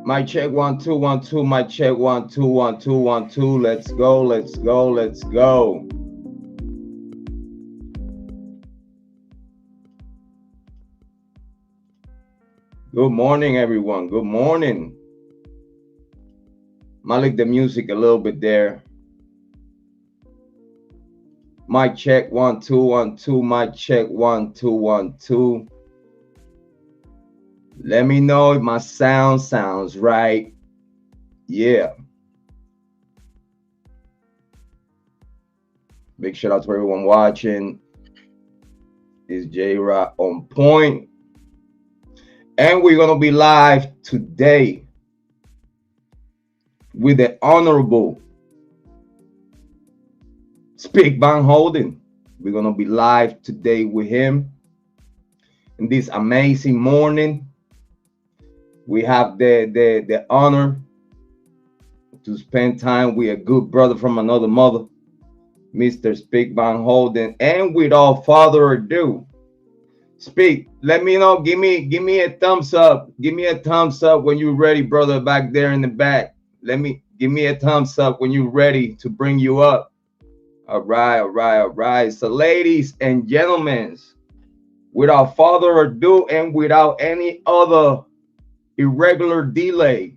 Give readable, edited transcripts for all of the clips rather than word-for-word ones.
My check 1 2 1 2. My check 1 2 1 2 1 2. Let's go. Let's go. Let's go. Good morning, everyone. Good morning. Malik the music a little bit there. My check 1 2 1 2. My check 1 2 1 2. Let me know if my sound sounds right. Yeah. Big shout out to everyone watching. It's Jrod on point. And we're going to be live today with the Honorable Speak Van Holden. We're going to be live today with him in this amazing morning. We have the honor to spend time with a good brother from another mother, Mr. Speak Van Holden. And without further ado, Speak, let me know. Give me a thumbs up. Give me a thumbs up when you're ready, brother, back there in the back. Give me a thumbs up when you're ready to bring you up. All right. So, ladies and gentlemen, without further ado and without any other irregular delay,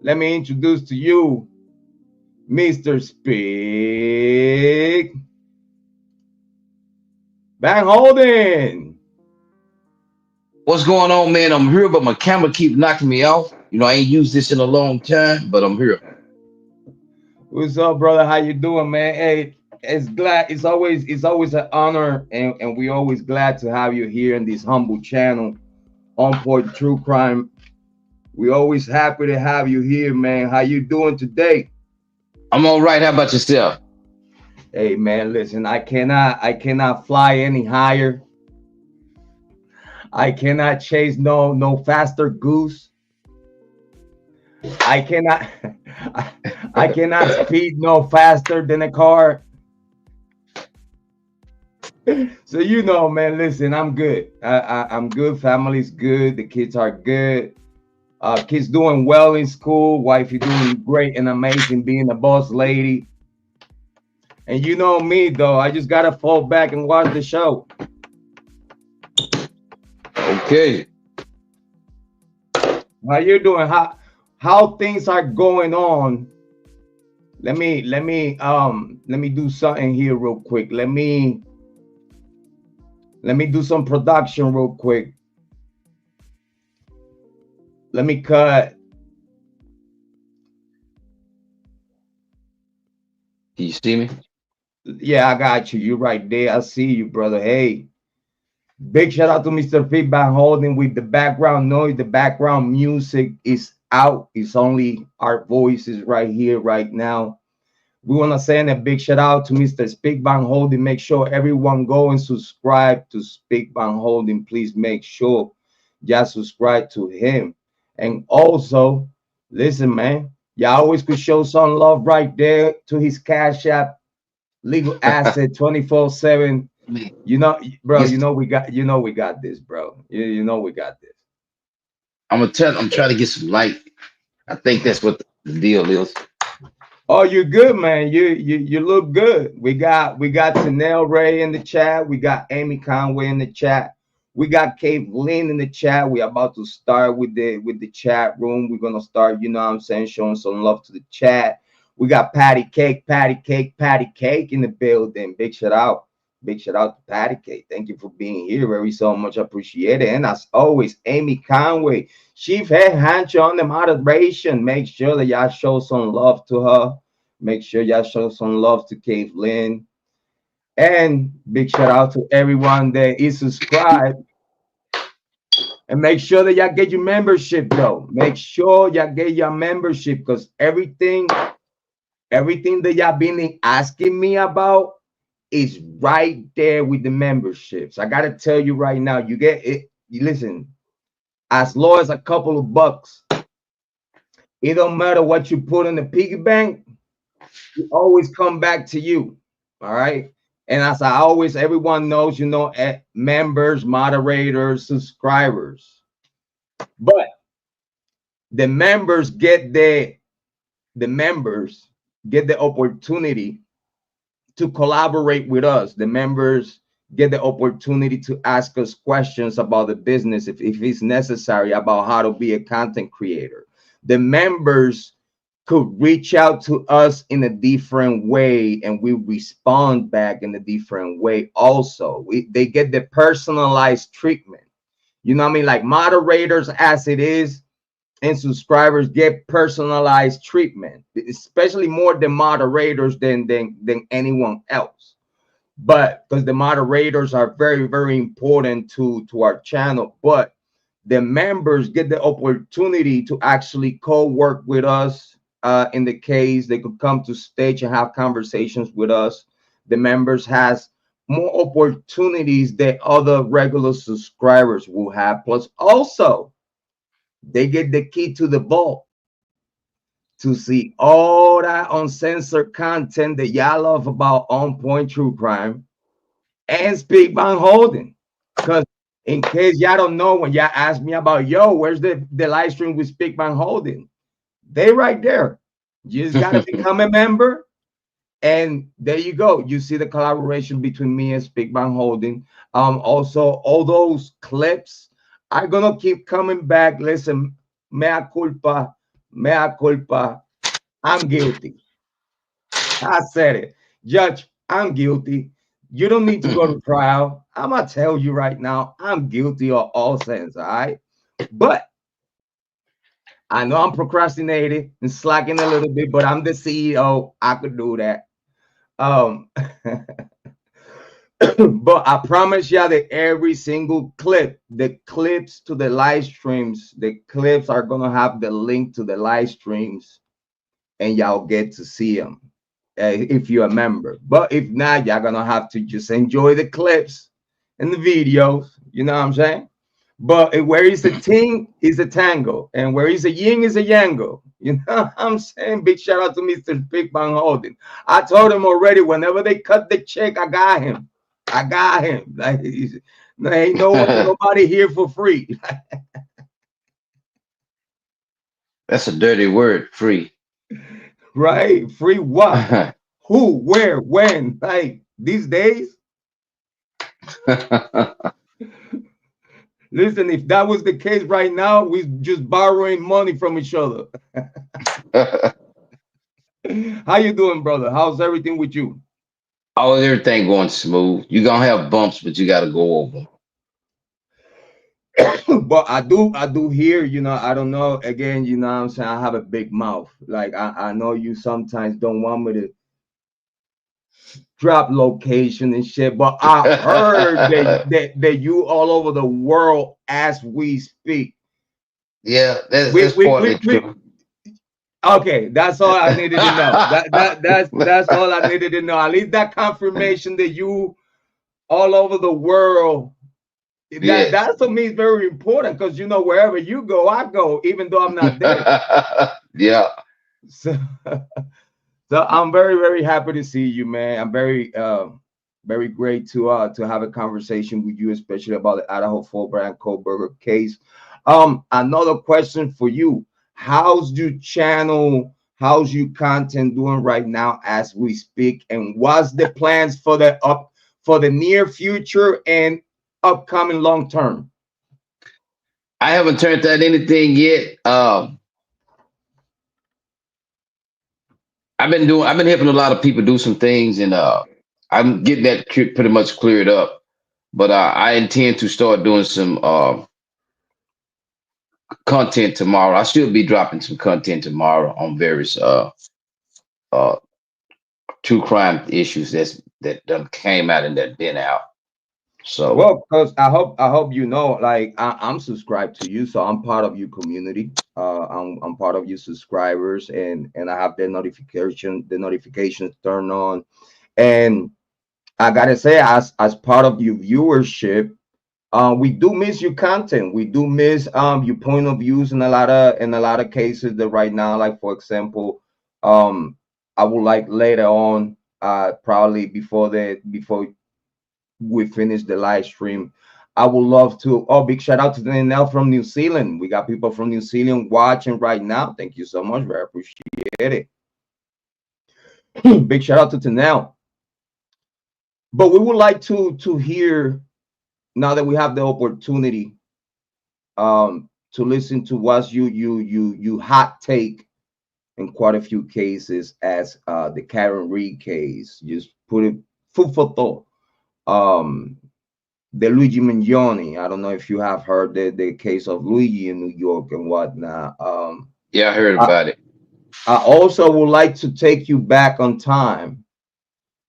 let me introduce to you Mr. Speak Van Holden. What's going on, man? I'm here, but my camera keep knocking me off. You know, I ain't used this in a long time, but I'm here. What's up, brother? How you doing, man? Hey, it's always an honor, and we always glad to have you here in this humble channel, On Point True Crime. We always happy to have you here, man. How you doing today? I'm all right. How about yourself? Hey, man, listen, I cannot fly any higher. I cannot chase no faster goose. I cannot I cannot speed no faster than a car. So you know, man, listen, I'm good. I'm good. Family's good. The kids are good. Kids doing well in school. Wifey doing great and amazing, being a boss lady. And you know me, though. I just gotta fall back and watch the show. Okay. How you doing? How things are going on? Let me do something here real quick. Let me do some production real quick. Let me cut. Can you see me? Yeah, I got you. You're right there. I see you, brother. Hey, big shout out to Mr. Feedback Holding with the background noise. The background music is out. It's only our voices right here, right now. We want to send a big shout out to Mr. Speak Van Holding. Make sure everyone go and subscribe to Speak Van Holding. Please make sure y'all subscribe to him. And also, listen, man, y'all always could show some love right there to his Cash App, Legal Asset 24/7. You know, bro, Yes. we got this, bro. You know we got this. I'm trying to get some light. I think that's what the deal is. Oh, you're good, man. You look good. We got Tanel Ray in the chat. We got Amy Conway in the chat. We got Kate Lynn in the chat. We're about to start with the chat room. We're gonna start, you know what I'm saying, showing some love to the chat. We got Patty Cake in the building. Big shout out. Big shout out to Patty Cake. Thank you for being here. Very so much appreciated. And as always, Amy Conway, Chief Head Hancho on the moderation. Make sure that y'all show some love to her. Make sure y'all show some love to Kate Lynn. And big shout out to everyone that is subscribed. And make sure that y'all get your membership, though. Make sure y'all get your membership, because everything that y'all been asking me about is right there with the memberships. I gotta tell you right now, you get it. You listen, as low as a couple of bucks. It don't matter what you put in the piggy bank, it always come back to you. All right. And as I always, everyone knows, members, moderators, subscribers. But The members get the members get the opportunity to collaborate with us. The members get the opportunity to ask us questions about the business if it's necessary, about how to be a content creator. The members could reach out to us in a different way and we respond back in a different way also. They get the personalized treatment. You know what I mean? Like moderators as it is, and subscribers get personalized treatment, especially more than moderators than anyone else. But because the moderators are very, very important to our channel, but the members get the opportunity to actually co-work with us. In the case they could come to stage and have conversations with us. The members has more opportunities that other regular subscribers will have. Plus, also they get the key to the vault to see all that uncensored content that y'all love about On Point True Crime and Speak Van Holding. Because in case y'all don't know, when y'all ask me about, yo, where's the live stream with Speak Van Holding? They right there. You just got to become a member. And there you go. You see the collaboration between me and Speak Van Holding. Also, all those clips are going to keep coming back. Listen, mea culpa, mea culpa. I'm guilty. I said it. Judge, I'm guilty. You don't need to go to trial. I'm going to tell you right now, I'm guilty of all sins, all right? But I know I'm procrastinating and slacking a little bit, but I'm the CEO. I could do that. But I promise y'all that every single clip, the clips to the live streams, the clips are going to have the link to the live streams and y'all get to see them. If you're a member. But if not, y'all gonna have to just enjoy the clips and the videos. You know what I'm saying? But where is a ting is a tango, and where is a yin is a yango. You know what I'm saying? Big shout out to Mr. Big Bang Holding. I told him already, whenever they cut the check, I got him. I got him. Like, there ain't nobody here for free. That's a dirty word, free. Right? Free what? Who? Where? When? Like these days? Listen, if that was the case right now, we just borrowing money from each other. How you doing, brother? How's everything with you? Oh, everything going smooth. You're gonna have bumps, but you gotta go over 'em. But I do hear, I don't know. Again, you know what I'm saying? I have a big mouth. Like I know you sometimes don't want me to drop location and shit, but I heard that you all over the world as we speak. Yeah, We that's we we, partly we true. Okay, that's all I needed to know. That's all I needed to know. At least that confirmation that you all over the world. Yes. That for me is very important because wherever you go, I go, even though I'm not there. Yeah. So, so I'm very, very happy to see you, man. I'm very great to have a conversation with you, especially about the Idaho for Bryan Kohberger case. Another question for you: how's your channel? How's your content doing right now as we speak? And what's the plans for the near future and upcoming long term? I haven't turned out anything yet. I've been helping a lot of people do some things, and I'm getting that pretty much cleared up. But I intend to start doing some content tomorrow. I should be dropping some content tomorrow on various uh true crime issues that done came out and that been out. So Well, because I hope like I'm subscribed to you, so I'm part of your community. I'm part of your subscribers, and I have the notifications turned on, and I gotta say, as part of your viewership, we do miss your content. We do miss your point of views in a lot of cases. That right now, like for example, I would like later on, probably before we finish the live stream, I would love to. Oh, big shout out to Danielle from New Zealand. We got people from New Zealand watching right now. Thank you so much. Very appreciate it. Big shout out to Tanel. But we would like to hear, now that we have the opportunity, to listen to what's you hot take in quite a few cases, as the Karen Reed case. Just put it food for thought. The Luigi Mignoni. I don't know if you have heard the case of Luigi in New York and whatnot. Yeah, I heard I, about it. I also would like to take you back on time,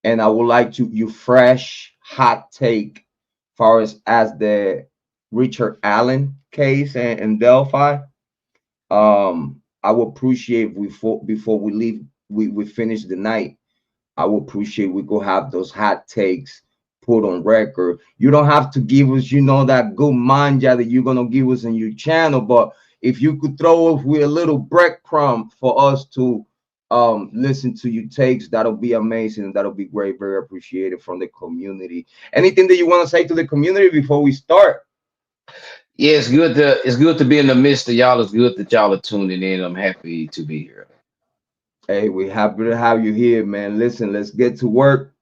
and I would like to you fresh hot take far as the Richard Allen case and Delphi. I would appreciate before we leave, we finish the night. I would appreciate we could have those hot takes put on record. You don't have to give us, that good manja that you're gonna give us in your channel, but if you could throw us with a little breadcrumb for us to listen to your takes, that'll be amazing. That'll be great, very appreciated from the community. Anything that you want to say to the community before we start? Yeah, it's good to be in the midst of y'all. It's good that y'all are tuning in. I'm happy to be here. Hey, we're happy to have you here, man. Listen, let's get to work.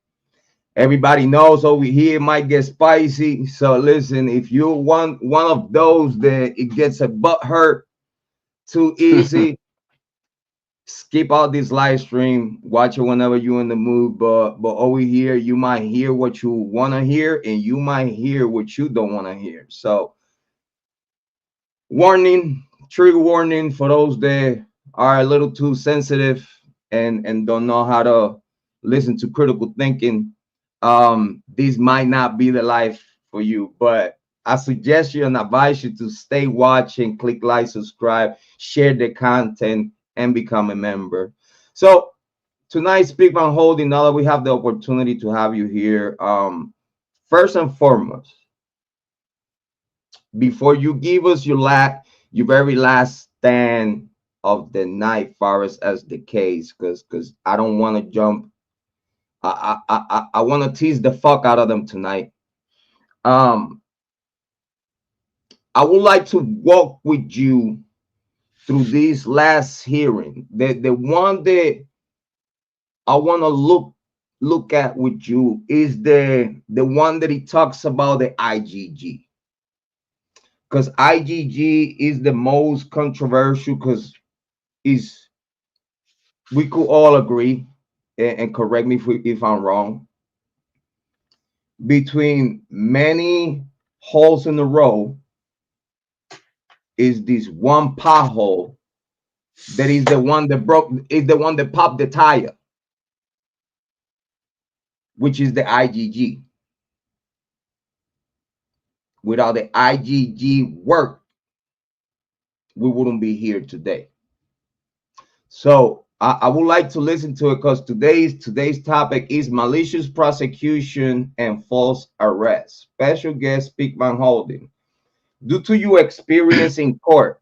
Everybody knows over here it might get spicy. So listen, if you're one of those that it gets a butt hurt too easy, skip out this live stream. Watch it whenever you're in the mood. But over here, you might hear what you want to hear, and you might hear what you don't want to hear. So warning, trigger warning for those that are a little too sensitive and don't know how to listen to critical thinking. This might not be the life for you, but I suggest you and advise you to stay watching, click like, subscribe, share the content, and become a member. So tonight, Speak on Holding, now that we have the opportunity to have you here, first and foremost, before you give us your very last stand of the night, far as the case, because I don't want to jump. I want to tease the fuck out of them tonight. Um, I would like to walk with you through this last hearing, the one that I want to look at with you is the one that he talks about, the IGG, because IGG is the most controversial, because is we could all agree, and correct me if I'm wrong, between many holes in the road is this one pothole that is the one that broke, is the one that popped the tire, which is the IGG. Without the IGG work, we wouldn't be here today. So I would like to listen to it, because today's topic is malicious prosecution and false arrest. Special guest Speakman Holding. Due to your experience in court,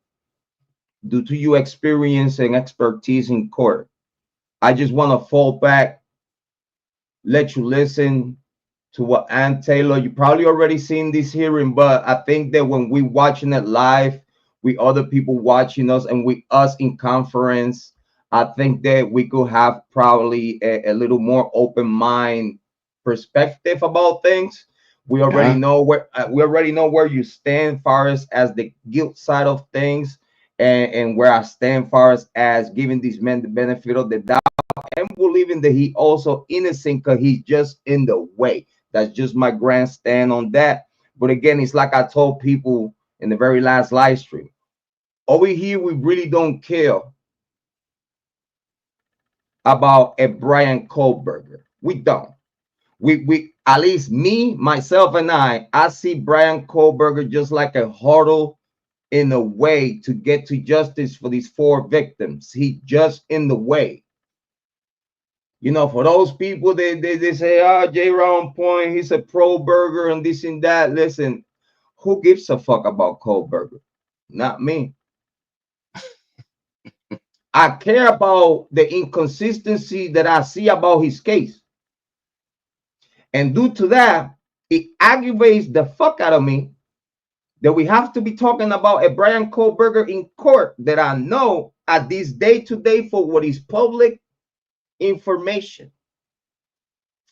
due to your experience and expertise in court, I just want to fall back, let you listen to what Ann Taylor. You probably already seen this hearing, but I think that when we watching it live, with other people watching us and with us in conference, I think that we could have probably a little more open mind perspective about things. We already Uh-huh. know where you stand far as the guilt side of things, and where I stand far as giving these men the benefit of the doubt and believing that he also innocent because he's just in the way. That's just my grandstand on that. But again, it's like I told people in the very last live stream. Over here, we really don't care about a Bryan Kohberger. We don't. We at least me, myself, and I see Bryan Kohberger just like a hurdle in the way to get to justice for these four victims. He just in the way. For those people, they say, Jrod point, he's a pro burger and this and that. Listen, who gives a fuck about Kohberger? Not me. I care about the inconsistency that I see about his case. And due to that, it aggravates the fuck out of me that we have to be talking about a Bryan Kohberger in court that I know at this day today for what is public information.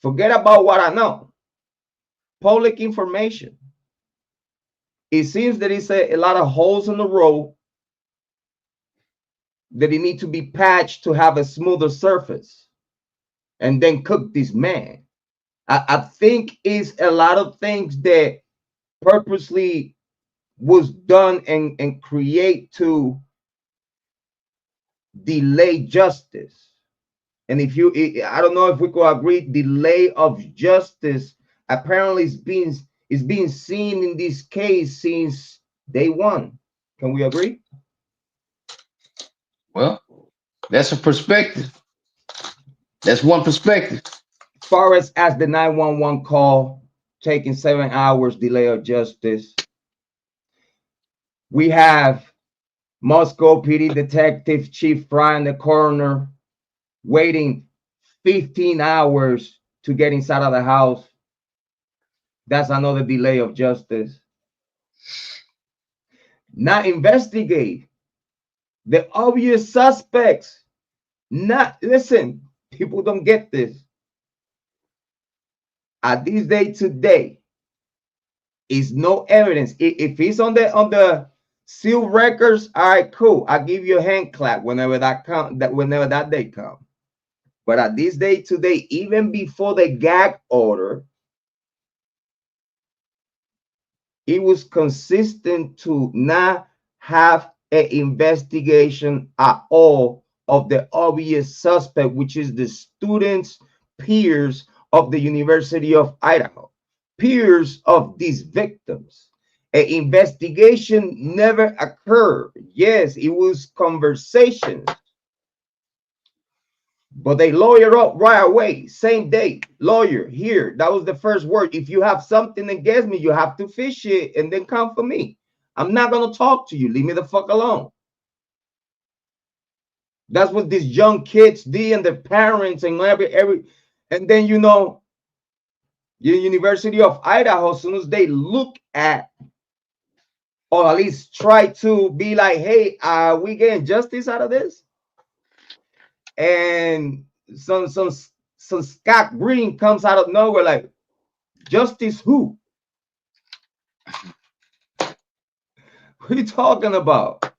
Forget about what I know. Public information. It seems that it's a lot of holes in the road that it need to be patched to have a smoother surface and then cook this man. I think it's a lot of things that purposely was done and create to delay justice. And if you, I don't know if we could agree, delay of justice apparently is being seen in this case since day one. Can we agree? Well, that's a perspective. That's one perspective. As far as the 911 call taking 7 hours delay of justice, we have Moscow PD Detective Chief Bryan the coroner waiting 15 hours to get inside of the house. That's another delay of justice. Not investigate the obvious suspects. Not listen, people don't get this. At this day today, is no evidence. If it's on the sealed records, all right, cool. I'll give you a hand clap whenever that day come. But at this day today, even before the gag order, it was consistent to not have an investigation at all of the obvious suspect, which is the students, peers of the University of Idaho, peers of these victims. An investigation never occurred. Yes, it was conversations, but they lawyer up right away, same day. Lawyer, here, that was the first word. If you have something against me, you have to fish it and then come for me. I'm not going to talk to you. Leave me the fuck alone. That's what these young kids did, and their parents and every and then the University of Idaho, as soon as they look at or at least try to be like, hey, are we getting justice out of this? And some Scott Green comes out of nowhere like, justice who? What are you talking about?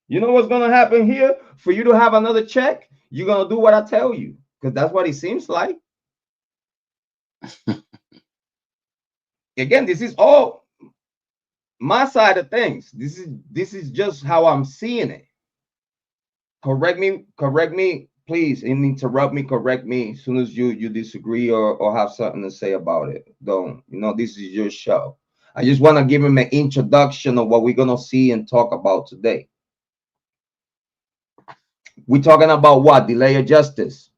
You know what's gonna happen here? For you to have another check, you're gonna do what I tell you, because that's what it seems like. Again, this is all my side of things. This is just how I'm seeing it. Correct me, please, and interrupt me, correct me as soon as you disagree or have something to say about it. Don't, this is your show. I just want to give him an introduction of what we're gonna see and talk about today. We're talking about what? Delay of justice.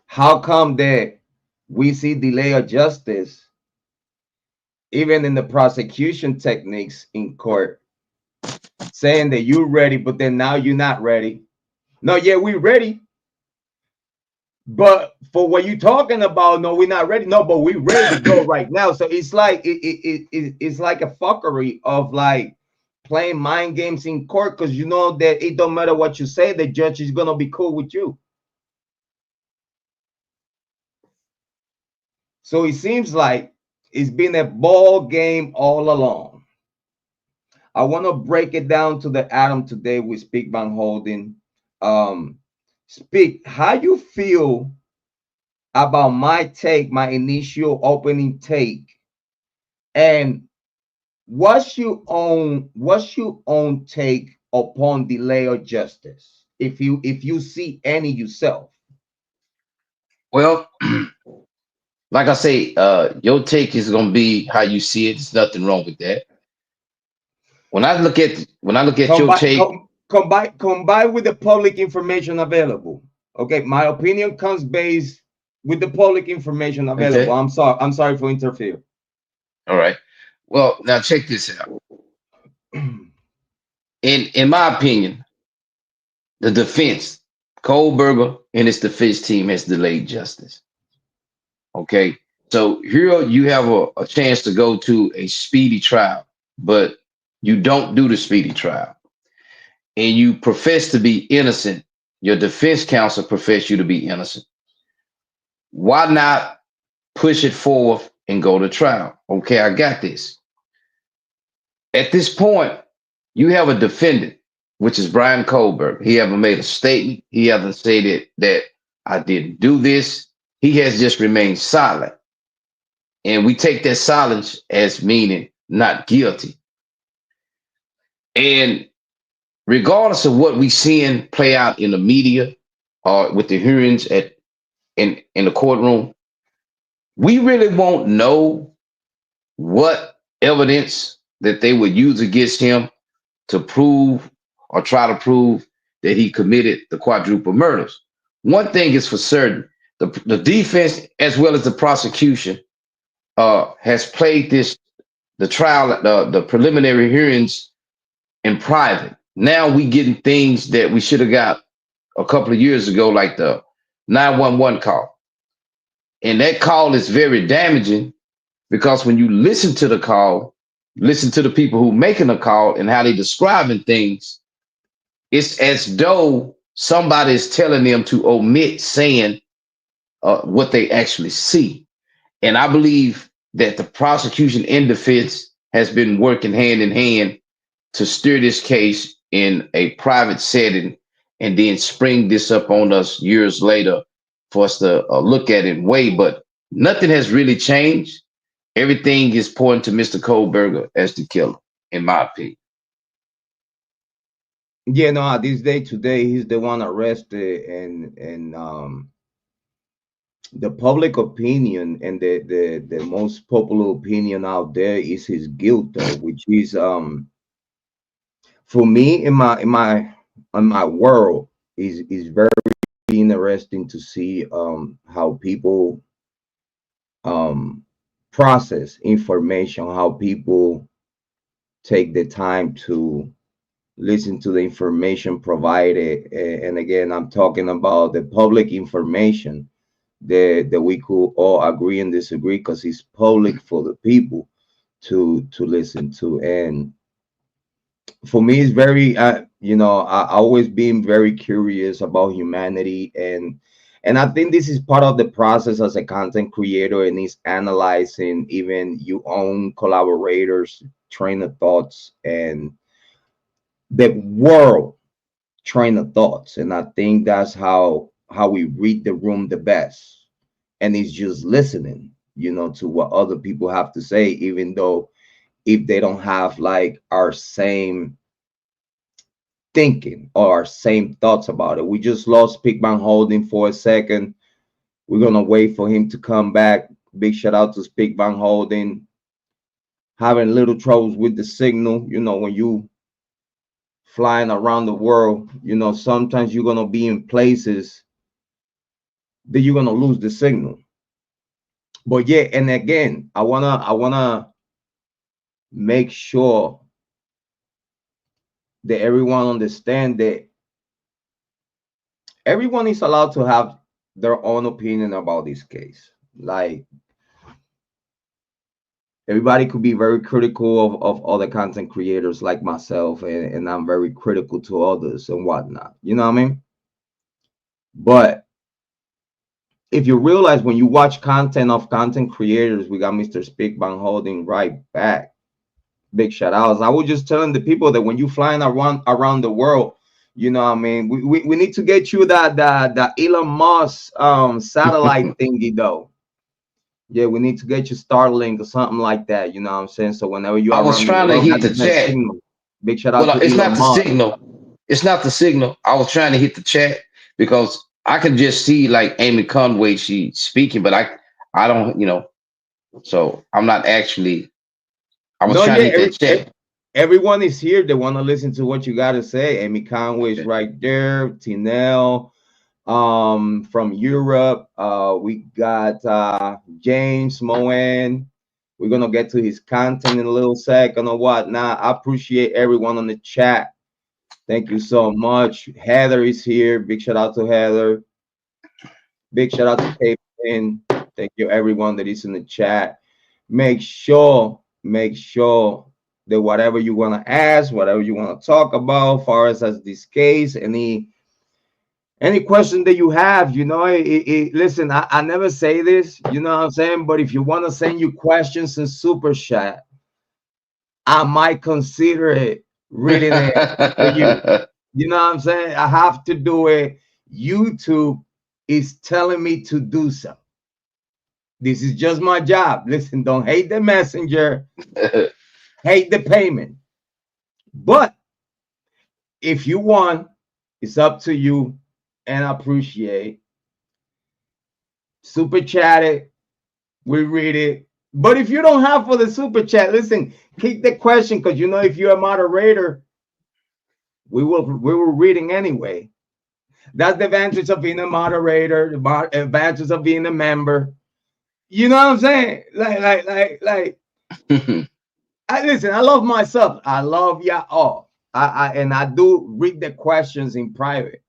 How come that we see delay of justice even in the prosecution techniques in court, saying that you're ready, but then now you're not ready? No, yeah, we're ready. But for what you're talking about, no, we're not ready. No, but we're ready to go right now. So it's like it's like a fuckery of like playing mind games in court, because you know that it don't matter what you say, the judge is gonna be cool with you. So it seems like it's been a ball game all along. I want to break it down to the atom today with Speak Van Holding. Speak, how you feel about my take, my initial opening take, and what's your own take upon delay of justice, if you see any yourself? Well, like I say, your take is gonna be how you see it. There's nothing wrong with that. When I look at your Combine, take, combine with the public information available. Okay, my opinion comes based with the public information available. okay, I'm sorry for interfere. all right. Well, now check this out. In my opinion, the defense, Kohlberger and his defense team has delayed justice. Okay, So here you have a chance to go to a speedy trial, but you don't do the speedy trial, and you profess to be innocent. Your defense counsel profess you to be innocent. Why not push it forward and go to trial? Okay, I got this. At this point, you have a defendant, which is Bryan Kohberger. He haven't made a statement. He hasn't stated that I didn't do this. He has just remained silent. And we take that silence as meaning not guilty. And regardless of what we seeing play out in the media or with the hearings in the courtroom, we really won't know what evidence that they would use against him to prove or try to prove that he committed the quadruple murders. One thing is for certain, the defense as well as the prosecution has played the trial, the preliminary hearings in private. Now we getting things that we should have got a couple of years ago, like the 911 call. And that call is very damaging because when you listen to the call, listen to the people who making the call and how they describing things, it's as though somebody is telling them to omit saying what they actually see. And I believe that the prosecution and defense has been working hand in hand to steer this case in a private setting and then spring this up on us years later for us to look at it and weigh. But nothing has really changed. Everything is pointing to Mr. Kohberger as the killer, in my opinion. Yeah, no, at this day today, he's the one arrested, and the public opinion and the most popular opinion out there is his guilt, though, which is for me in my world is very interesting to see how people process information, how people take the time to listen to the information provided. And again, I'm talking about the public information that we could all agree and disagree because it's public for the people to listen to. And for me, it's very I always been very curious about humanity, and I think this is part of the process as a content creator, and is analyzing even your own collaborators train of thoughts and the world train of thoughts. And I think that's how we read the room the best, and it's just listening to what other people have to say, even though if they don't have like our same thinking or our same thoughts about it. We just lost Pigman Holding for a second. We're gonna wait for him to come back. Big shout out to Pigman Holding. Having little troubles with the signal, when you flying around the world, sometimes you're gonna be in places that you're gonna lose the signal. But yeah, and again, I wanna make sure that everyone understand that everyone is allowed to have their own opinion about this case. Like, everybody could be very critical of other content creators like myself, and I'm very critical to others and whatnot. You know what I mean? But if you realize when you watch content of content creators, we got Mr. Speakbank Holding right back. Big shout outs. I was just telling the people that when you flying around the world, we need to get you that Elon Musk satellite thingy though. Yeah, we need to get you Starlink or something like that. You know what I'm saying? So whenever you I are was around the trying to world, hit got the the best chat. signal. Big shout out Well, to it's not Elon the Musk. signal. It's not the signal. I was trying to hit the chat because I can just see like Amy Conway, she speaking, but I don't, so I'm not actually, I was No, trying to yeah, hit that chat. everyone is here. They want to listen to what you got to say. Amy Conway is Okay. right there. Tinel, from Europe. We got James Moen. We're gonna get to his content in a little second or whatnot. I appreciate everyone on the chat. Thank you so much. Heather is here. Big shout out to Heather. Big shout out to Kevin. Thank you, everyone that is in the chat. Make sure that whatever you want to ask, whatever you want to talk about, far as this case, any question that you have, listen, I never say this, you know what I'm saying? But if you want to send you questions in super chat, I might consider it reading it for you. You know what I'm saying? I have to do it. YouTube is telling me to do so. This is just my job. Listen, don't hate the messenger, hate the payment. But if you want, it's up to you, and I appreciate. Super chat it, we read it. But if you don't have for the super chat, listen, keep the question, because if you're a moderator, we were reading anyway. That's the advantage of being a moderator, the advantage of being a member. You know what I'm saying? Like. Listen, I love myself. I love y'all all. And I do read the questions in private.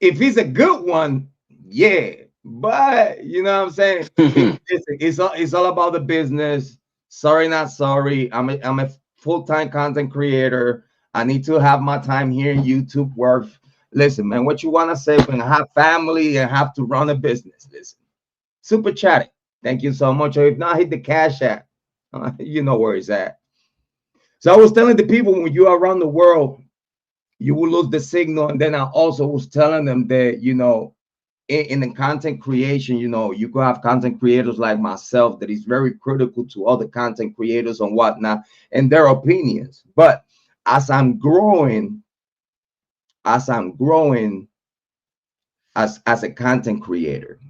If it's a good one, yeah. But you know what I'm saying? It's all about the business. Sorry, not sorry. I'm a full-time content creator. I need to have my time here in YouTube work. Listen, man, what you want to say when I have family and have to run a business? Listen, super chat it. Thank you so much. Or if not, hit the cash app. You know where it's at. So I was telling the people, when you are around the world, you will lose the signal. And then I also was telling them that, in the content creation, you could have content creators like myself that is very critical to other content creators and whatnot and their opinions. But as I'm growing as a content creator,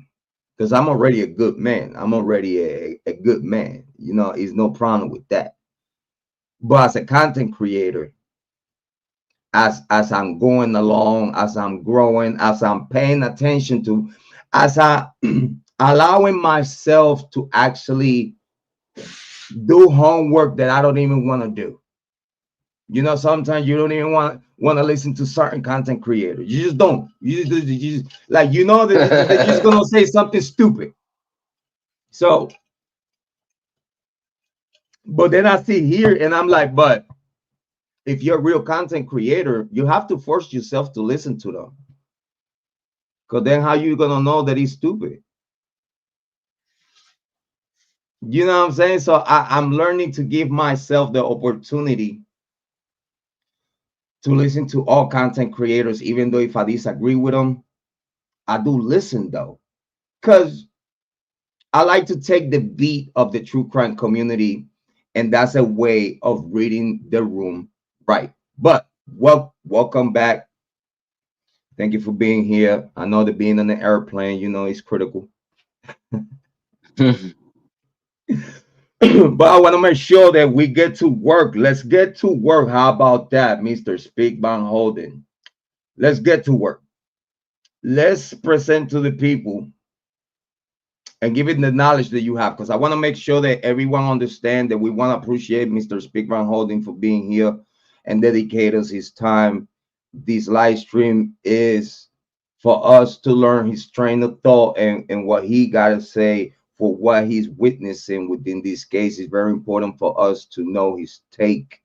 because I'm already a good man. I'm already a good man. It's no problem with that. But as a content creator, as I'm going along, as I'm growing, as I'm paying attention to, as I allowing myself to actually do homework that I don't even want to do. Sometimes you don't even want to listen to certain content creators. You just don't. You just like that they're just gonna say something stupid. So, but then I see here and I'm like, but if you're a real content creator, you have to force yourself to listen to them. Because then how you gonna know that he's stupid? You know what I'm saying? So I'm learning to give myself the opportunity to listen to all content creators, even though if I disagree with them, I do listen though. Because I like to take the beat of the true crime community, and that's a way of reading the room right. But welcome back. Thank you for being here. I know that being on the airplane, is critical. But I want to make sure that we get to work. Let's get to work. How about that, Mr. Speak Van Holden? Let's get to work. Let's present to the people and give it the knowledge that you have, because I want to make sure that everyone understand that we want to appreciate Mr. Speak Van Holden for being here and dedicate us his time. This live stream is for us to learn his train of thought and what he got to say for what he's witnessing within this case. Is very important for us to know his take.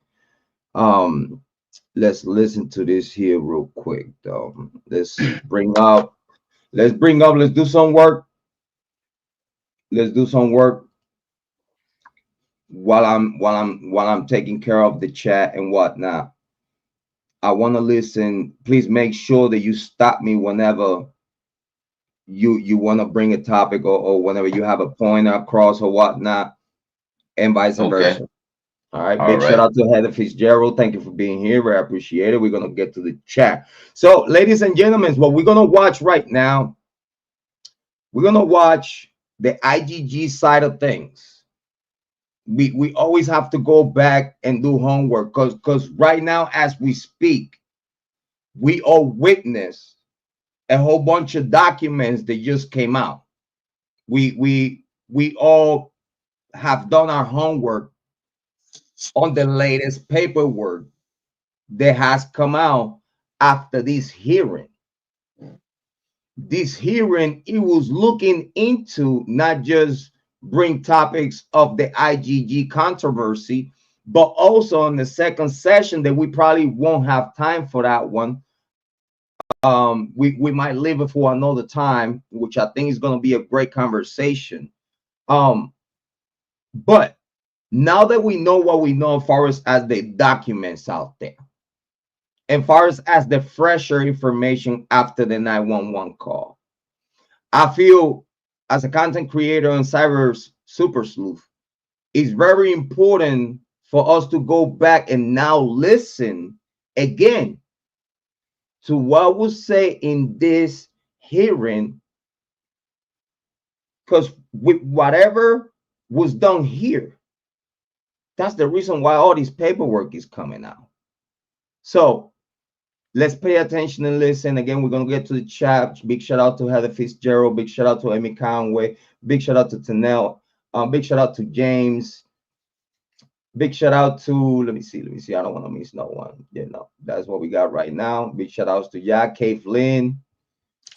Let's listen to this here real quick though. Let's do some work. Let's do some work while I'm taking care of the chat and whatnot. I want to listen. Please make sure that you stop me whenever you want to bring a topic, or whenever you have a point across or whatnot, and vice Okay. versa. All right. All Big shout right. out to Heather Fitzgerald. Thank you for being here. Very appreciate it. We're gonna get to the chat. So, ladies and gentlemen, what we're gonna watch right now, we're gonna watch the IGG side of things. We always have to go back and do homework, because right now as we speak, we all witness a whole bunch of documents that just came out. We all have done our homework on the latest paperwork that has come out after this hearing. this hearing, it was looking into not just bring topics of the IGG controversy, but also in the second session that we probably won't have time for that one. We might leave it for another time, which I think is going to be a great conversation. But now that we know what we know as far as the documents out there, and far as the fresher information after the 911 call, I feel as a content creator and cyber super sleuth, it's very important for us to go back and now listen again to what was said in this hearing, because with whatever was done here, that's the reason why all this paperwork is coming out. So let's pay attention and listen. Again, we're going to get to the chat. Big shout out to Heather Fitzgerald. Big shout out to Amy Conway. Big shout out to Tanel. Big shout out to James. Big shout out to, let me see. I don't want to miss no one. Yeah, no, that's what we got right now. Big shout outs to Kate Lynn,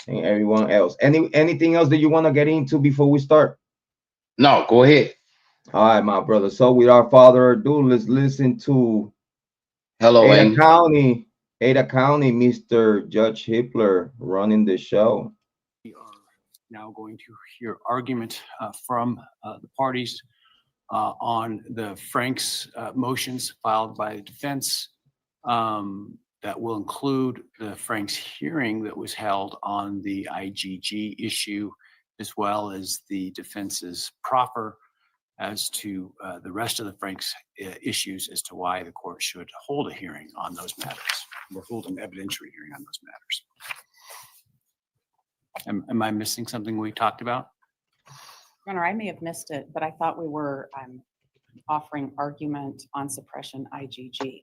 and everyone else. Anything else that you want to get into before we start? No, go ahead. All right, my brother. So without further ado, let's listen to Hello, Ada Amy. County, Mr. Judge Hippler running the show. We are now going to hear argument from the parties on the Frank's motions filed by the defense. That will include the Frank's hearing that was held on the IGG issue, as well as the defense's proffer as to the rest of the Frank's issues as to why the court should hold a hearing on those matters, or hold an evidentiary hearing on those matters. Am I missing something we talked about? Your Honor, I may have missed it, but I thought we were offering argument on suppression IGG.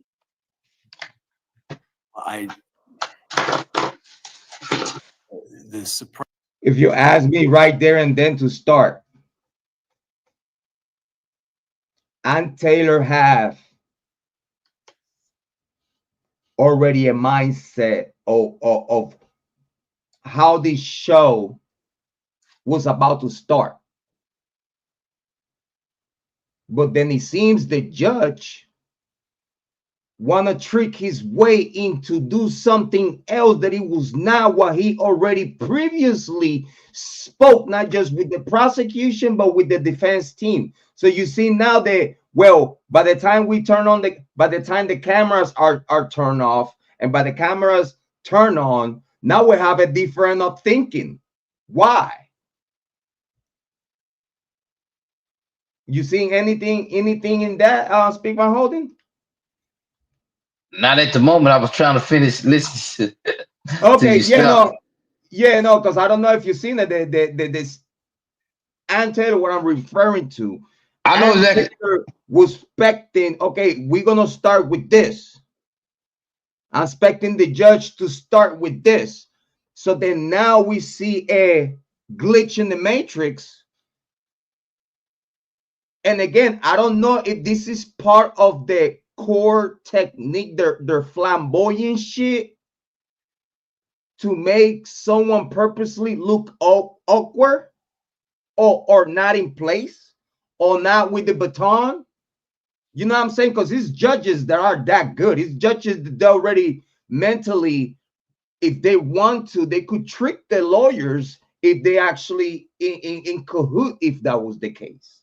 If you ask me right there and then to start, and Taylor have already a mindset of how this show was about to start. But then it seems the judge want to trick his way into do something else that it was not what he already previously spoke, not just with the prosecution, but with the defense team. So you see now that, well, by the time the cameras are turned off and by the cameras turn on, now we have a different of thinking. Why? You seeing anything in that, Speak by Holding? Not at the moment. I was trying to finish listening. Okay, no, because I don't know if you've seen it. This Ann Taylor, what I'm referring to. I know exactly. Taylor was expecting, okay, we're gonna start with this. I'm expecting the judge to start with this. So then now we see a glitch in the matrix. And again, I don't know if this is part of the core technique, their flamboyant shit, to make someone purposely look awkward or not in place or not with the baton. You know what I'm saying? Because these judges that are that good, these judges that already mentally, if they want to, they could trick the lawyers if they actually in cahoot, if that was the case.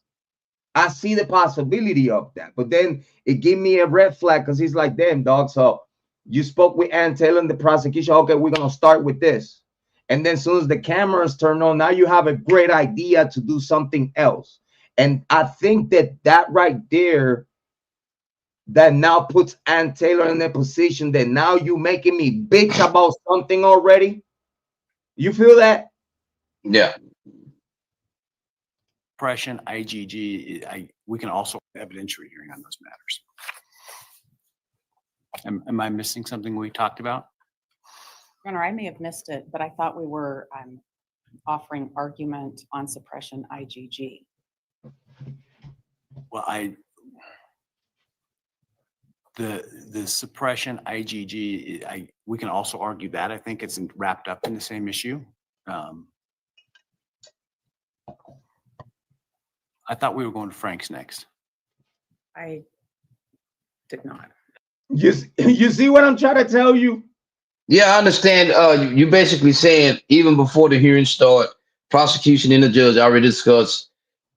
I see the possibility of that, but then it gave me a red flag because he's like, damn, dog. So you spoke with Ann Taylor in the prosecution. Okay, we're going to start with this. And then as soon as the cameras turn on, now you have a great idea to do something else. And I think that right there, that now puts Ann Taylor in a position that now you making me bitch about something already. You feel that? Yeah. Suppression, IGG, we can also evidentiary hearing on those matters. Am I missing something we talked about? Your Honor, I may have missed it, but I thought we were offering argument on suppression IGG. Well, the suppression IGG, we can also argue that. I think it's wrapped up in the same issue. I thought we were going to Frank's next. I did not. You see what I'm trying to tell you? Yeah, I understand. You basically saying even before the hearing start, prosecution and the judge already discussed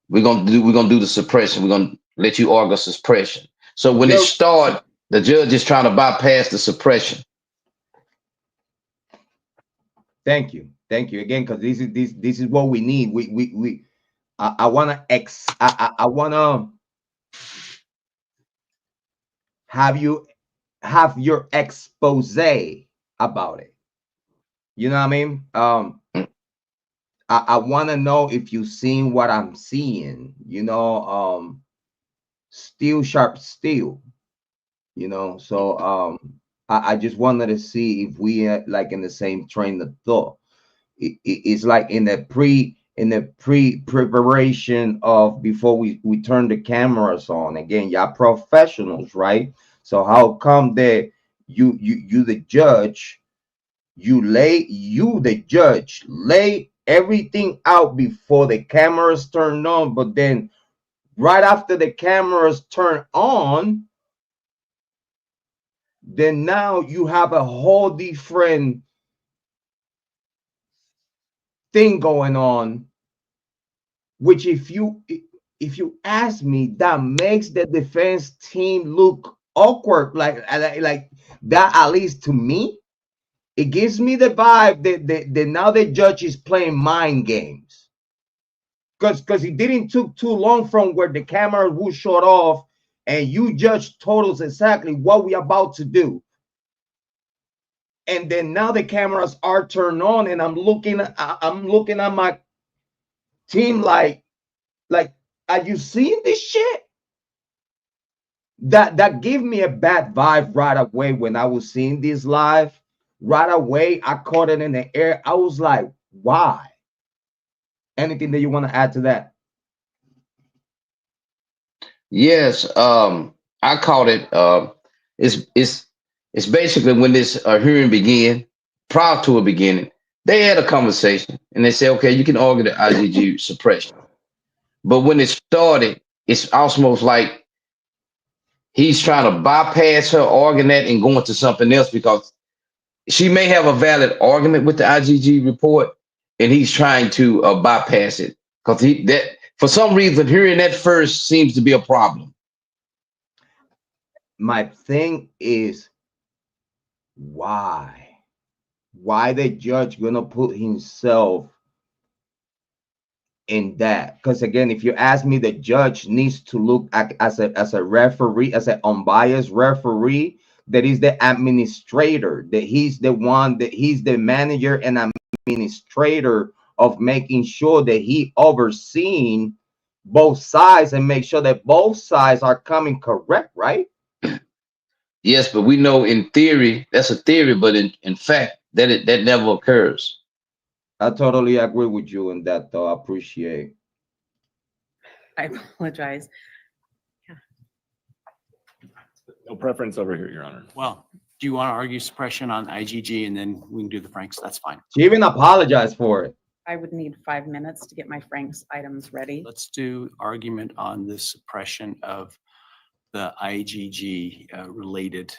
we're gonna do the suppression. We're gonna let you argue suppression. So when it start, the judge is trying to bypass the suppression. Thank you again, because this is what we need. I wanna have you have your expose about it. You know what I mean? I want to know if you've seen what I'm seeing. You know, steel sharp steel. You know, so I just wanted to see if we are like in the same train of thought. It's like in the preparation of before we turn the cameras on. Again, y'all professionals, right? So how come that you the judge, you the judge lay everything out before the cameras turn on, but then right after the cameras turn on, then now you have a whole different thing going on, which if you ask me, that makes the defense team look awkward, like that. At least to me, it gives me the vibe that now the judge is playing mind games, because it didn't took too long from where the camera was shut off and you judge told us exactly what we about to do. And then now the cameras are turned on, and I'm looking at my team like, are you seeing this shit? That gave me a bad vibe right away when I was seeing this live. Right away, I caught it in the air. I was like, why? Anything that you want to add to that? Yes, I caught it. It's basically when this hearing began, prior to it beginning, they had a conversation and they said, okay, you can argue the IGG suppression. But when it started, it's almost like he's trying to bypass her arguing that and going to something else, because she may have a valid argument with the IGG report, and he's trying to bypass it because for some reason hearing that first seems to be a problem. My thing is, why the judge gonna put himself in that? Because again, if you ask me, the judge needs to look at as a referee, as an unbiased referee, that is the administrator, that he's the one, that he's the manager and administrator of making sure that he overseeing both sides and make sure that both sides are coming correct, right? Yes, but we know in theory, that's a theory, but in fact, that never occurs. I totally agree with you in that, though. I appreciate. I apologize. No preference over here, Your Honor. Well, do you want to argue suppression on IGG and then we can do the Franks? That's fine. She even apologized for it. I would need 5 minutes to get my Frank's items ready. Let's do argument on the suppression of the IGG related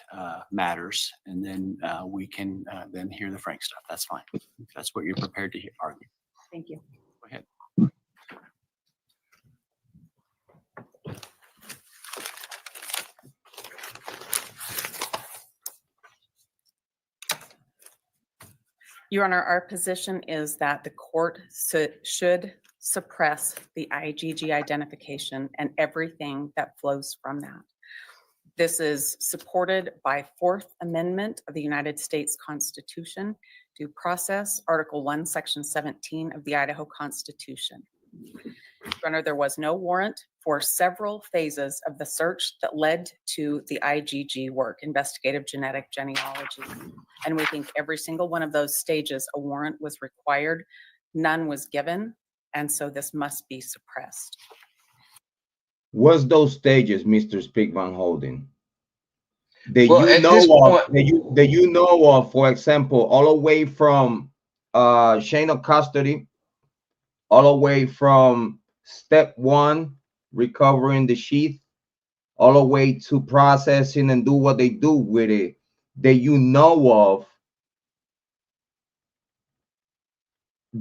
matters, and then we can then hear the Frank stuff. That's fine. If that's what you're prepared to argue. Thank you. Go ahead. Your Honor, our position is that the court should suppress the IGG identification and everything that flows from that. This is supported by Fourth Amendment of the United States Constitution, due process, Article 1, Section 17 of the Idaho Constitution. Your Honor, there was no warrant for several phases of the search that led to the IGG work, investigative genetic genealogy. And we think every single one of those stages, a warrant was required. None was given, and so this must be suppressed. What's those stages, Mr. Speakman Holding? That Well, you at know this of, point, that you know of, for example, all the way from chain of custody, all the way from step one, recovering the sheath, all the way to processing and do what they do with it, that you know of.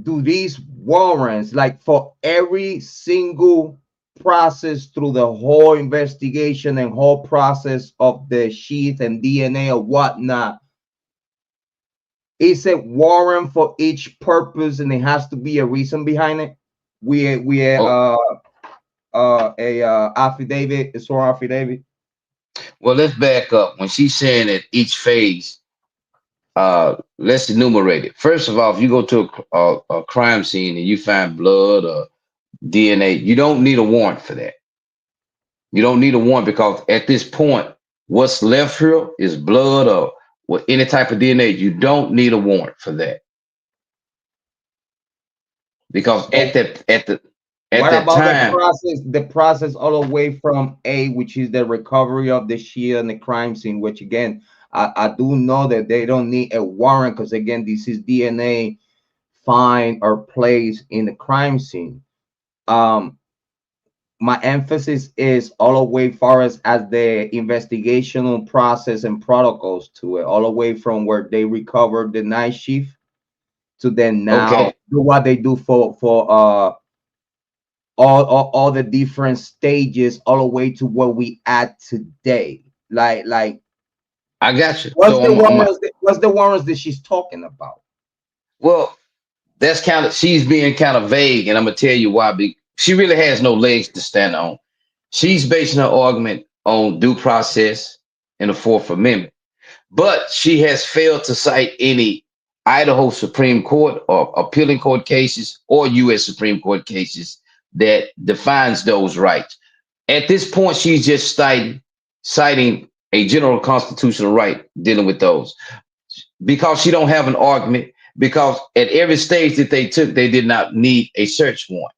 Do these warrants, like for every single process through the whole investigation and whole process of the sheath and DNA or whatnot, is it warrant for each purpose and it has to be a reason behind it? We Oh, a affidavit, a sworn affidavit. well, let's back up. When she's saying at each phase, let's enumerate it. First of all, if you go to a crime scene and you find blood or DNA, you don't need a warrant for that. You don't need a warrant because at this point, what's left here is blood or with any type of DNA. You don't need a warrant for that because But at what that about the time, process? The process all the way from A, which is the recovery of the sheet and the crime scene, which again, I do know that they don't need a warrant because again, this is DNA find or placed in the crime scene. Um, my emphasis is all the way far as the investigational process and protocols to it, all the way from where they recovered the night shift to then now okay, do what they do for all the different stages all the way to what we at today. Like I got you. what's So the warrants what's the warrants that she's talking about? well, that's kind of she's being kind of vague, and I'm gonna tell you why. She really has no legs to stand on. She's basing her argument on due process and the Fourth Amendment, but she has failed to cite any Idaho Supreme Court or appealing court cases or U.S. Supreme Court cases that defines those rights. At this point, she's just citing a general constitutional right dealing with those because she don't have an argument because at every stage that they took, they did not need a search warrant.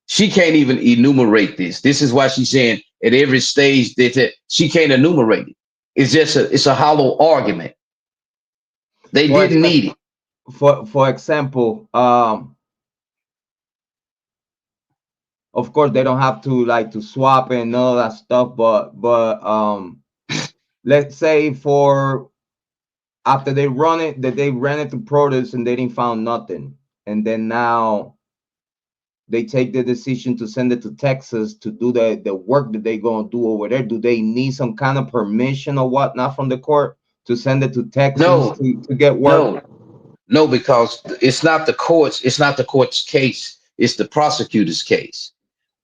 She can't even enumerate this. This is why she's saying at every stage that she can't enumerate it. It's a hollow argument. They For didn't example, need it. for example, of course they don't have to like to swap and all that stuff, but let's say for after they run it that they ran it to produce and they didn't found nothing, and then now they take the decision to send it to Texas to do the work that they gonna do over there. Do they need some kind of permission or whatnot from the court to send it to Texas No, to get work? no, no, because it's not the court's case, it's the prosecutor's case.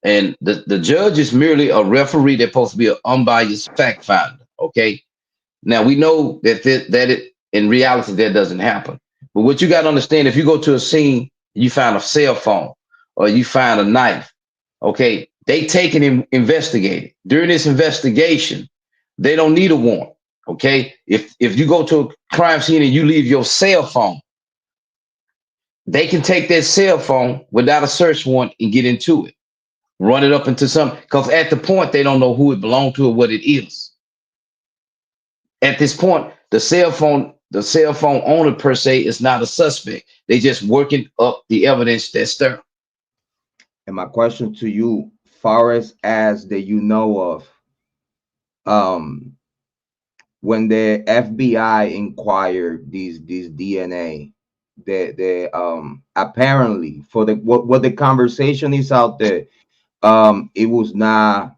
And the judge is merely a referee that's supposed to be an unbiased fact finder. Okay. Now we know that it in reality that doesn't happen. But what you got to understand, if you go to a scene, you find a cell phone or you find a knife, okay, they take it and investigate it. During this investigation, they don't need a warrant. Okay. If you go to a crime scene and you leave your cell phone, they can take that cell phone without a search warrant and get into it, run it up into some because at the point they don't know who it belonged to or what it is. At this point, the cell phone owner per se is not a suspect. They just working up the evidence that's there. And my question to you, far as that you know of, um, when the FBI inquired these DNA, the apparently for the what the conversation is out there, it was not.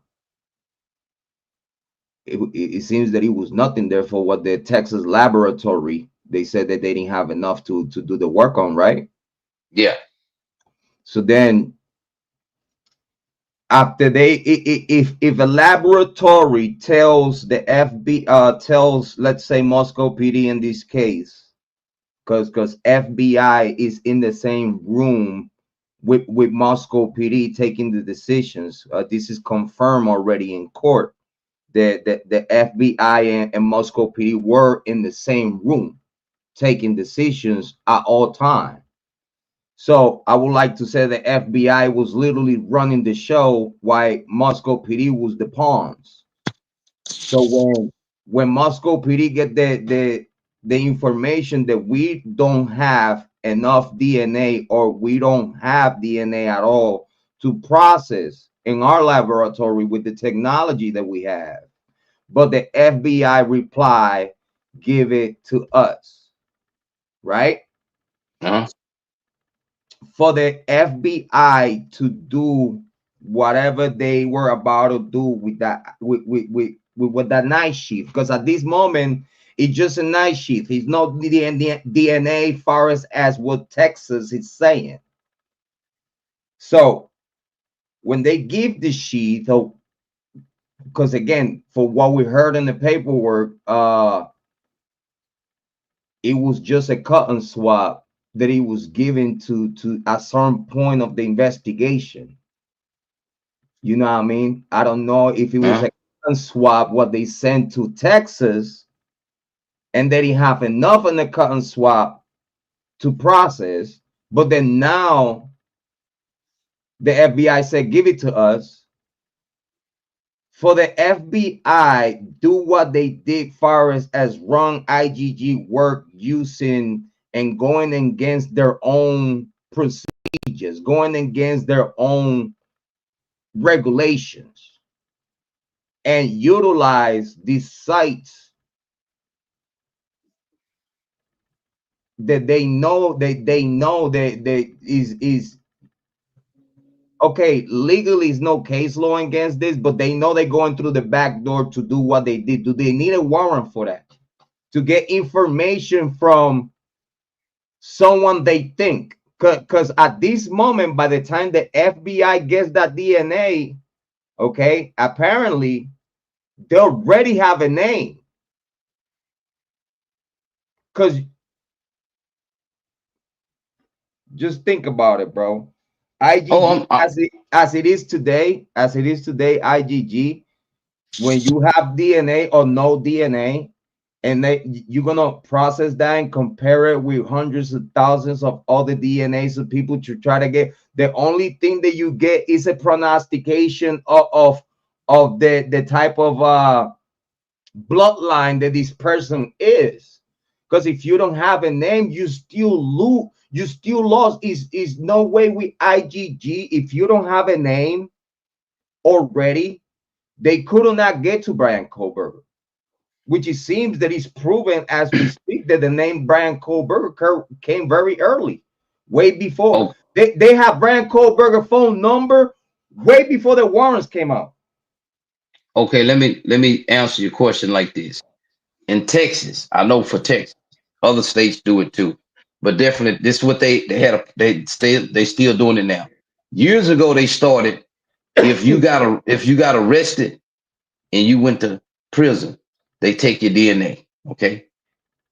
It seems that it was nothing there for what the Texas laboratory. They said that they didn't have enough to do the work on, right? Yeah. So then after if a laboratory tells the FBI tells, let's say, Moscow PD in this case, because FBI is in the same room with Moscow PD taking the decisions. This is confirmed already in court. The FBI and Moscow PD were in the same room taking decisions at all time. So I would like to say the FBI was literally running the show while Moscow PD was the pawns. So when Moscow PD get the information that we don't have enough DNA, or we don't have DNA at all to process in our laboratory with the technology that we have. But the FBI reply, give it to us, right? Uh-huh. For the FBI to do whatever they were about to do with that, with that night shift, because at this moment it's just a night shift. It's not DNA far as what Texas is saying. So when they give the sheet, because again, for what we heard in the paperwork, it was just a cut and swap that it was given to at some point of the investigation. You know what I mean? I don't know if it was Uh-huh. a cut and swap what they sent to Texas, and they didn't have enough in the cut and swap to process. But then now the FBI said, give it to us. For the FBI do what they did far as wrong IGG work using and going against their own procedures, going against their own regulations, and utilize these sites that they know that is okay. Legally is no case law against this, but they know they're going through the back door to do what they did. Do they need a warrant for that? To get information from someone they think? Because at this moment, by the time the FBI gets that DNA, okay, apparently they already have a name. Because just think about it, bro. IGG Oh, I'm, as it is today, IGG, when you have DNA or no DNA, and you're gonna process that and compare it with hundreds of thousands of other DNAs of people to try to get, the only thing that you get is a prognostication of the type of bloodline that this person is. Because if you don't have a name, you still lose. You still lost. Is no way with IGG. If you don't have a name already, they could not get to Bryan Kohberger, which it seems that it's proven as we speak that the name Bryan Kohberger came very early, way before. oh, They have Bryan Kohberger phone number way before the warrants came out. okay. Let me answer your question like this. In Texas, I know for Texas, other states do it too, but definitely this is what they still doing it now. Years ago, they started. If you got arrested and you went to prison, they take your DNA, okay,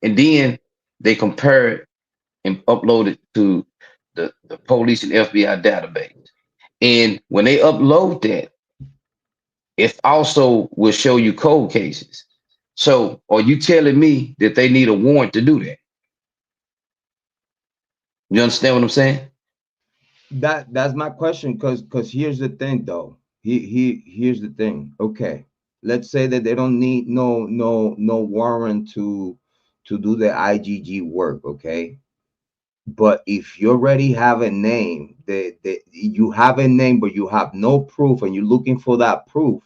and then they compare it and upload it to the police and FBI database. And when they upload that, it also will show you cold cases. So are you telling me that they need a warrant to do that? You understand what I'm saying? That's my question, because here's the thing though. Here's the thing. Okay, let's say that they don't need no warrant to do the IGG work. Okay, but if you already have a name, that you have a name but you have no proof and you're looking for that proof,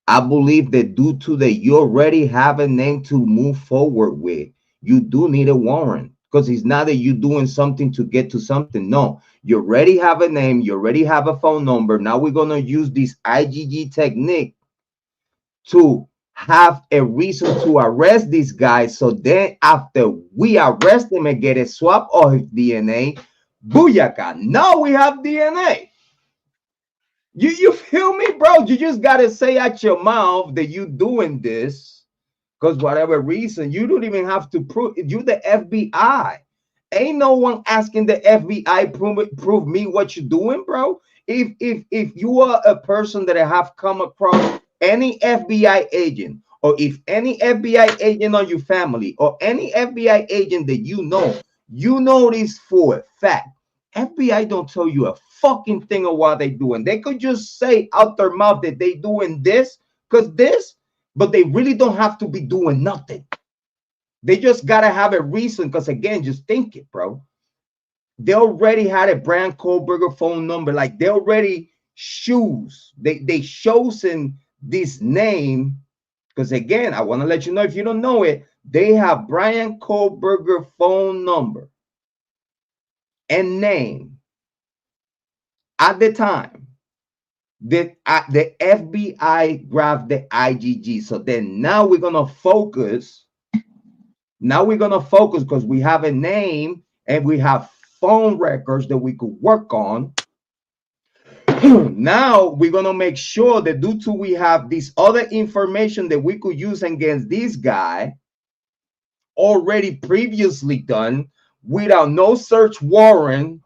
I believe that due to that you already have a name to move forward with, you do need a warrant, because it's not that you're doing something to get to something. No, you already have a name, you already have a phone number. Now we're gonna use this IGG technique to have a reason to arrest this guy. So then after we arrest him and get a swab of his DNA, booyaka, now we have DNA. You feel me, bro? You just gotta say out your mouth that you doing this, because whatever reason, you don't even have to prove. You the FBI. Ain't no one asking the FBI prove me what you're doing, bro. If you are a person that have come across any FBI agent, or if any FBI agent on your family, or any FBI agent that you know this for a fact. FBI don't tell you a fucking thing of what they doing. They could just say out their mouth that they doing this, because this, but they really don't have to be doing nothing. They just gotta have a reason, because again, just think it, bro. They already had a Bryan Kohberger phone number. Like they already they chosen this name. Because again, I want to let you know, if you don't know it, they have Bryan Kohberger phone number and name at the time that the FBI grabbed the IGG. So then now we're gonna focus. Now we're gonna focus because we have a name and we have phone records that we could work on. Now we're gonna make sure that due to we have this other information that we could use against this guy already previously done without no search warrant.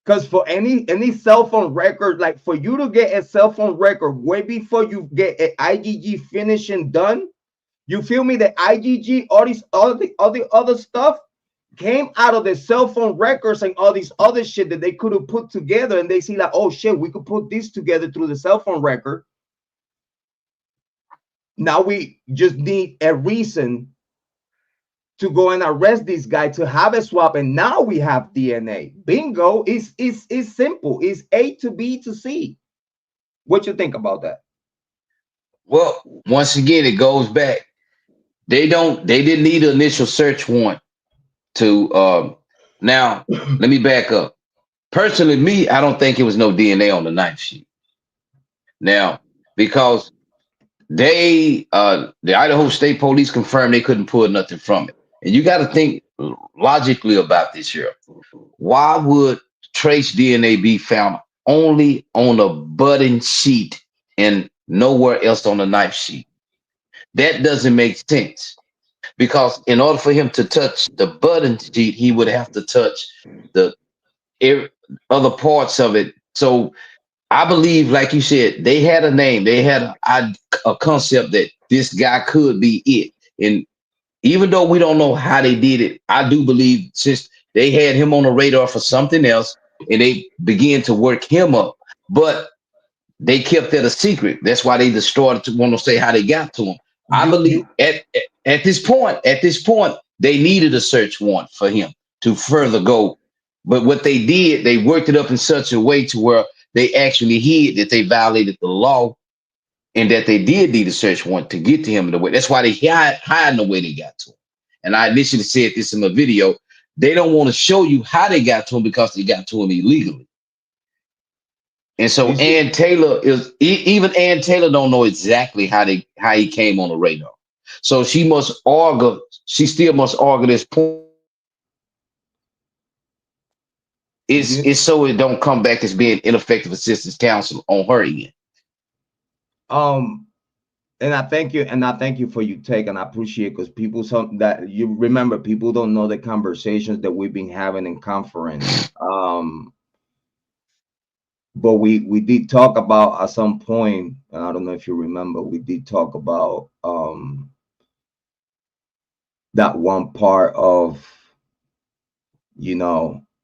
Because for any cell phone record, like for you to get a cell phone record way before you get an IGG finished and done, you feel me? The IGG, all the other stuff came out of the cell phone records and all these other shit that they could have put together, and they see like, oh shit, we could put this together through the cell phone record. Now we just need a reason to go and arrest this guy to have a swap, and now we have DNA. Bingo. It's simple. It's A to B to C. What you think about that? Well, once again, it goes back. They didn't need an initial search warrant to now let me back up. Personally, me, I don't think it was no DNA on the knife sheet. Now, because the Idaho State Police confirmed they couldn't pull nothing from it. And you got to think logically about this here. Why would trace DNA be found only on a button sheet and nowhere else on the knife sheet? That doesn't make sense, because in order for him to touch the button sheet, he would have to touch the other parts of it. So I believe, like you said, they had a name, they had a concept that this guy could be it. And even though we don't know how they did it, I do believe since they had him on the radar for something else and they began to work him up, but they kept that a secret. That's why they just started to want to say how they got to him. I believe at this point, they needed a search warrant for him to further go. But what they did, they worked it up in such a way to where they actually hid that they violated the law and that they did need a search warrant to get to him in the way. That's why they hiding the way they got to him. And I initially said this in my video. They don't want to show you how they got to him because they got to him illegally. And so Ann Taylor even Ann Taylor don't know exactly how he came on the radar. So she still must argue this point. It's so it don't come back as being ineffective assistance counsel on her end. And I thank you for your take, and I appreciate, because people, something that you remember, people don't know the conversations that we've been having in conference. But we did talk about at some point, and I don't know if you remember, we did talk about that one part of,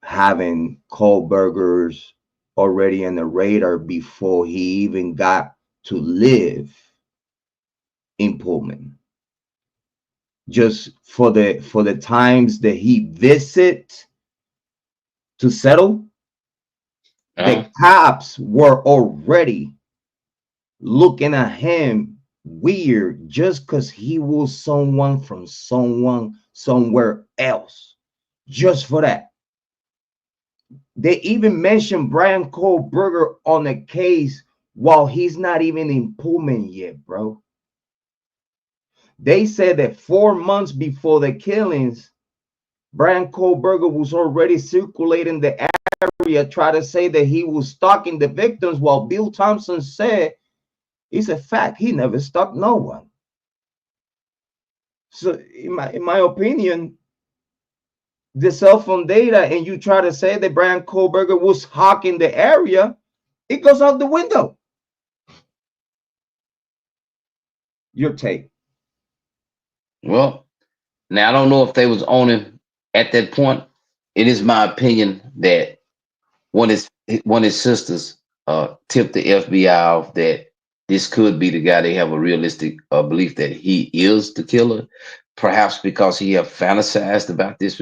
having Kohberger's already in the radar before he even got to live in Pullman, just for the times that he visit to settle. The cops were already looking at him weird just because he was someone from somewhere else, just for that. They even mentioned Bryan Kohberger on a case while he's not even in Pullman yet, bro. They said that 4 months before the killings, Bryan Kohberger was already circulating the area, trying to say that he was stalking the victims, while Bill Thompson said it's a fact, he never stalked no one. So in my opinion, the cell phone data, and you try to say that Bryan Kohberger was hawking the area, it goes out the window. Your take. Well, now I don't know if they was on him at that point. It is my opinion that one of his sisters tipped the FBI off that this could be the guy. They have a realistic belief that he is the killer. perhaps because he have fantasized about this.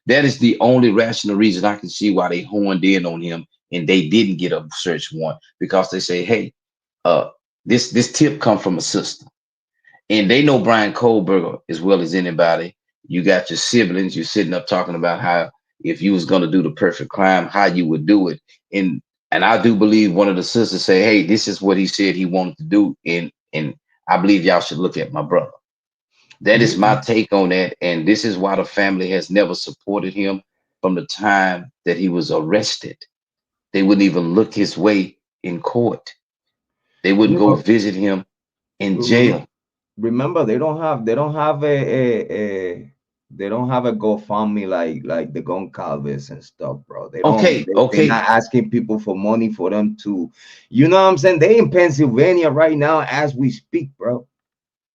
That is the only rational reason I can see why they horned in on him and they didn't get a search warrant, because they say, hey, uh, this tip come from a sister, and they know Bryan Kohberger as well as anybody. You got your siblings. You're sitting up talking about how if you was going to do the perfect crime, how you would do it. And I do believe one of the sisters say, hey, this is what he said he wanted to do, and I believe y'all should look at my brother. That is my You, take on that. And this is why the family has never supported him from the time that he was arrested. They wouldn't even look his way in court. They wouldn't you go know, visit him in remember, jail. remember they don't have they don't have a GoFundMe like the Gun Calvis and stuff, bro. Okay, They're okay. not asking people for money for them to, you know what I'm saying? They in Pennsylvania right now as we speak, bro.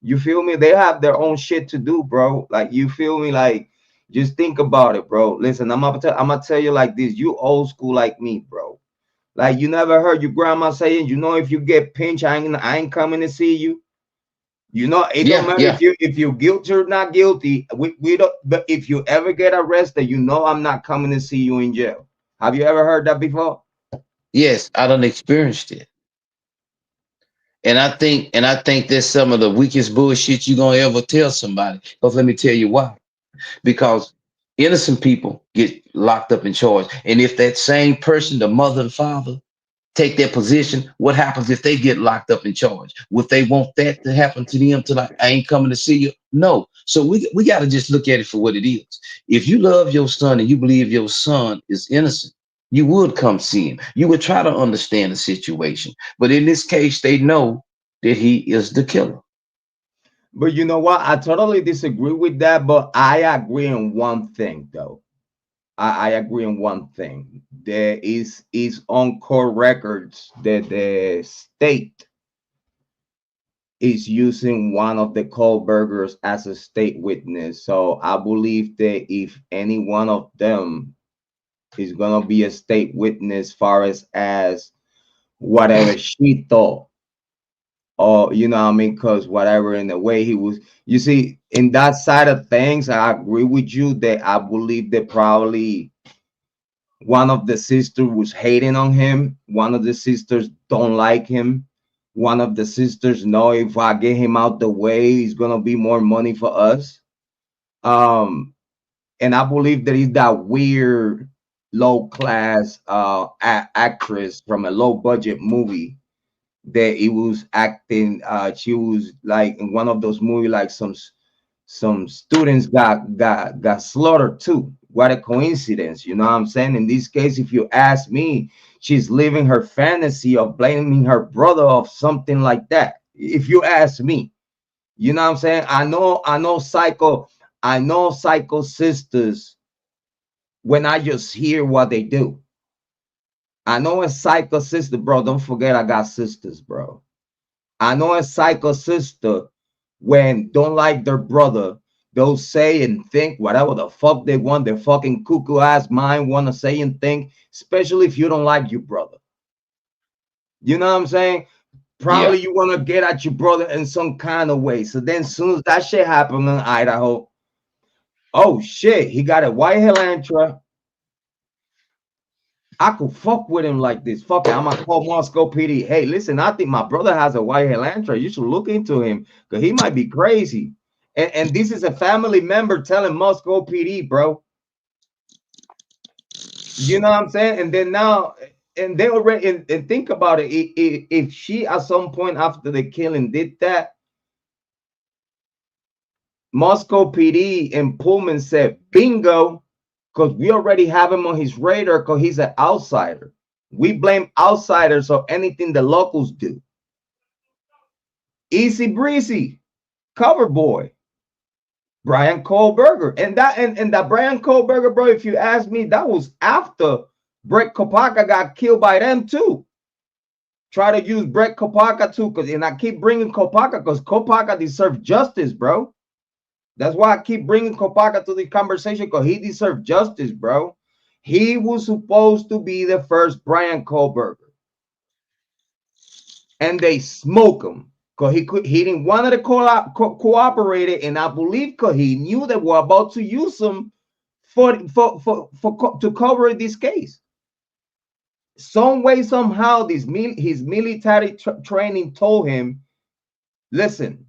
You feel me? They have their own shit to do, bro. Like, you feel me? Like, just think about it, bro. Listen, I'm gonna tell you like this. You old school like me, bro. Like, you never heard your grandma saying, you know, if you get pinched, I ain't coming to see you. You know, it don't Yeah, matter yeah. if you're guilty or not guilty. We don't. But if you ever get arrested, you know I'm not coming to see you in jail. Have you ever heard that before? Yes, I done experienced it. And I think that's some of the weakest bullshit you're gonna ever tell somebody. Because let me tell you why. Because innocent people get locked up in charge. And if that same person, the mother and father, take their position, what happens if they get locked up in charge? Would they want that to happen to them till I ain't coming to see you? No. So we got to just look at it for what it is. If you love your son and you believe your son is innocent, you would come see him. You would try to understand the situation. But in this case, they know that he is the killer. But you know what? I totally disagree with that. But I agree on one thing, though. I agree on one thing. There is on court records that the state is using one of the Kohlbergers as a state witness. So I believe that if any one of them is gonna be a state witness, far as whatever she thought, or you know what I mean, because whatever in the way he was, you see, in that side of things, I agree with you that I believe that probably one of the sisters was hating on him. One of the sisters don't like him. One of the sisters know if I get him out the way, it's gonna be more money for us. Um, and I believe there is that weird low class actress from a low budget movie that he was acting. She was like in one of those movies, like some students got slaughtered too. What a coincidence, you know what I'm saying? In this case, if you ask me, she's living her fantasy of blaming her brother of something like that. If you ask me, you know what I'm saying? I know psycho sisters when I just hear what they do. I know a psycho sister, bro. Don't forget I got sisters, bro. I know a psycho sister when don't like their brother, they'll say and think whatever the fuck they want, their fucking cuckoo ass mind want to say and think, especially if you don't like your brother. You know what I'm saying? Yeah. Probably you want to get at your brother in some kind of way. So then, soon as that shit happened in Idaho, oh shit, he got a white Helantra. I could fuck with him like this. Fuck it, I'm gonna call Moscow PD. Hey, listen, I think my brother has a white Helantra. You should look into him because he might be crazy. And this is a family member telling Moscow PD, bro. You know what I'm saying? And then now, and they already and think about it. If she at some point after the killing did that, Moscow PD and Pullman said, bingo, because we already have him on his radar because he's an outsider. We blame outsiders of anything the locals do. Easy breezy, cover boy, Bryan Kohberger. And that Bryan Kohberger, bro, if you ask me, that was after Brett Kopaka got killed by them too. Try to use Brett Kopaka too, and I keep bringing Kopaka because Kopaka deserves justice, bro. That's why I keep bringing Kopaka to the conversation because he deserves justice, bro. He was supposed to be the first Bryan Kohberger, and they smoke him because he didn't want to cooperate, and I believe because he knew that we're about to use him to cover this case. Some way, somehow, his military training told him, listen,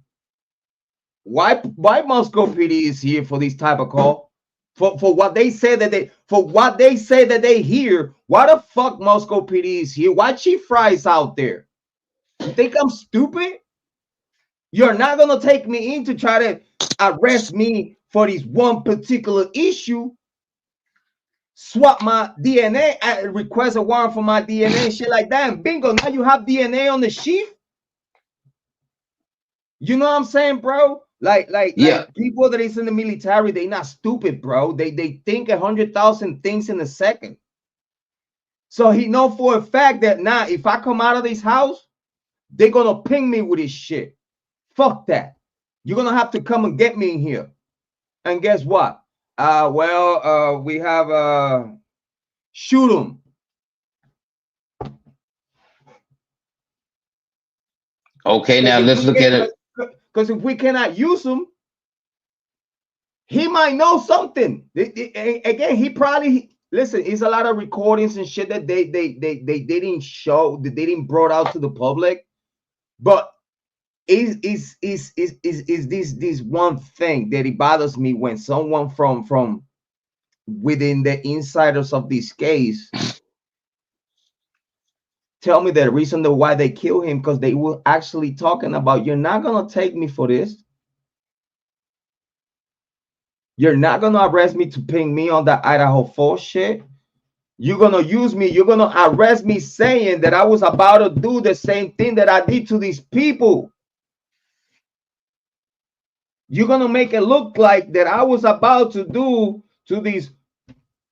why Moscow PD is here for this type of call? For what they say that they hear. Why the fuck Moscow PD is here? Why Chief Fry's out there? You think I'm stupid? You're not gonna take me in to try to arrest me for this one particular issue. Swap my DNA, request a warrant for my DNA, shit like that, and bingo, now you have DNA on the sheath. You know what I'm saying, bro? Like people that is in the military, they not stupid, bro. They think 100,000 things in a second. So he know for a fact that now if I come out of this house, they're gonna ping me with this shit. Fuck that. You're gonna have to come and get me in here. And guess what? We have shoot him. Okay, now let's look at it. Because if we cannot use him, he might know something. Again, he probably listen. It's a lot of recordings and shit that they didn't show, that they didn't brought out to the public. But is this one thing that it bothers me when someone from within the insiders of this case tell me the reason why they kill him, because they were actually talking about, you're not gonna take me for this. You're not gonna arrest me to ping me on the Idaho 4 shit. You're gonna use me. You're gonna arrest me saying that I was about to do the same thing that I did to these people. You're gonna make it look like that I was about to do to these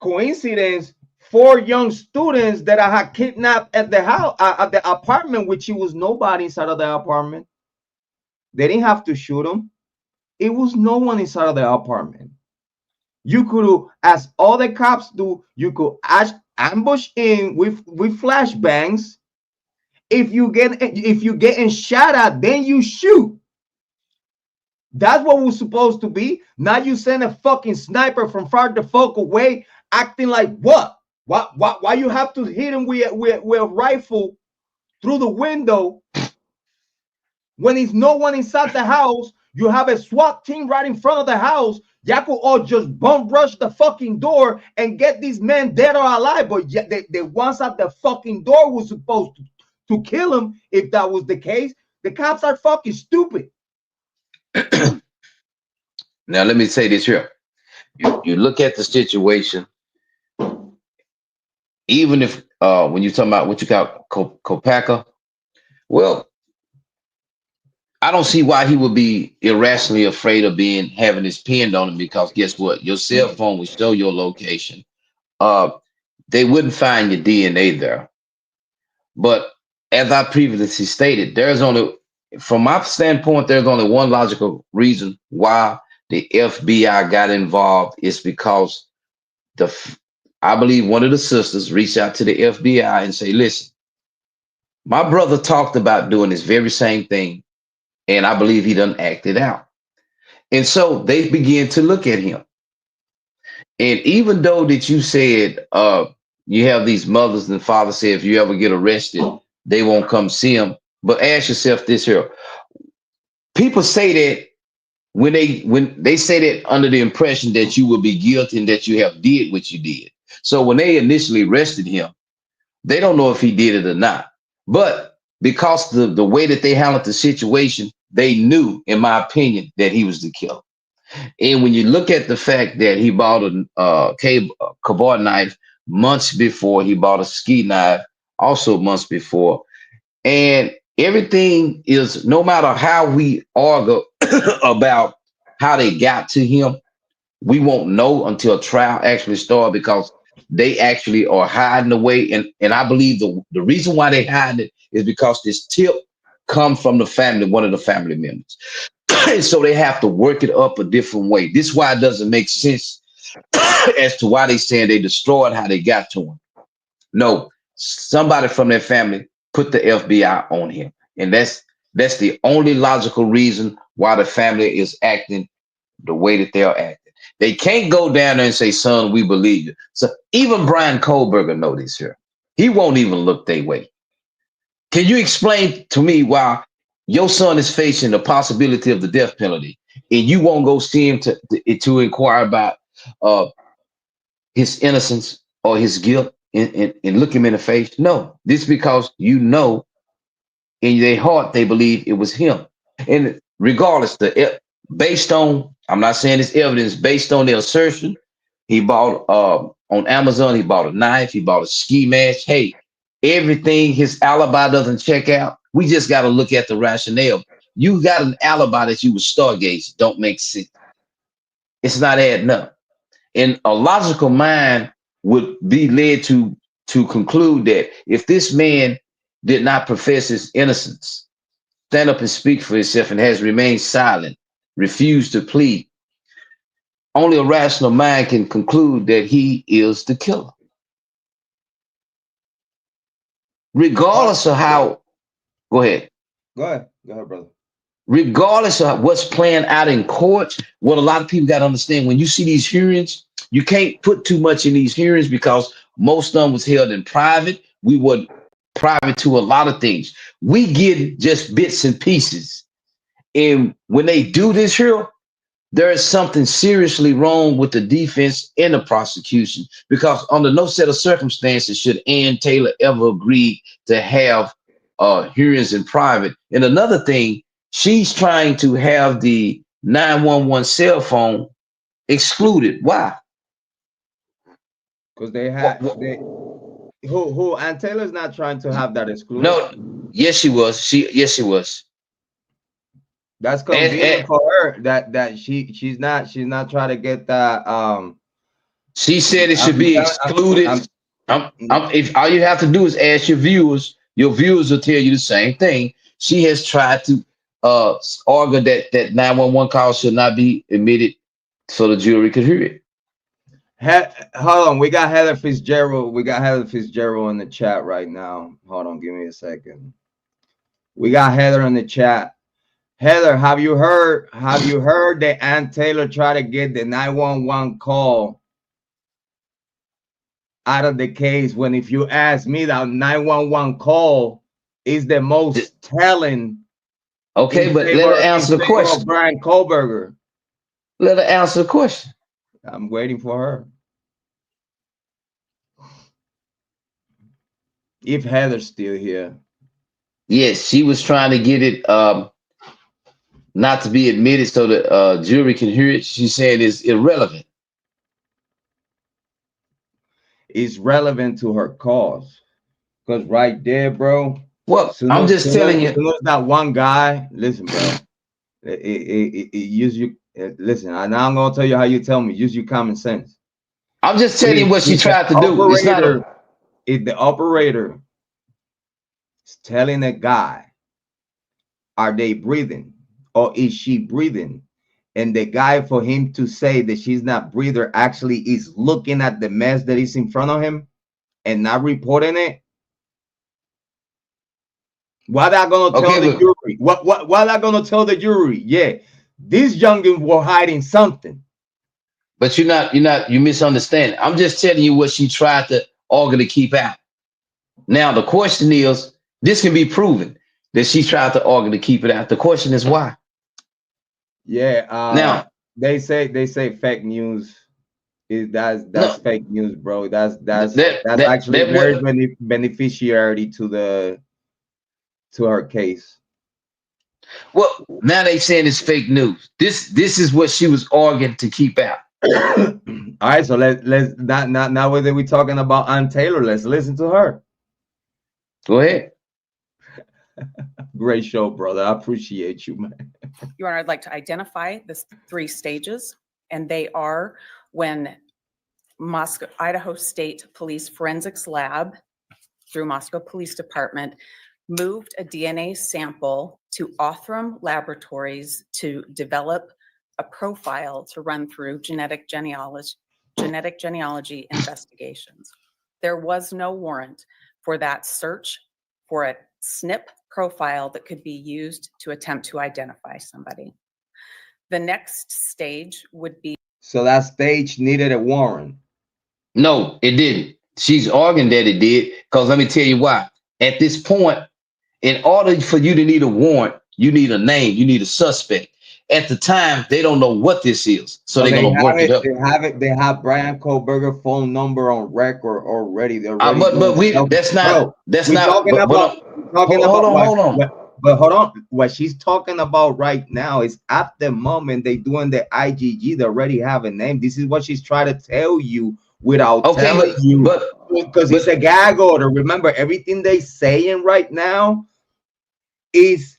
coincidence 4 young students that I had kidnapped at the house, at the apartment, which it was nobody inside of the apartment. They didn't have to shoot them. It was no one inside of the apartment. You could, as all the cops do, you could ambush in with flashbangs. If you getting shot at, then you shoot. That's what we're supposed to be. Now you send a fucking sniper from far the fuck away, acting like what? Why you have to hit him with a rifle through the window when there's no one inside the house? You have a SWAT team right in front of the house. Y'all could all just bum rush the fucking door and get these men dead or alive. But the ones at the fucking door was supposed to kill him. If that was the case, the cops are fucking stupid. Now let me say this here. You look at the situation. Even if when you're talking about what you got Kopaka, well, I don't see why he would be irrationally afraid of having his pinned on him, because guess what? Your cell phone will show your location. They wouldn't find your DNA there. But as I previously stated, from my standpoint, there's only one logical reason why the FBI got involved. Is because I believe one of the sisters reached out to the FBI and say, listen, my brother talked about doing this very same thing, and I believe he done acted out. And so they began to look at him. And even though that you said you have these mothers and fathers say if you ever get arrested, they won't come see him. But ask yourself this here. People say that when they say that under the impression that you will be guilty and that you have did what you did. So when they initially arrested him, they don't know if he did it or not. But because the way that they handled the situation, they knew, in my opinion, that he was the killer. And when you look at the fact that he bought a kebab knife months before, he bought a ski knife also months before, and everything is, no matter how we argue about how they got to him, we won't know until trial actually starts, because they actually are hiding away. And I believe the reason why they hide it is because this tip comes from the family, one of the family members. So they have to work it up a different way. This is why it doesn't make sense as to why they saying they destroyed how they got to him. No, somebody from their family put the FBI on him. And that's That's the only logical reason why the family is acting the way that they are acting. They can't go down there and say, son, we believe you. So even Bryan Kohberger know this here. He won't even look their way. Can you explain to me why your son is facing the possibility of the death penalty and you won't go see him to inquire about his innocence or his guilt and look him in the face? No, this is because you know in their heart they believe it was him. And regardless, based on, I'm not saying it's evidence, based on the assertion, he bought on Amazon, he bought a knife, he bought a ski mask. Hey, everything, his alibi doesn't check out. We just got to look at the rationale. You got an alibi that you was stargazing, don't make sense. It's not adding up. And a logical mind would be led to conclude that if this man did not profess his innocence, stand up and speak for himself, and has remained silent, refused to plead, only a rational mind can conclude that he is the killer. Regardless of how, go ahead. Go ahead, brother. Regardless of what's playing out in court, what a lot of people got to understand, when you see these hearings, you can't put too much in these hearings because most of them was held in private. We were private to a lot of things. We get just bits and pieces. And when they do this here, there is something seriously wrong with the defense and the prosecution, because under no set of circumstances should Ann Taylor ever agree to have hearings in private. And another thing, she's trying to have the 911 cell phone excluded. Why? Because who and Taylor's not trying to have that excluded. No, yes, she was. Yes, she was. That's convenient for her. That she's not trying to get that. She said it should be excluded. If all you have to do is ask your viewers will tell you the same thing. She has tried to argue that 911 call should not be admitted so the jury could hear it. Hold on, we got Heather Fitzgerald. We got Heather Fitzgerald in the chat right now. Hold on, give me a second. We got Heather in the chat. Heather, have you heard that Ann Taylor tried to get the 911 call out of the case, when, if you ask me, that 911 call is the most telling? Okay, but let her answer the question. Bryan Kohberger. Let her answer the question. I'm waiting for her. If Heather's still here. Yes, she was trying to get it not to be admitted so the jury can hear it. She said it's irrelevant. It's relevant to her cause. Because right there, bro. Well, I'm just telling you. That one guy, listen, bro. Use you. Listen, now I'm going to tell you how you tell me. Use your common sense. I'm just telling you what she tried to do. It's not if the operator is telling a guy, are they breathing or is she breathing? And the guy, for him to say that she's not breathing, actually is looking at the mess that is in front of him and not reporting it. What are going to tell the jury? What are going to tell the jury? Yeah, these youngins were hiding something. But you misunderstand. I'm just telling you what she tried to argue to keep out. Now the question is, this can be proven that she tried to argue to keep it out. The question is why. Yeah. Now they say fake news. That's fake news, bro. That's actually very beneficiary to her case. Well, now they saying it's fake news. This is what she was arguing to keep out. All right, so let's not whether we're talking about Ann Taylor, let's listen to her. Go ahead. Great show, brother. I appreciate you, man. Your Honor, I'd like to identify the 3 stages, and they are when Idaho State Police Forensics Lab, through Moscow Police Department, moved a DNA sample to Othram Laboratories to develop a profile to run through genetic genealogy investigations. There was no warrant for that search for a SNP profile that could be used to attempt to identify somebody. The next stage would be. So that stage needed a warrant. No, it didn't. She's arguing that it did, because let me tell you why. At this point, in order for you to need a warrant, you need a name, you need a suspect. At the time, they don't know what this is, so they're they gonna have work it it. up. They have Bryan Kohberger phone number on record already. They're already But doing we stuff. that's not Bro, that's we're not. talking But about hold on, hold on. but hold on. What she's talking about right now is at the moment they doing the IGG. They already have a name. This is what she's trying to tell you without Okay, telling you, because it's but a gag order. Remember, everything they saying right now is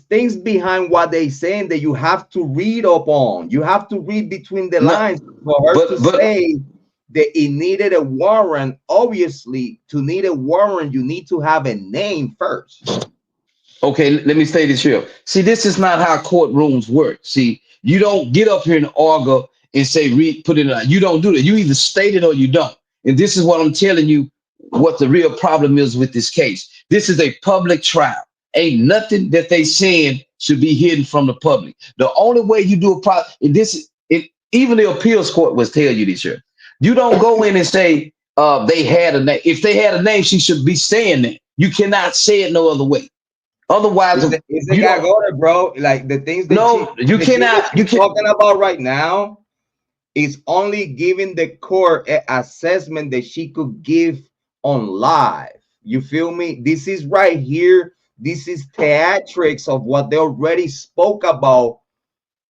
things behind what they saying that you have to read up on. You have to read between the no, lines for her to but say that it needed a warrant. Obviously, to need a warrant, you need to have a name first. okay, let me say this here. See, this is not how courtrooms work. See, you don't get up here and argue and say, read, put it on. You don't do that. You either state it or you don't. And this is what I'm telling you, what the real problem is with this case. This is a public trial. Ain't nothing that they saying should be hidden from the public. The only way you do a problem, even the appeals court was tell you this here. You don't go in and say they had a name. If they had a name, she should be saying that. You cannot say it no other way. Otherwise, It's a gag order, bro. Like the things that you can't talking about right now is only giving the court an assessment that she could give on live. You feel me? This is right here. This is theatrics of what they already spoke about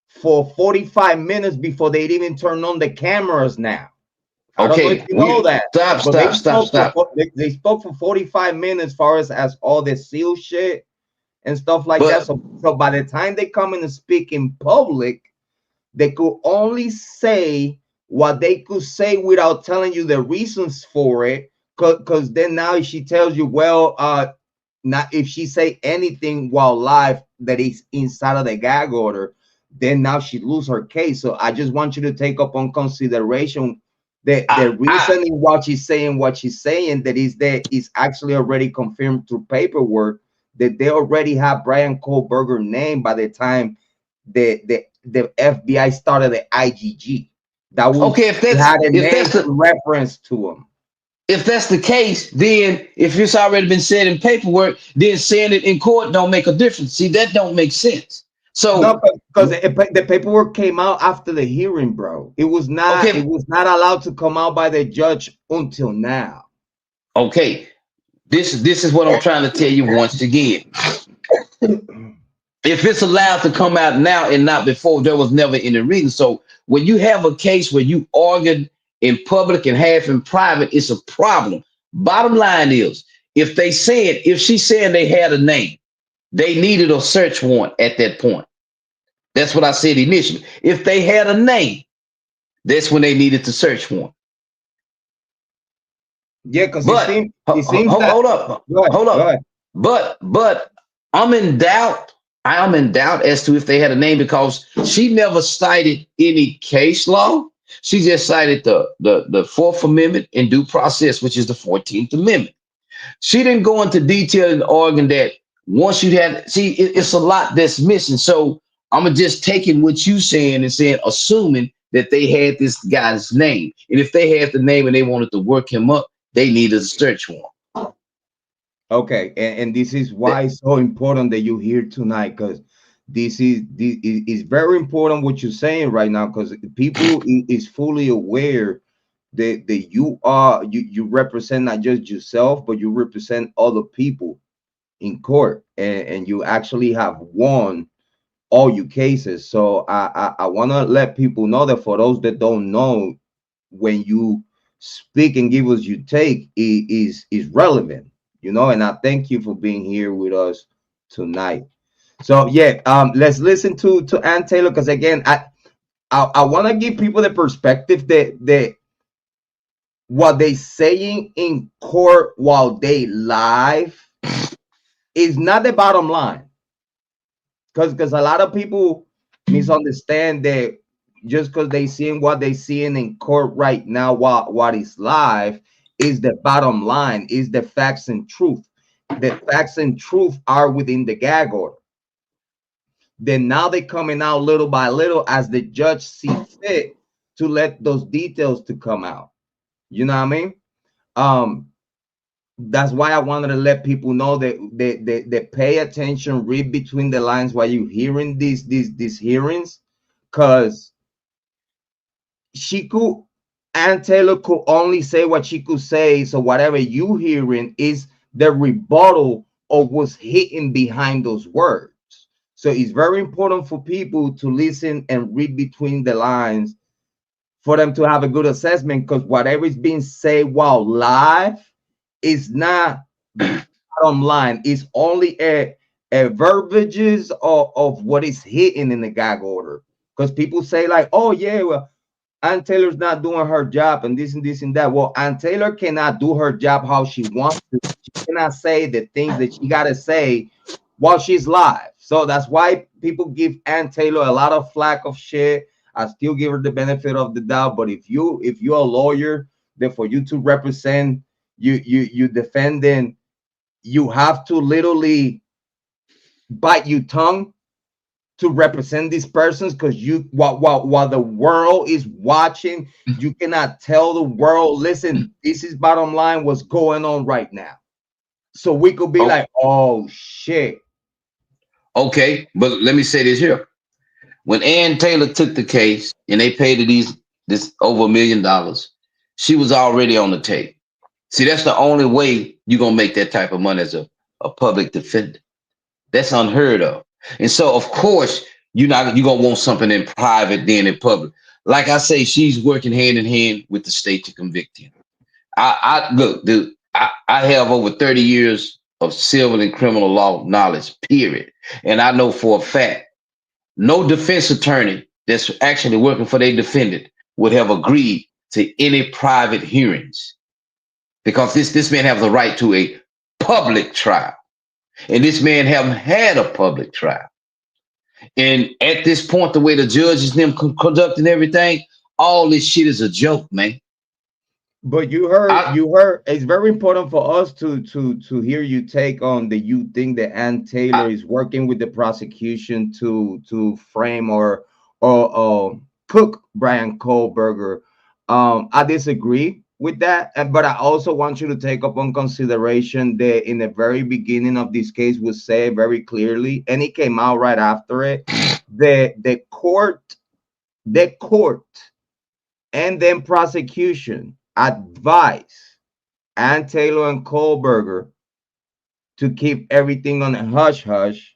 for 45 minutes before they even turn on the cameras now. I don't know if you know that. Stop. They spoke for 45 minutes as all the seal shit and stuff like that. So by the time they come in and speak in public, they could only say what they could say without telling you the reasons for it. Because then now if she tells you, well, not if she say anything while live that is inside of the gag order, then now she lose her case. So I just want you to take up on consideration the reasoning what she's saying, that is actually already confirmed through paperwork, that they already have Bryan Kohberger name by the time the FBI started the IGG. That was okay. If that's the reference to him. If that's the case, then if it's already been said in paperwork, then saying it in court don't make a difference. See, that don't make sense. So no, because the paperwork came out after the hearing, bro. It was not. Okay. It was not allowed to come out by the judge until now. Okay, this is what I'm trying to tell you once again. If it's allowed to come out now and not before, there was never any reason. So when you have a case where you argued in public and half in private, it's a problem. Bottom line is, if she's saying they had a name, they needed a search warrant at that point. That's what I said initially. If they had a name, that's when they needed the search warrant. Yeah, because it seems hold up. But I'm in doubt. I am in doubt as to if they had a name, because she never cited any case law. She just cited the Fourth Amendment and due process, which is the 14th Amendment. She didn't go into detail in arguing that once you had, it's a lot that's missing. So I'm just taking what you saying and saying, assuming that they had this guy's name. And if they had the name and they wanted to work him up, they needed a search warrant. Okay, and this is why it's so important that you're here tonight, because this is very important what you're saying right now, because people is fully aware that you represent not just yourself, but you represent other people in court, and you actually have won all your cases. So I want to let people know that for those that don't know, when you speak and give us your take, is relevant. And I thank you for being here with us tonight. So yeah, let's listen to Ann Taylor, because again, I want to give people the perspective that what they saying in court while they live is not the bottom line, because a lot of people misunderstand that just because they seeing what they seeing in court right now, what is live is the bottom line, is the facts and truth. the facts and truth are within the gag order. Then now they're coming out little by little as the judge sees fit to let those details to come out. You know what I mean? That's why I wanted to let people know that they pay attention, read between the lines while you're hearing these hearings, because Ann Taylor could only say what she could say. So whatever you hearing is the rebuttal of what's hidden behind those words. So it's very important for people to listen and read between the lines for them to have a good assessment, because whatever is being said while live is not bottom line. It's only a verbiages of what is hidden in the gag order. Because people say like, oh yeah, well, Ann Taylor's not doing her job and this and this and that. Well, Ann Taylor cannot do her job how she wants to. She cannot say the things that she gotta say while she's live. So that's why people give Ann Taylor a lot of flack of shit. I still give her the benefit of the doubt. But if you're a lawyer, then for you to represent you defending, you have to literally bite your tongue to represent these persons, because you while the world is watching, you cannot tell the world, listen, this is bottom line what's going on right now. So we could be like, oh shit. Okay, but let me say this here. When Ann Taylor took the case and they paid her this over $1 million, she was already on the tape. See, that's the only way you're gonna make that type of money as a public defender. That's unheard of. And so of course you're gonna want something in private than in public. Like I say, she's working hand in hand with the state to convict him. I look, dude, I have over 30 years of civil and criminal law knowledge, period. And I know for a fact, no defense attorney that's actually working for their defendant would have agreed to any private hearings, because this man has the right to a public trial. And this man haven't had a public trial. And at this point, the way the judges them conducting everything, all this shit is a joke, man. But you heard it's very important for us to hear you take on the you think that Ann Taylor is working with the prosecution to frame or cook Bryan Kohberger. I disagree with that, but I also want you to take up on consideration that in the very beginning of this case was said very clearly, and it came out right after it, that the court and then prosecution advise Ann Taylor and Kohberger to keep everything on a hush hush,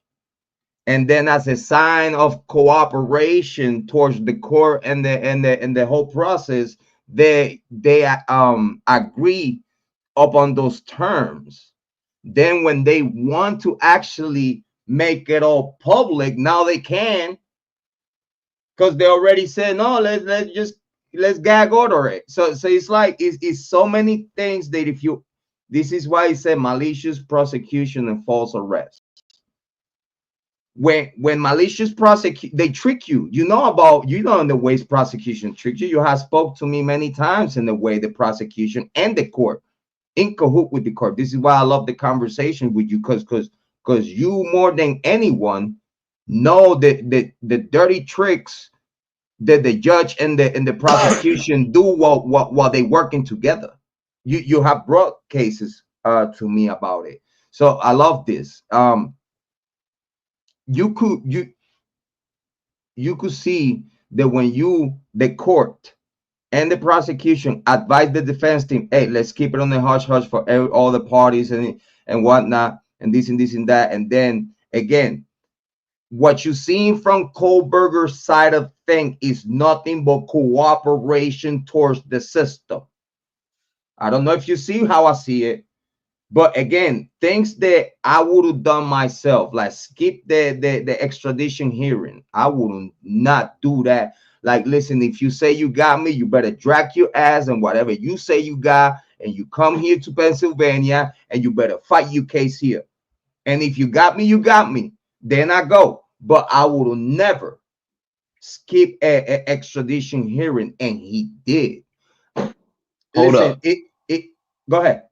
and then as a sign of cooperation towards the court and the whole process, they agree upon those terms. Then when they want to actually make it all public, now they can, because they already said no, let's gag order it. So it's like it's so many things that if you, this is why it said malicious prosecution and false arrest. When malicious prosecute, they trick you. You know in the ways prosecution tricks you. You have spoke to me many times in the way the prosecution and the court in cahoot with the court. This is why I love the conversation with you, because you more than anyone know the dirty tricks that the judge and the prosecution do while they working together. You have brought cases to me about it, so I love this. You could see that when the court and the prosecution advise the defense team, hey, let's keep it on the hush hush for all the parties and whatnot, and this and this and that, and then again, what you seen from Kohberger's side of thing is nothing but cooperation towards the system. I don't know if you see how I see it, but again, things that I would have done myself, like skip the extradition hearing. I would not do that. Like, listen, if you say you got me, you better drag your ass and whatever you say you got, and you come here to Pennsylvania, and you better fight your case here. And if you got me, you got me. Then I go. But I would never skip a extradition hearing, and he did. Hold Listen, up. it go ahead.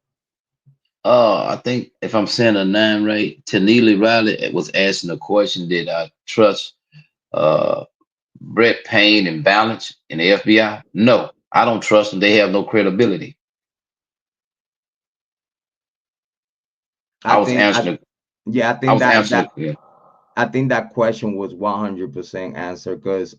I think if I'm saying a name right, Taneely Riley was asking a question: did I trust uh Brett Payne and Balance in the FBI? No, I don't trust them. They have no credibility. I I was think, answering. yeah, I was answering. Yeah. I think that question was 100% answered because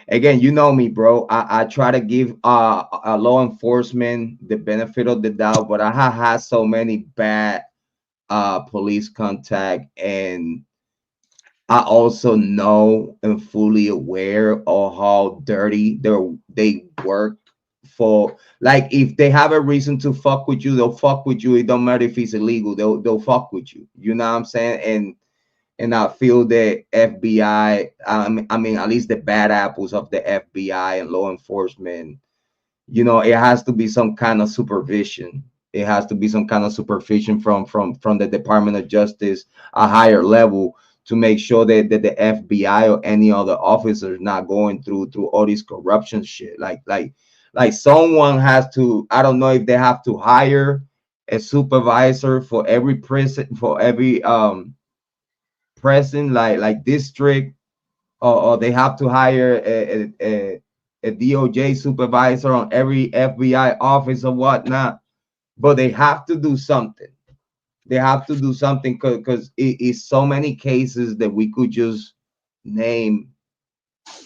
again, you know me, bro. I try to give law enforcement the benefit of the doubt, but I have had so many bad police contact, and I also know and fully aware of how dirty they work for. Like, if they have a reason to fuck with you, they'll fuck with you. It don't matter if it's illegal, they'll fuck with you. You know what I'm saying? And I feel that FBI, I mean, at least the bad apples of the FBI and law enforcement, you know, it has to be some kind of supervision. It has to be some kind of supervision from the Department of Justice, a higher level, to make sure that the FBI or any other officers not going through all this corruption shit. Like someone has to, I don't know if they have to hire a supervisor for every prison, for every prison, like district, or they have to hire a DOJ supervisor on every FBI office or whatnot. But they have to do something. They have to do something because it is so many cases that we could just name,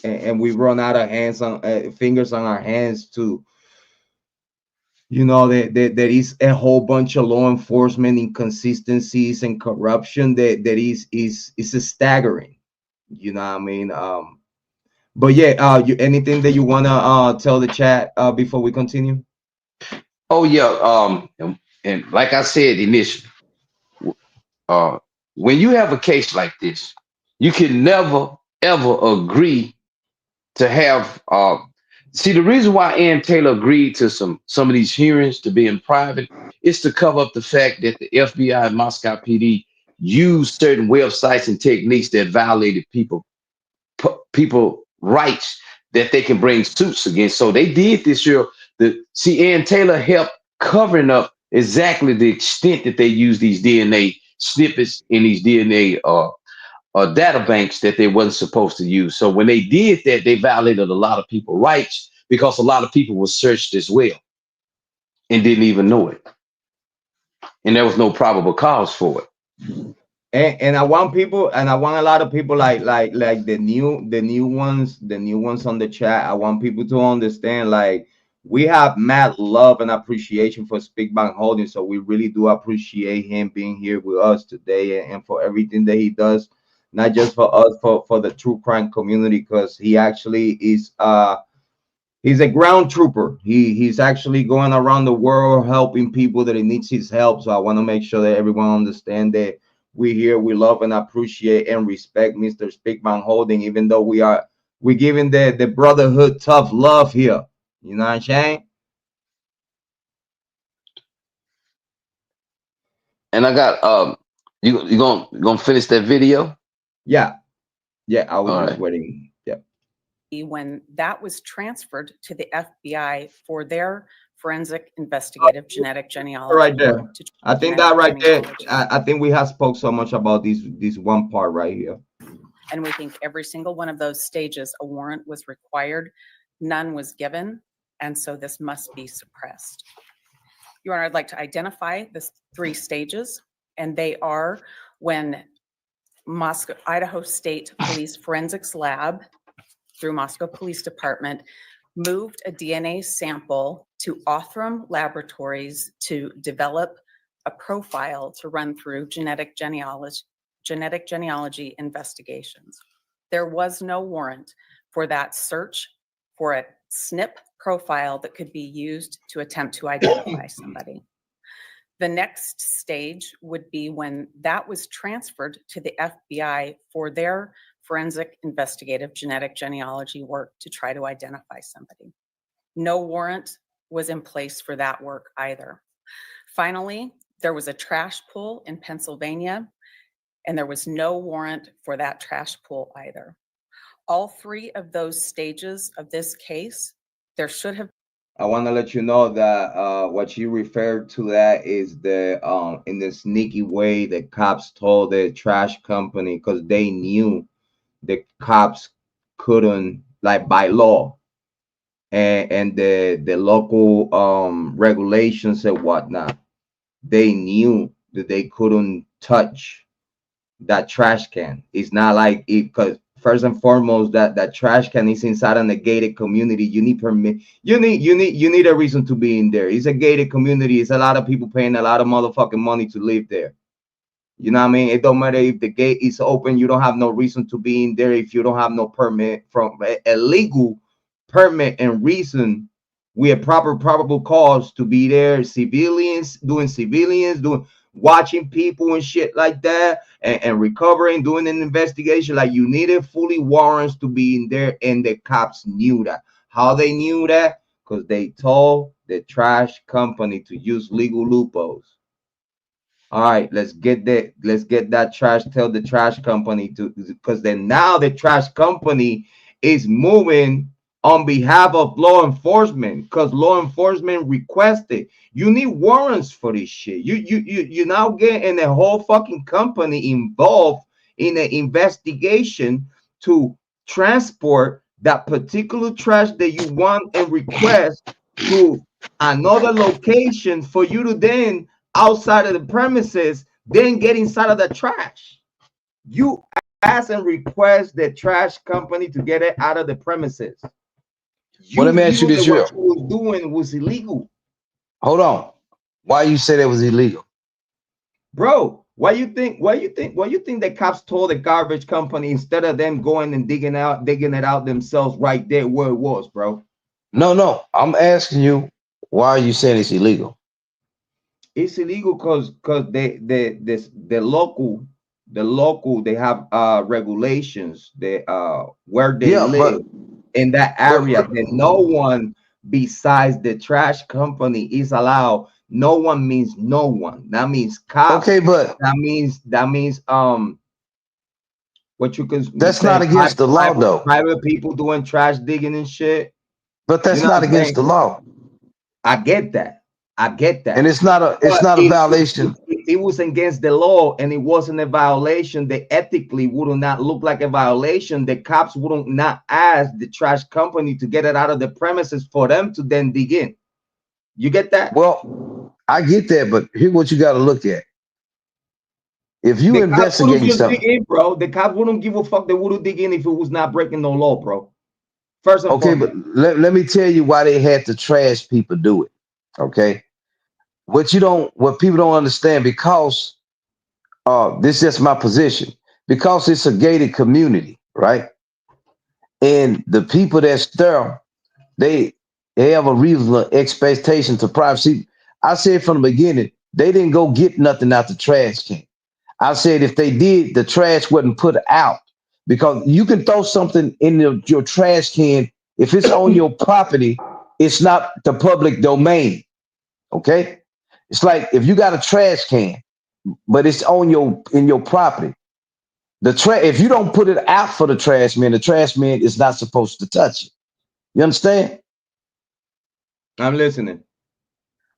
and we run out of hands on fingers on our hands to, you know, there is a whole bunch of law enforcement inconsistencies and corruption that is staggering. You know what I mean? But yeah, anything that you wanna tell the chat before we continue? Oh yeah. And like I said initially, uh, when you have a case like this, you can never ever agree to have. See, the reason why Ann Taylor agreed to some of these hearings to be in private is to cover up the fact that the FBI and Moscow PD used certain websites and techniques that violated people rights that they can bring suits against. So they did this year. Ann Taylor helped covering up exactly the extent that they use these DNA snippets in these DNA data banks that they wasn't supposed to use. So when they did that, they violated a lot of people's rights because a lot of people were searched as well and didn't even know it. And there was no probable cause for it. And I want people, and I want a lot of people, like the new ones on the chat. I want people to understand, like, we have mad love and appreciation for Speak Bank Holding. So we really do appreciate him being here with us today, and for everything that he does, not just for us, for the true crime community, because he actually is he's a ground trooper. He's actually going around the world helping people that it needs his help. So I want to make sure that everyone understand that we here, we love and appreciate and respect Mr. Speakman Holding, even though we giving the brotherhood tough love here. You know what I'm saying? And I got you gonna finish that video? Yeah, yeah. I was All just right. waiting. Yeah. When that was transferred to the FBI for their forensic investigative genetic genealogy Right there. work to I think genetic that right there. genealogy. I think we have spoke so much about this one part right here. And we think every single one of those stages, a warrant was required, none was given, and so this must be suppressed. Your Honor, I'd like to identify the 3 stages, and they are when Idaho State Police Forensics Lab, through Moscow Police Department, moved a DNA sample to Othram Laboratories to develop a profile to run through genetic genealogy investigations. There was no warrant for that search for a SNP profile that could be used to attempt to identify somebody. The next stage would be when that was transferred to the FBI for their forensic investigative genetic genealogy work to try to identify somebody. No warrant was in place for that work either. Finally, there was a trash pool in Pennsylvania, and there was no warrant for that trash pool either. All 3 of those stages of this case, there should have. I want to let you know that what you referred to that is the in the sneaky way the cops told the trash company because they knew the cops couldn't, like, by law and the local regulations and whatnot, they knew that they couldn't touch that trash can. It's not like it, because first and foremost, that trash can is inside of a gated community. You need permit. You need a reason to be in there. It's a gated community. It's a lot of people paying a lot of motherfucking money to live there. You know what I mean? It don't matter if the gate is open. You don't have no reason to be in there if you don't have no permit from a legal permit and reason. We have proper probable cause to be there. Civilians doing watching people and shit like that, and recovering, doing an investigation. Like, you needed fully warrants to be in there, and the cops knew that. How they knew that? Because they told the trash company to use legal loopholes. All right, let's get that trash. Tell the trash company to, because then now the trash company is moving on behalf of law enforcement, because law enforcement requested. You need warrants for this shit. You now getting a whole fucking company involved in an investigation to transport that particular trash that you want and request to another location for you to then, outside of the premises, then get inside of the trash. You ask and request the trash company to get it out of the premises. Well, let You me ask you knew that this here. what you were doing was illegal. Hold on. Why you say that was illegal? Bro, why you think the cops told the garbage company, instead of them going and digging it out themselves right there where it was, bro? No. I'm asking you, why are you saying it's illegal? It's illegal because the local they have regulations, they where they Yeah, live in that but area, that no one besides the trash company is allowed. No one means no one. That means cops. okay, but That means what you that's say, not against the law though. private people doing trash digging and shit. But You that's know not what I'm against saying? the law. I get that. I get And that. it's But not a violation. if it was against the law and it wasn't a violation, they ethically would not look like a violation. The cops wouldn't not ask the trash company to get it out of the premises for them to then dig in. You get that? Well, I get that, but here's what you got to look at. If you The cops wouldn't investigating just dig something, in, bro. The cops wouldn't give a fuck. They wouldn't dig in if it was not breaking no law, bro. First and okay, but foremost. let me tell you why they had the trash people do it. Okay. What people don't understand, because this is just my position, because it's a gated community, right? And the people that's there, they they have a reasonable expectation to privacy. I said from the beginning, they didn't go get nothing out the trash can. I said if they did, the trash wasn't put out, because you can throw something in your trash can. If it's on your property, it's not the public domain. Okay, it's like if you got a trash can, but it's on your property. If you don't put it out for the trash man is not supposed to touch it. You understand? I'm listening.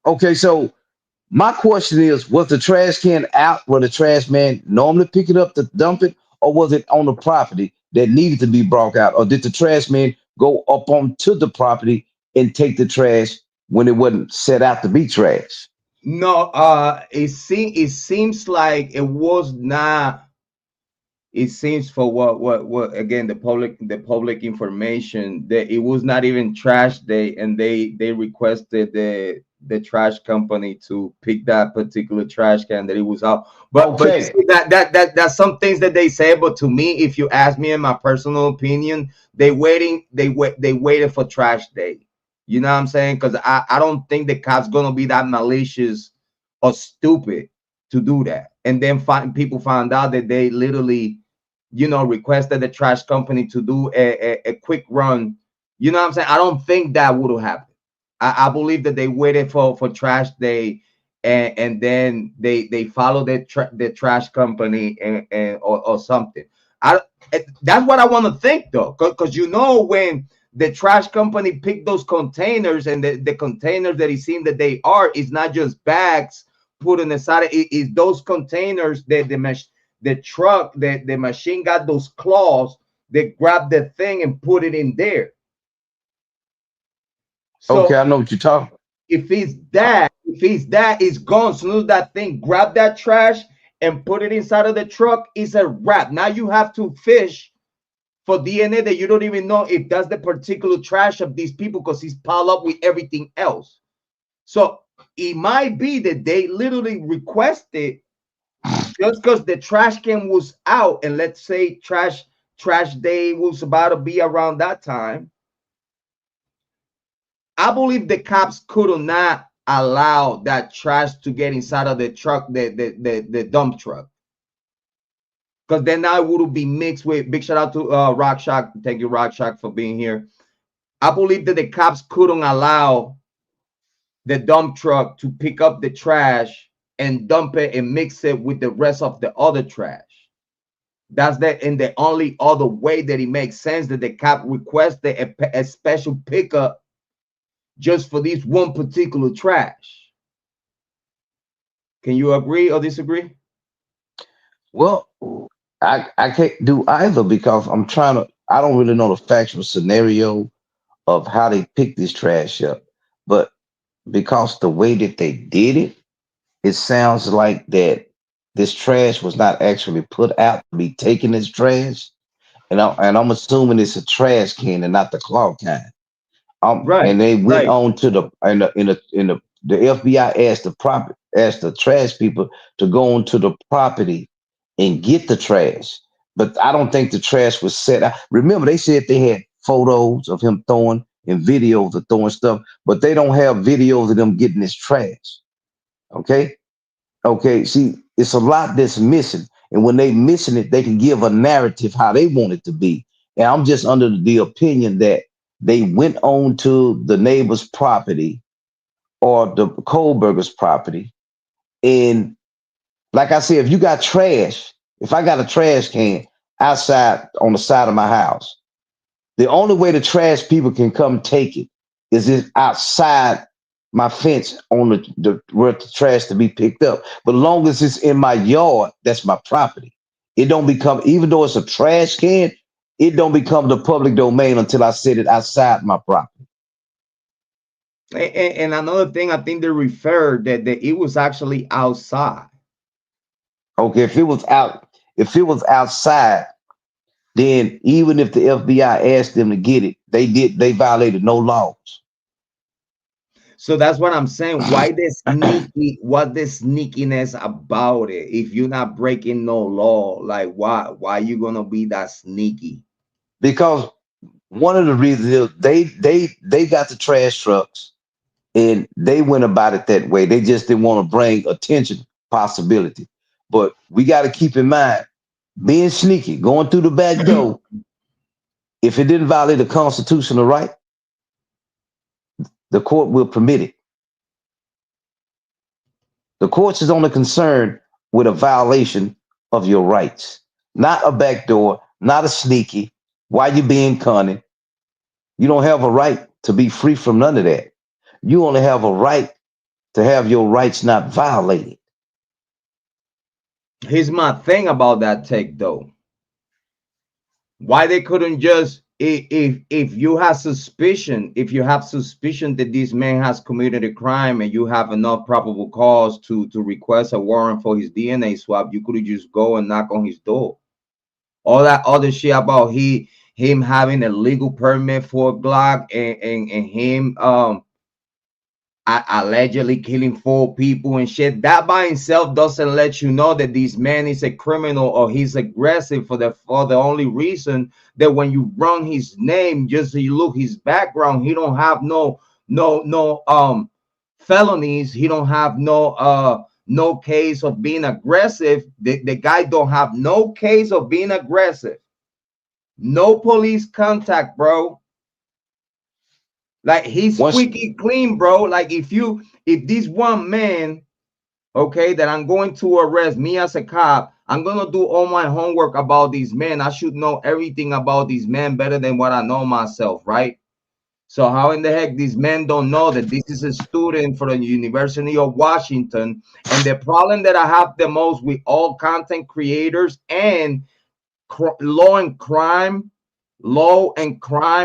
Okay, so my question is, was the trash can out where the trash man normally pick it up to dump it, or was it on the property that needed to be brought out, or did the trash man go up onto the property and take the trash when it wasn't set out to be trash? No, it seems like it was not. It seems, for what again, the public information, that it was not even trash day, and they requested the trash company to pick that particular trash can that it was out. But you Okay, see, that's some things that they say. But to me, if you ask me, in my personal opinion, they waited for trash day. You know what I'm saying? Because I don't think the cops gonna be that malicious or stupid to do that, and then people found out that they literally, requested the trash company to do a quick run. You know what I'm saying? I don't think that would have happened. I believe that they waited for trash day, and then they followed the trash company, or something. That's what I want to think, though, because when the trash company picked those containers, and the containers that it seemed that they are is not just bags put on the side. It is those containers that the truck, the machine got those claws that grab the thing and put it in there. So Okay, I know what you're talking about. if it's that, it's gone. As soon as that thing grab that trash and put it inside of the truck, it's a wrap. Now you have to fish for DNA that you don't even know if that's the particular trash of these people, because he's piled up with everything else. So it might be that they literally requested, just because the trash can was out, and let's say trash day was about to be around that time. I believe the cops could not allow that trash to get inside of the truck, the dump truck, because then now it would be mixed with. Big shout out to Rock Shock. Thank you, Rock Shock, for being here. I believe that the cops couldn't allow the dump truck to pick up the trash and dump it and mix it with the rest of the other trash. That's the only other way that it makes sense that the cop requested a special pickup just for this one particular trash. Can you agree or disagree? Well, I can't do either because I don't really know the factual scenario of how they picked this trash up. But because the way that they did it, it sounds like that this trash was not actually put out to be taken as trash. And I'm assuming it's a trash can and not the claw kind. Right, And they went right. on to the FBI asked the trash people to go onto the property and get the trash. But I don't think the trash was set out. Remember, they said they had photos of him throwing and videos of throwing stuff, but they don't have videos of them getting this trash. Okay. Okay. See, it's a lot that's missing. And when they missing it, they can give a narrative how they want it to be. And I'm just under the opinion that they went on to the neighbor's property or the Kohberger's property. And like I said, if you got trash, if I got a trash can outside on the side of my house, the only way the trash people can come take it is if outside my fence on the where the trash to be picked up. But long as it's in my yard, that's my property. It don't become, even though it's a trash can, it don't become the public domain until I set it outside my property. And another thing, I think they referred that it was actually outside. Okay, if it was outside, then even if the FBI asked them to get it, they violated no laws. So that's what I'm saying. Why the sneaky? What the sneakiness about it? If you're not breaking no law, like why you gonna be that sneaky? Because one of the reasons is they got the trash trucks and they went about it that way. They just didn't want to bring attention possibility. But we got to keep in mind, being sneaky, going through the back door, if it didn't violate a constitutional right, the court will permit it. The courts is only concerned with a violation of your rights, not a back door, not a sneaky. Why you being cunning? You don't have a right to be free from none of that. You only have a right to have your rights not violated. Here's my thing about that take though. Why they couldn't just, if you have suspicion that this man has committed a crime and you have enough probable cause to request a warrant for his DNA swab, you could just go and knock on his door. All that other shit about him having a legal permit for a Glock and him allegedly killing 4 people and shit, that by itself doesn't let you know that this man is a criminal or he's aggressive for the only reason that when you run his name, just so you look his background, he don't have no felonies, he don't have no case of being aggressive. The guy don't have no case of being aggressive, no police contact, bro. Like he's squeaky clean, bro. Like if this one man, okay, that I'm going to arrest, me as a cop, I'm gonna do all my homework about these men. I should know everything about these men better than what I know myself, right? So how in the heck these men don't know that this is a student from the University of Washington? And the problem that I have the most with all content creators and law and crime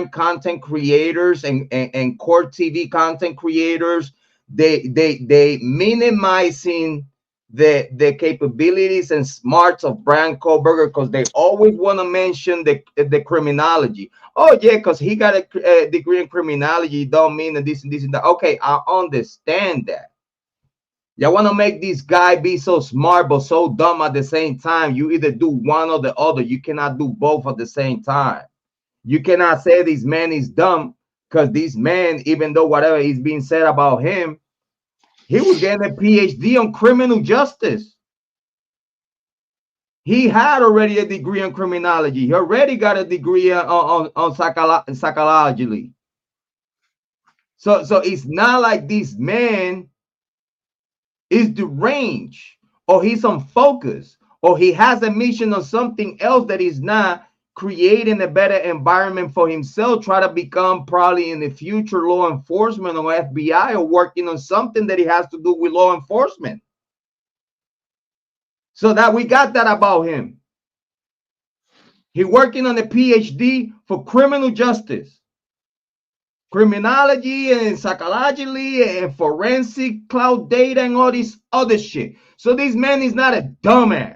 content creators and court TV content creators, they minimizing the capabilities and smarts of Bryan Kohberger because they always want to mention the criminology. Oh yeah, because he got a degree in criminology don't mean that this and this and that. Okay, I understand that. Y'all want to make this guy be so smart but so dumb at the same time. You either do one or the other. You cannot do both at the same time. You cannot say this man is dumb because this man, even though whatever is being said about him, he was getting a PhD on criminal justice. He had already a degree in criminology. He already got a degree on psychology. So it's not like this man is deranged or he's unfocused or he has a mission on something else that is not creating a better environment for himself, try to become probably in the future law enforcement or FBI or working on something that he has to do with law enforcement. So that we got that about him. He working on a PhD for criminal justice, criminology and psychology and forensic cloud data and all this other shit. So this man is not a dumbass.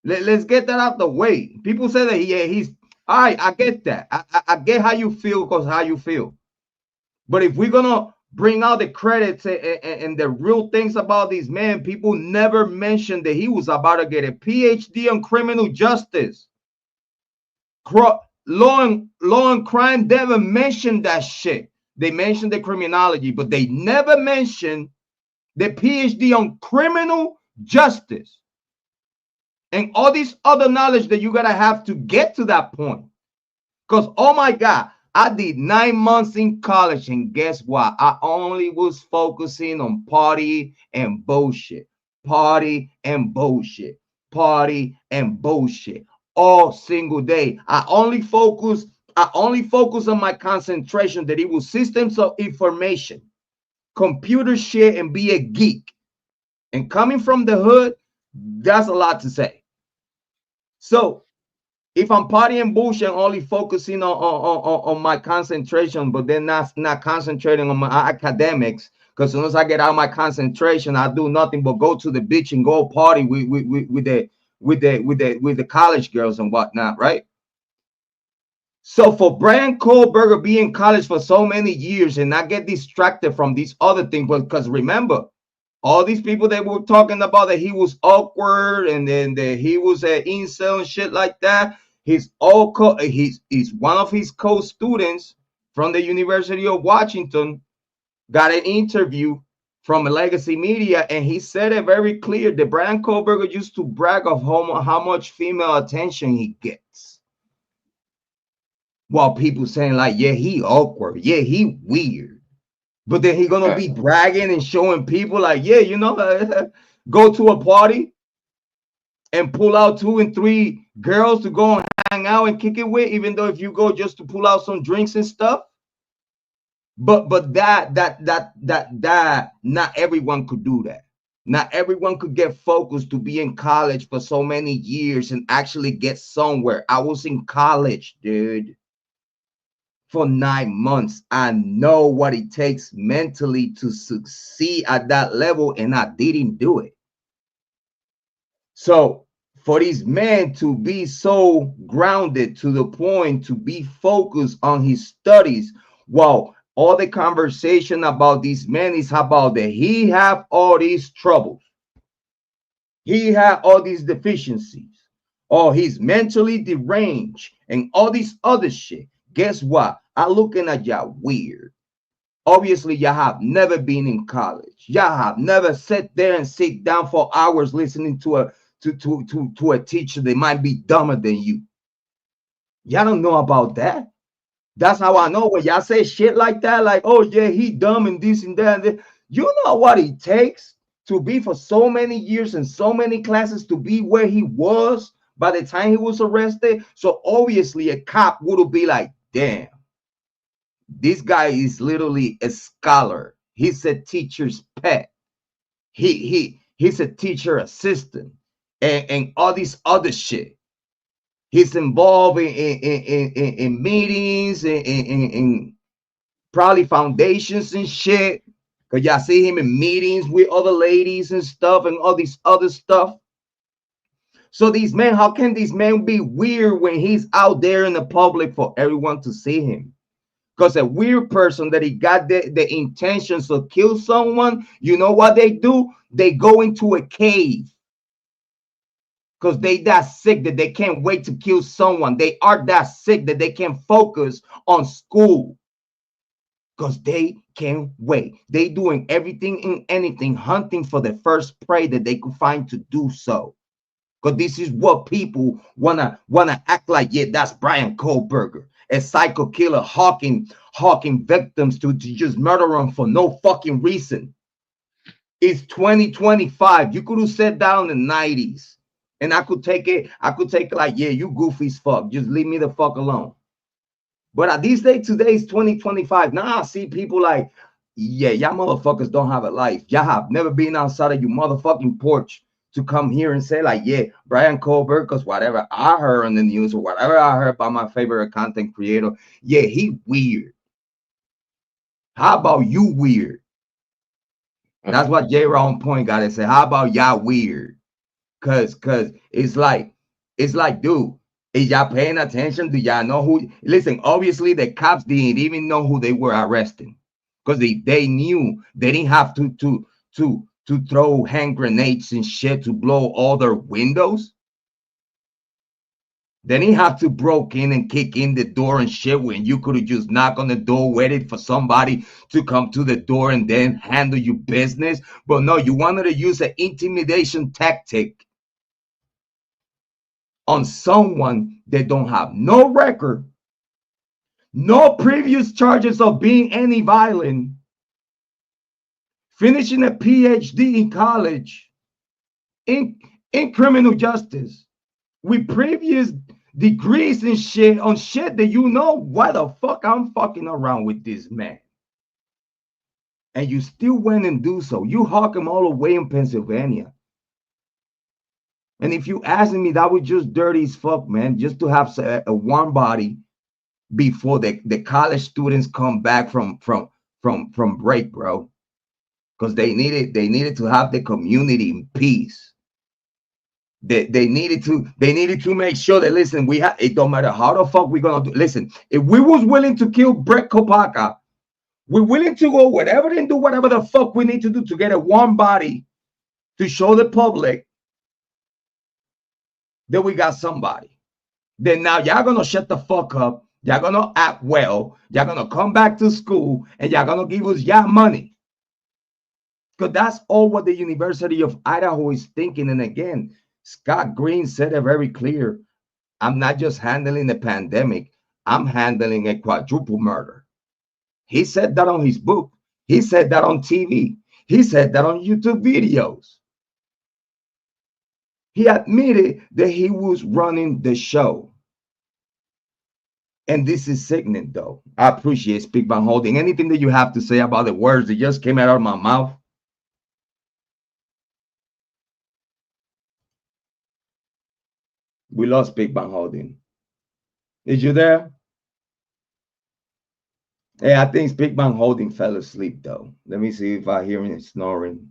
Let's get that out the way. People say that he's all right. I get that. I get how you feel because how you feel. But if we're gonna bring out the credits and the real things about these men, people never mentioned that he was about to get a PhD on criminal justice. Law and crime never mentioned that shit. They mentioned the criminology, but they never mentioned the PhD on criminal justice. And all this other knowledge that you gotta have to get to that point. Because, oh my God, I did 9 months in college, and guess what? I only was focusing on party and bullshit. Party and bullshit. Party and bullshit. All single day. I only focus on my concentration, that it was systems of information, computer shit, and be a geek. And coming from the hood, that's a lot to say. So if I'm partying bullshit, only focusing on my concentration, but then not concentrating on my academics, because as soon as I get out of my concentration, I do nothing but go to the beach and go party with the college girls and whatnot, right? So for Bryan Kohberger being in college for so many years and not get distracted from these other things, because remember, all these people that were talking about that he was awkward and then that he was an incel and shit like that. He's one of his co-students from the University of Washington got an interview from Legacy Media, and he said it very clear that Bryan Kohberger used to brag of how much female attention he gets. While people saying like, yeah, he awkward, yeah, he weird. But then he gonna be bragging and showing people like, yeah, you know, go to a party and pull out 2 and 3 girls to go and hang out and kick it with, even though if you go just to pull out some drinks and stuff. But that not everyone could do that. Not everyone could get focused to be in college for so many years and actually get somewhere. I was in college, dude, for 9 months. I know what it takes mentally to succeed at that level, and I didn't do it. So for these men to be so grounded to the point to be focused on his studies, while all the conversation about these men is about that he have all these troubles, he had all these deficiencies, or he's mentally deranged and all this other shit. Guess what? I'm looking at y'all weird. Obviously, y'all have never been in college. Y'all have never sat there and sit down for hours listening to a teacher that might be dumber than you. Y'all don't know about that. That's how I know when y'all say shit like that, like, oh yeah, he dumb and this and that. And that. You know what it takes to be for so many years and so many classes to be where he was by the time he was arrested. So obviously a cop would be like, damn, This guy is literally a scholar. He's a teacher's pet. He's a teacher assistant and all this other shit. He's involved in meetings in probably foundations and shit. Cause y'all see him in meetings with other ladies and stuff and all this other stuff. So these men, how can these men be weird when he's out there in the public for everyone to see him? Because a weird person that he got the intentions to kill someone, you know what they do? They go into a cave. Because they that sick that they can't wait to kill someone. They are that sick that they can't focus on school. Because they can't wait. They doing everything and anything, hunting for the first prey that they could find to do so. Because this is what people wanna act like. Yeah, that's Bryan Kohberger, a psycho killer hawking victims to just murder them for no fucking reason. It's 2025. You could have said that in the 90s. And I could take it like, yeah, you goofy as fuck. Just leave me the fuck alone. But at these days, today is 2025. Now I see people like, yeah, y'all motherfuckers don't have a life. Y'all have never been outside of your motherfucking porch to come here and say like, yeah, Bryan Kohberger, because whatever I heard on the news or whatever I heard about my favorite content creator, yeah, he weird. How about you weird? That's what Jrod on point got to say. How about y'all weird? Cause it's like, dude, is y'all paying attention? Do y'all know who? Listen, obviously the cops didn't even know who they were arresting, because they knew they didn't have to throw hand grenades and shit to blow all their windows. They didn't have to broke in and kick in the door and shit when you could have just knocked on the door, waited for somebody to come to the door and then handle your business. But no, you wanted to use an intimidation tactic on someone that don't have no record, no previous charges of being any violent, finishing a PhD in college in criminal justice with previous degrees and shit on shit that you know why the fuck I'm fucking around with this man. And you still went and do so. You hawk him all the way in Pennsylvania. And if you asking me, that was just dirty as fuck, man. Just to have a warm body before the college students come back from break, bro. Because they needed to have the community in peace. They needed to make sure that, listen, it don't matter how the fuck we're gonna do. Listen, if we was willing to kill Brett Kopaka, we're willing to go whatever and do whatever the fuck we need to do to get a warm body to show the public that we got somebody. Then now y'all gonna shut the fuck up. Y'all gonna act well. Y'all gonna come back to school and y'all gonna give us y'all money. Because that's all what the University of Idaho is thinking. And again, Scott Green said it very clear. I'm not just handling the pandemic. I'm handling a quadruple murder. He said that on his book. He said that on TV. He said that on YouTube videos. He admitted that he was running the show. And this is sickening, though. I appreciate Speak Van Holding. Anything that you have to say about the words that just came out of my mouth? We lost Big Bang Holding. Is you there? Hey, I think Big Bang Holding fell asleep, though. Let me see if I hear him snoring.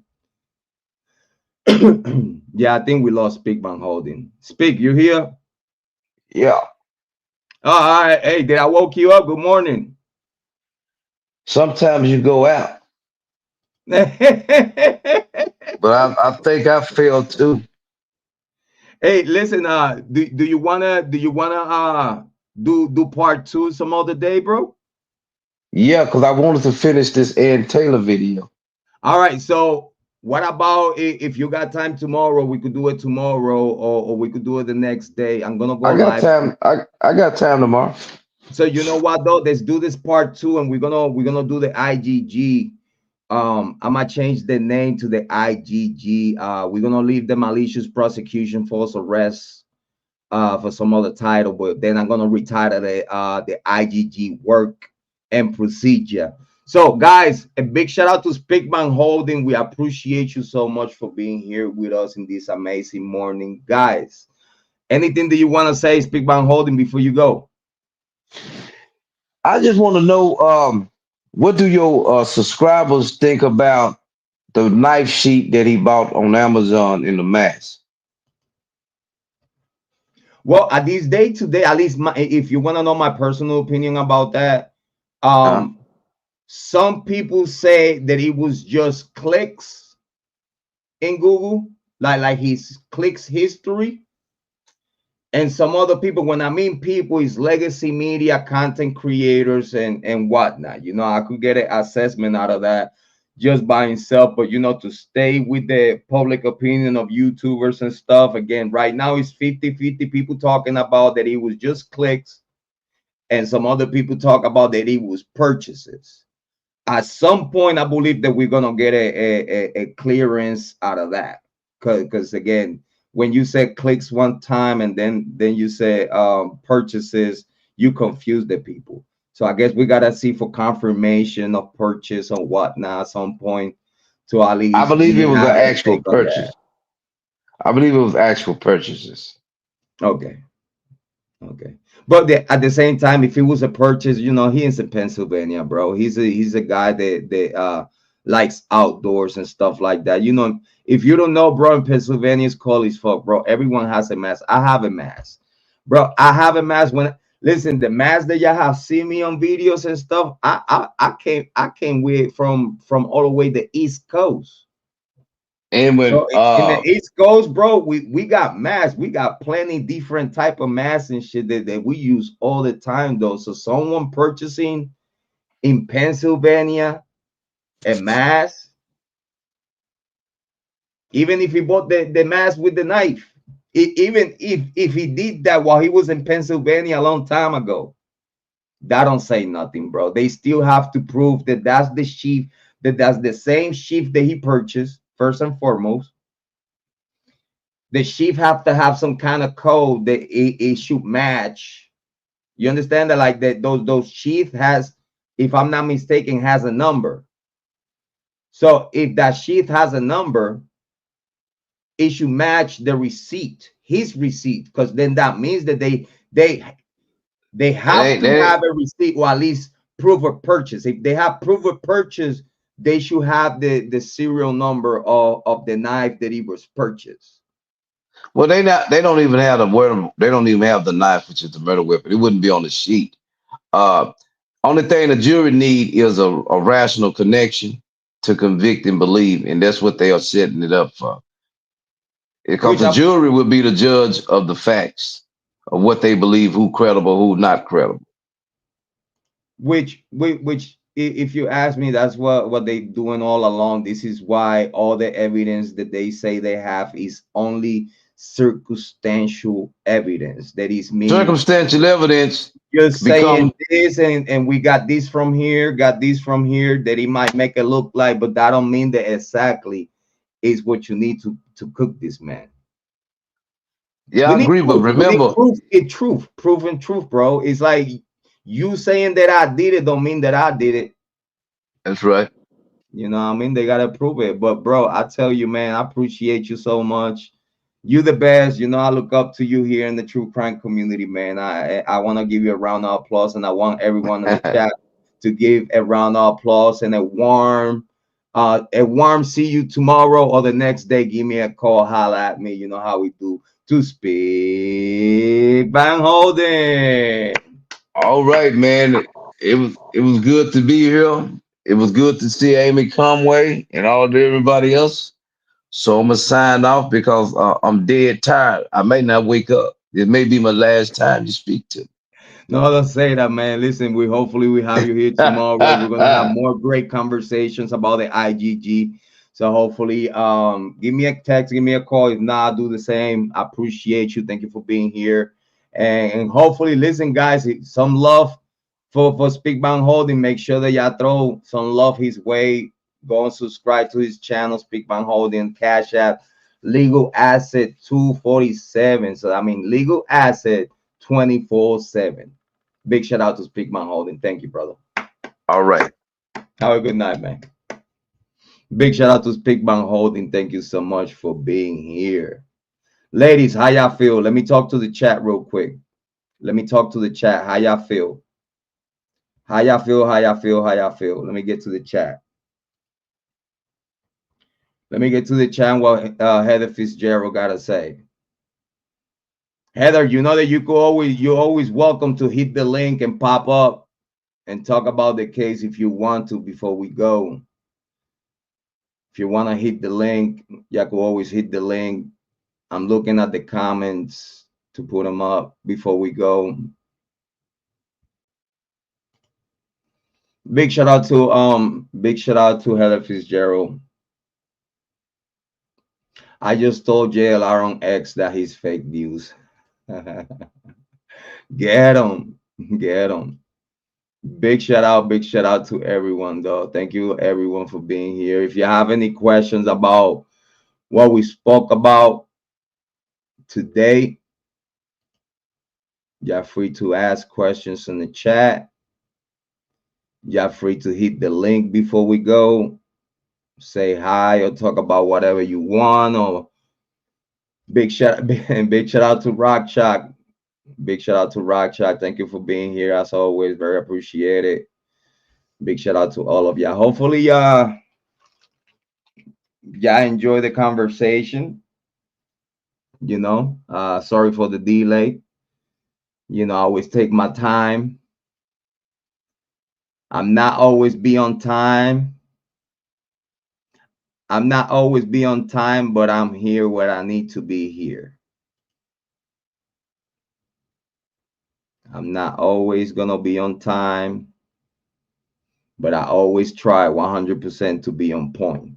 Yeah, I think we lost Big Bang Holding. Speak, you here? Yeah. All right. Hey, did I woke you up? Good morning. Sometimes you go out, but I think I failed too. Hey, listen, do you wanna do part 2 some other day, bro? Yeah, because I wanted to finish this Ed Taylor video. All right, so what about if you got time tomorrow? We could do it tomorrow, or we could do it the next day. I'm gonna go I got live. time. I got time tomorrow. So you know what though? Let's do this part 2, and we're gonna do the IGG. I'm gonna change the name to the IGG. We're gonna leave the malicious prosecution, false arrest, for some other title, but then I'm gonna retitle the IGG work and procedure. So, guys, a big shout out to Speakman Holding. We appreciate you so much for being here with us in this amazing morning. Guys, anything that you want to say, Speakman Holding, before you go? I just want to know, what do your subscribers think about the knife sheet that he bought on Amazon in the mass? Well, at this day today, at least if you want to know my personal opinion about that, Uh, um, some people say that it was just clicks in Google, like his clicks history. And some other people, when I mean people, is legacy media, content creators, and whatnot. You know, I could get an assessment out of that just by himself. But you know, to stay with the public opinion of YouTubers and stuff, again, right now it's 50-50 people talking about that it was just clicks, and some other people talk about that it was purchases. At some point, I believe that we're gonna get a clearance out of that, because again, when you say clicks one time and then you say purchases, you confuse the people. So I guess we gotta see for confirmation of purchase or whatnot at some point to at I least believe it was an have a actual take on that. purchase. I believe it was actual purchases. Okay. Okay, but at the same time, if it was a purchase, you know, he's in Pennsylvania, bro. He's a guy that likes outdoors and stuff like that. You know, if you don't know, bro, in Pennsylvania it's cold as fuck, bro. Everyone has a mask. I have a mask, bro. I have a mask. When listen, the mask that y'all have seen me on videos and stuff, I came with from all the way the East Coast. And when So in the East Coast, bro, we got masks. We got plenty different type of masks and shit that we use all the time, though. So someone purchasing in Pennsylvania a mask, even if he bought the mask with the knife, even if he did that while he was in Pennsylvania a long time ago, that don't say nothing, bro. They still have to prove that that's the sheaf, that that's the same sheaf that he purchased first and foremost. The sheep have to have some kind of code that it should match. You understand that, like that those sheep has, if I'm not mistaken, has a number. So if that sheep has a number, it should match the receipt, his receipt, because then that means that they have to they have a receipt or at least proof of purchase. If they have proof of purchase, they should have the serial number of the knife that he was purchased. well, they don't even have the word. They don't even have the knife, which is the murder weapon. It wouldn't be on the sheet. Uh, Only thing the jury need is a rational connection to convict and believe, and that's what they are setting it up for. Because Which the I jury will be the judge of the facts of what they believe, who credible, who not credible. which if you ask me, that's what they doing all along. This is why all the evidence that they say they have is only circumstantial evidence. That is mean Circumstantial evidence just become saying this and we got this from here, got this from here, that it might make it look like, but that don't mean that exactly is what you need to cook this man. yeah, We I need agree, but proof. We need remember, proof. It truth, proven truth, bro. It's like you saying that I did it don't mean that I did it. that's right. You know what I mean? They gotta prove it. But bro, I tell you, man, I appreciate you so much. You the best. You know, I look up to you here in the true crime community, man. I want to give you a round of applause, and I want everyone in the chat to give a round of applause and a warm see you tomorrow or the next day. Give me a call, holla at me. You know how we do to speak. Bang holding. All right, man. It was good to be here. It was good to see Amy Conway and all of everybody else. So I'm gonna sign off because I'm dead tired. I may not wake up. It may be my last time to speak to. No, don't say that, man. Listen, hopefully we have you here tomorrow. We're gonna have more great conversations about the IGG. So hopefully, give me a text, give me a call. If not, do the same. I appreciate you. Thank you for being here. And hopefully, listen, guys, some love for Speakbound Holding. Make sure that y'all throw some love his way. Go and subscribe to his channel, Speakbound Holding, Cash App, Legal Asset 247. So I mean, Legal Asset 24/7. Big shout out to Speak My Holding. Thank you, brother. All right. Have a good night, man. Big shout out to Speakbank Holding. Thank you so much for being here. Ladies, how y'all feel? Let me talk to the chat real quick. Let me talk to the chat. How y'all feel? How y'all feel? How y'all feel? How y'all feel? Let me get to the chat. Let me get to the chat what Heather Fitzgerald got to say. Heather, you know that you're always welcome to hit the link and pop up and talk about the case if you want to before we go. If you want to hit the link, you can always hit the link. I'm looking at the comments to put them up before we go. Big shout out to Heather Fitzgerald. I just told JLR on X that he's fake news. Get him. Get him. Big shout out to everyone though. Thank you everyone for being here. If you have any questions about what we spoke about today, you're free to ask questions in the chat. You're free to hit the link before we go. Say hi or talk about whatever you want. Or big shout out to Rock Chalk. Big shout out to Rock Chalk. Thank you for being here as always. Very appreciated. Big shout out to all of y'all. Hopefully y'all enjoy the conversation. You know, sorry for the delay. You know, I always take my time. I'm not always be on time. But I'm here where I need to be here. I'm not always gonna be on time, but I always try 100% to be on point.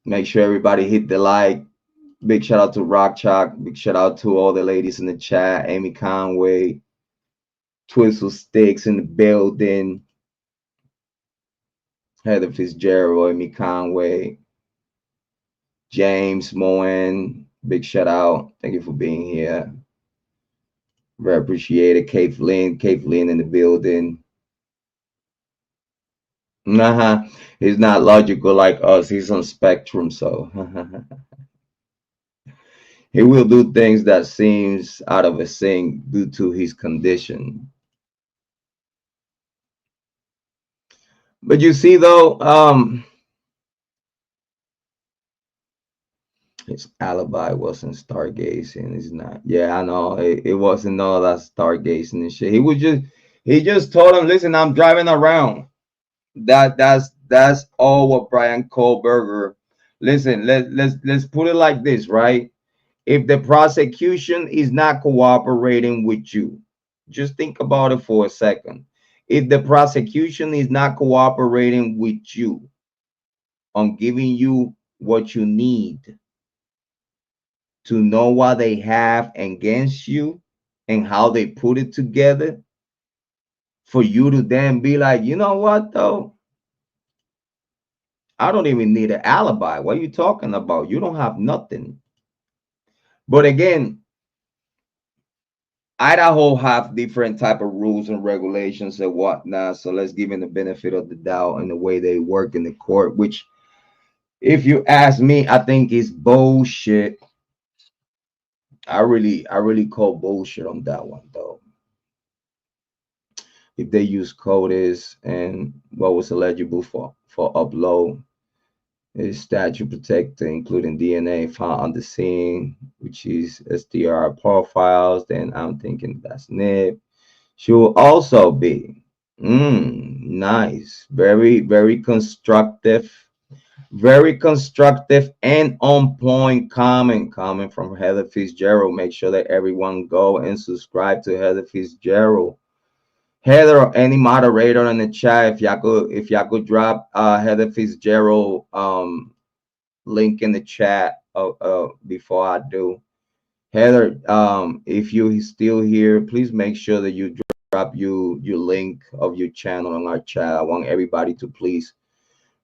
Make sure everybody hit the like. Big shout out to Rock Chalk. Big shout out to all the ladies in the chat. Amy Conway, Twistle Sticks in the building. Heather Fitzgerald, Amy Conway, James Moen. Big shout out. Thank you for being here. Very appreciated. Kate Flynn in the building. He's not logical like us. He's on spectrum, so he will do things that seems out of a sync due to his condition. But you see, though, his alibi wasn't stargazing. It's not. Yeah, I know. It wasn't all that stargazing and shit. He just told him, listen, I'm driving around. That's all what Bryan Kohberger. Listen, let's put it like this, right? If the prosecution is not cooperating with you, just think about it for a second. If the prosecution is not cooperating with you on giving you what you need to know what they have against you and how they put it together, for you to then be like, you know what, though? I don't even need an alibi. What are you talking about? You don't have nothing. But again, Idaho have different type of rules and regulations and whatnot. So let's give them the benefit of the doubt in the way they work in the court, which, if you ask me, I think is bullshit. I really call bullshit on that one, though. If they use CODIS and what was eligible for upload is statute protected, including DNA found on the scene, which is SDR profiles, then I'm thinking that's NIP. She will also be nice, very constructive and on point comment coming from Heather Fitzgerald. Make sure that everyone go and subscribe to Heather Fitzgerald. Heather or any moderator in the chat, if y'all could drop Heather Fitzgerald link in the chat before I do. Heather, if you're still here, please make sure that you drop your link of your channel in our chat. I want everybody to please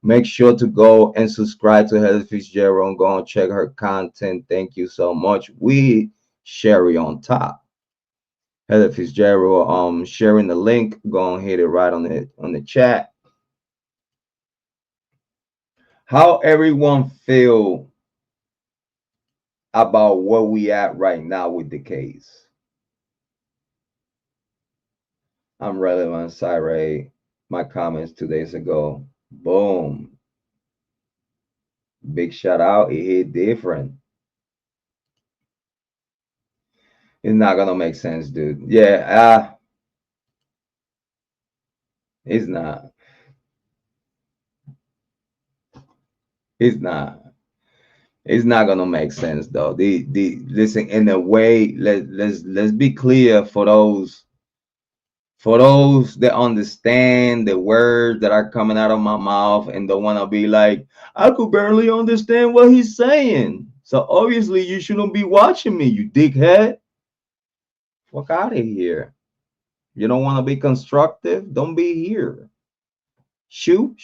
make sure to go and subscribe to Heather Fitzgerald and go and check her content. Thank you so much. We Sherry on top. Heather Fitzgerald sharing the link. Go and hit it right on the chat. How everyone feel about where we at right now with the case? I'm relevant, Cyril. My comments 2 days ago. Boom. Big shout out. It hit different. It's not gonna make sense, dude. Yeah, it's not. It's not. It's not gonna make sense though. The listen, in a way, let's be clear for those that understand the words that are coming out of my mouth and don't want to be like, I could barely understand what he's saying. So obviously you shouldn't be watching me, you dickhead. Fuck out of here. You don't want to be constructive? Don't be here. Shoot.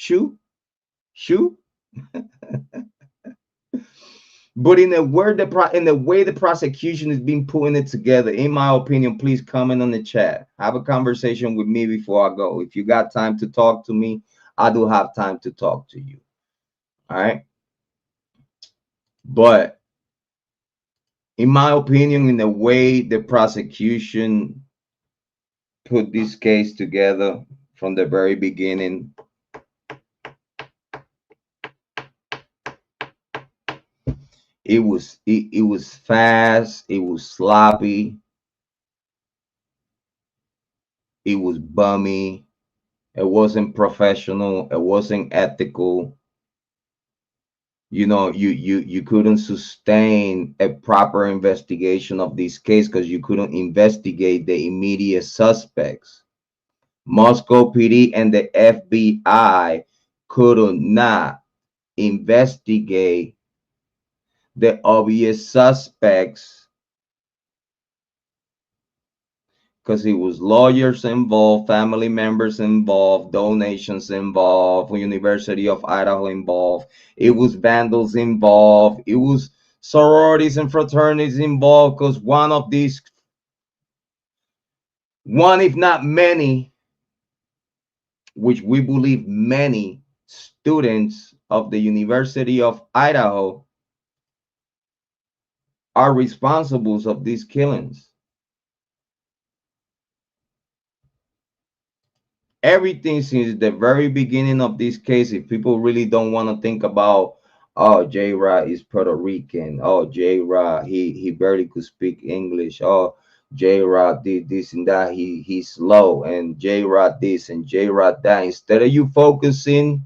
But in the way the prosecution is being putting it together, in my opinion, please comment on the chat. Have a conversation with me before I go. If you got time to talk to me, I do have time to talk to you. All right. But in my opinion, in the way the prosecution put this case together from the very beginning, it was fast, it was sloppy, it was bummy, it wasn't professional, it wasn't ethical. You know, you couldn't sustain a proper investigation of this case because you couldn't investigate the immediate suspects. Moscow PD and the FBI could not investigate the obvious suspects because it was lawyers involved, family members involved, donations involved, University of Idaho involved. It was vandals involved. It was sororities and fraternities involved because one, if not many, which we believe many students of the University of Idaho are responsible of these killings. Everything since the very beginning of this case, if people really don't want to think about, oh, Jrod is Puerto Rican, oh, Jrod, he barely could speak English, oh, Jrod did this and that, he's slow, and Jrod this and Jrod that. Instead of you focusing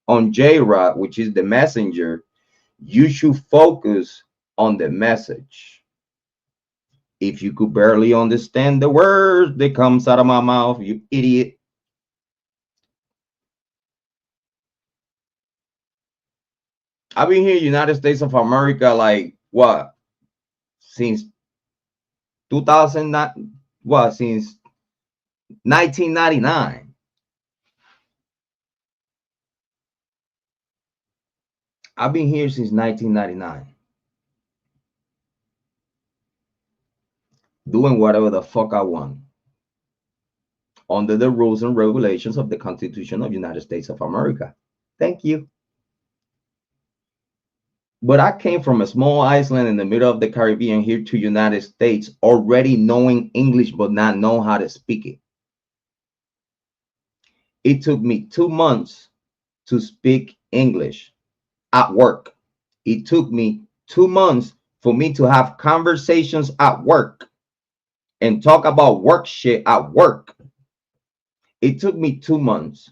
on Jrod, which is the messenger, you should focus on the message. If you could barely understand the words that comes out of my mouth, you idiot. I've been here, United States of America, like what? Since 2009, what? Since 1999. I've been here since 1999. Doing whatever the fuck I want. Under the rules and regulations of the Constitution of the United States of America. Thank you. But I came from a small island in the middle of the Caribbean here to United States already knowing English but not know how to speak it. It took me 2 months to speak English at work. It took me 2 months for me to have conversations at work and talk about work shit at work. It took me 2 months.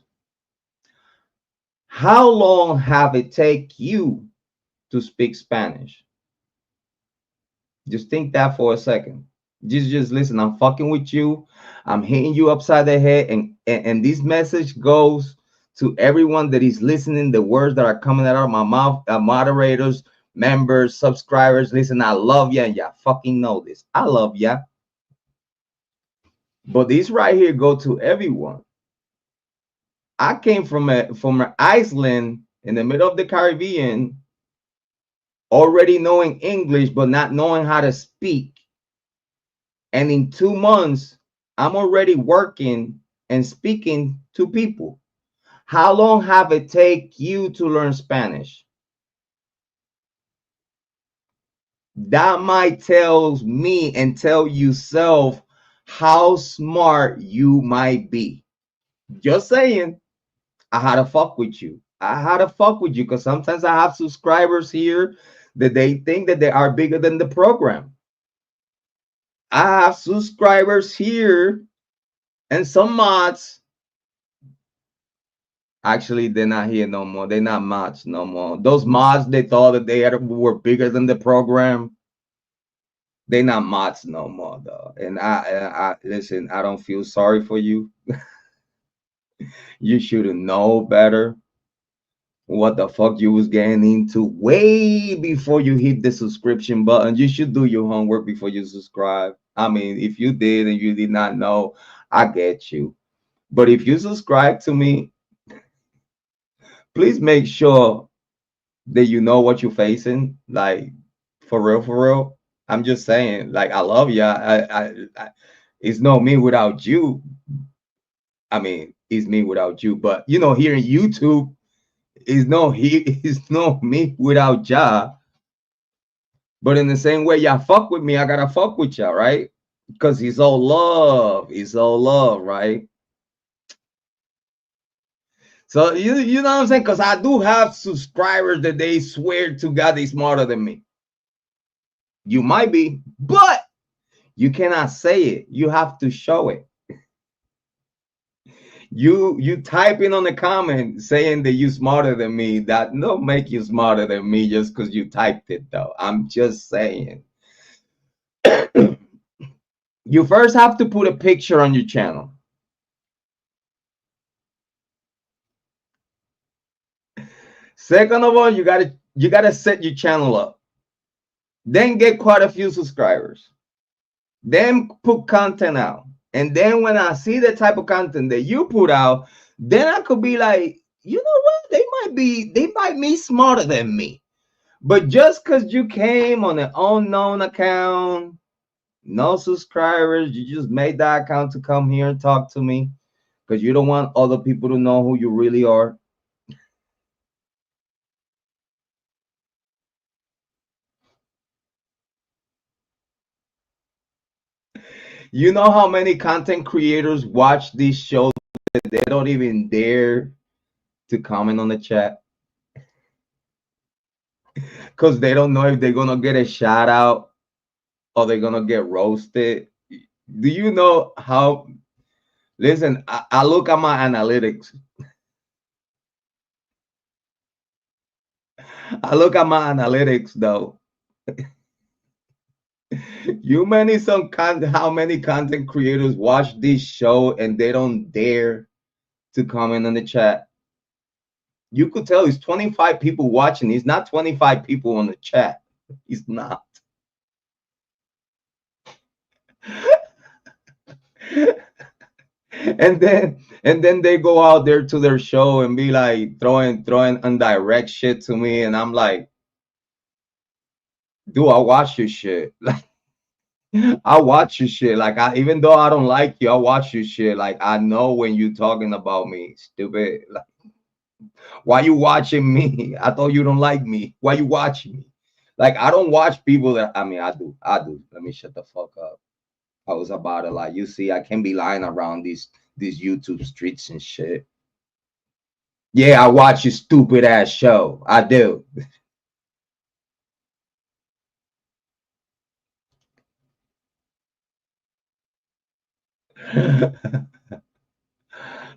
How long have it taken you to speak Spanish? Just think that for a second. Just listen. I'm fucking with you. I'm hitting you upside the head, and this message goes to everyone that is listening. The words that are coming out of my mouth, moderators, members, subscribers. Listen, I love ya, and ya fucking know this. I love ya. But this right here go to everyone. I came from an island in the middle of the Caribbean, already knowing English but not knowing how to speak. And in 2 months, I'm already working and speaking to people. How long have it take you to learn Spanish? That might tell me and tell yourself how smart you might be. Just saying, I had to fuck with you. I had to fuck with you because sometimes I have subscribers here that they think that they are bigger than the program. I have subscribers here and some mods. Actually, they're not here no more. They're not mods no more. Those mods, they thought that were bigger than the program. They're not mods no more, though. And I listen. I don't feel sorry for you. You should know better what the fuck you was getting into way before you hit the subscription button. You should do your homework before you subscribe. I mean, if you did and you did not know, I get you. But if you subscribe to me, please make sure that you know what you're facing. Like for real, for real. I'm just saying, like I love you. It's no me without you. I mean, it's me without you. But you know, here in YouTube, it's no me without ya. But in the same way, y'all fuck with me, I gotta fuck with y'all, right? Because he's all love. He's all love, right? So you know what I'm saying? Because I do have subscribers that they swear to God they smarter than me. You might be, but you cannot say it. You have to show it. You type in on the comment saying that you smarter than me. That don't make you smarter than me just because you typed it, though. I'm just saying. You first have to put a picture on your channel. Second of all, you gotta set your channel up. Then get quite a few subscribers. Then put content out. And then when I see the type of content that you put out, then I could be like, you know what? They might be smarter than me. But just because you came on an unknown account, no subscribers, you just made that account to come here and talk to me because you don't want other people to know who you really are. You know how many content creators watch these shows that they don't even dare to comment on the chat because they don't know if they're gonna get a shout out or they're gonna get roasted. Do you know how? Listen, I look at my analytics. I look at my analytics though. How many content creators watch this show and they don't dare to comment on the chat? You could tell it's 25 people watching. It's not 25 people on the chat. It's not. and then they go out there to their show and be like throwing indirect shit to me, and I'm like, dude, I watch your shit. Like I watch your shit. Like even though I don't like you, I watch your shit. Like I know when you talking about me, stupid. Like why you watching me? I thought you don't like me. Why you watching me? Like I don't watch people that I mean I do. Let me shut the fuck up. I was about to lie. You see, I can't be lying around these YouTube streets and shit. Yeah, I watch your stupid ass show. I do.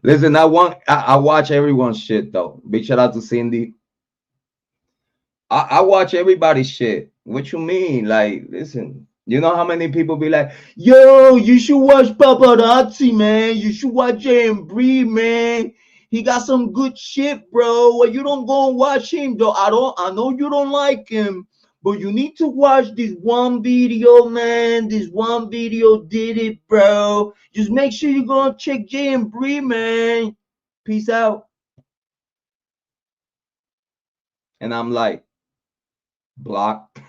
Listen, I watch everyone's shit though. Big shout out to Cindy. I watch everybody's shit. What you mean? Like, listen, you know how many people be like, yo, you should watch Paparazzi, man. You should watch Jay and Bree, man. He got some good shit, bro. Well, you don't go and watch him, though. I know you don't like him, but you need to watch this one video, man. This one video did it, bro. Just make sure you go and check Jay and Bree, man. Peace out. And I'm like, block.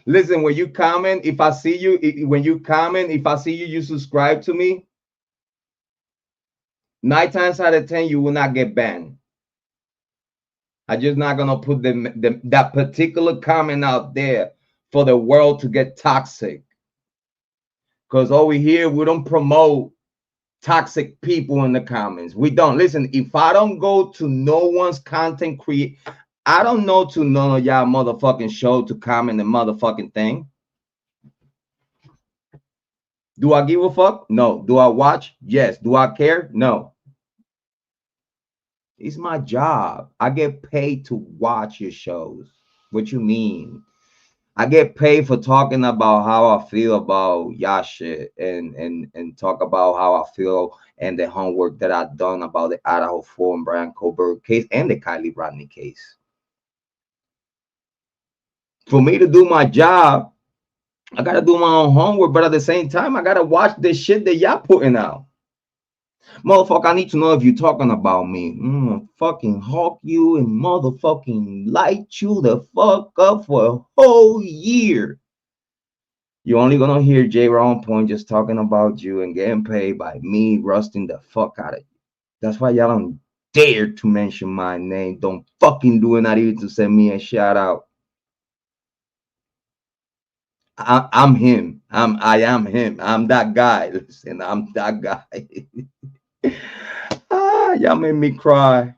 Listen, when you comment, if I see you, when you comment, if I see you, you subscribe to me. 9 times out of 10, you will not get banned. I'm just not gonna put that particular comment out there for the world to get toxic. Because over here, we don't promote toxic people in the comments. We don't. Listen, if I don't go to no one's content create, I don't know to none of y'all motherfucking show to comment the motherfucking thing. Do I give a fuck? No. Do I watch? Yes. Do I care? No. It's my job. I get paid to watch your shows. What you mean? I get paid for talking about how I feel about y'all shit and talk about how I feel and the homework that I've done about the Idaho 4 and Bryan Kohberger case and the Kiely Rodni case. For me to do my job, I gotta do my own homework, but at the same time, I gotta watch the shit that y'all putting out. Motherfucker, I need to know if you're talking about me. Fucking hawk you and motherfucking light you the fuck up for a whole year. You're only gonna hear Jrod on point just talking about you and getting paid by me rusting the fuck out of you. That's why y'all don't dare to mention my name. Don't fucking do it, not even to send me a shout out. I'm him. I am him. I'm that guy. Listen, I'm that guy. Y'all made me cry.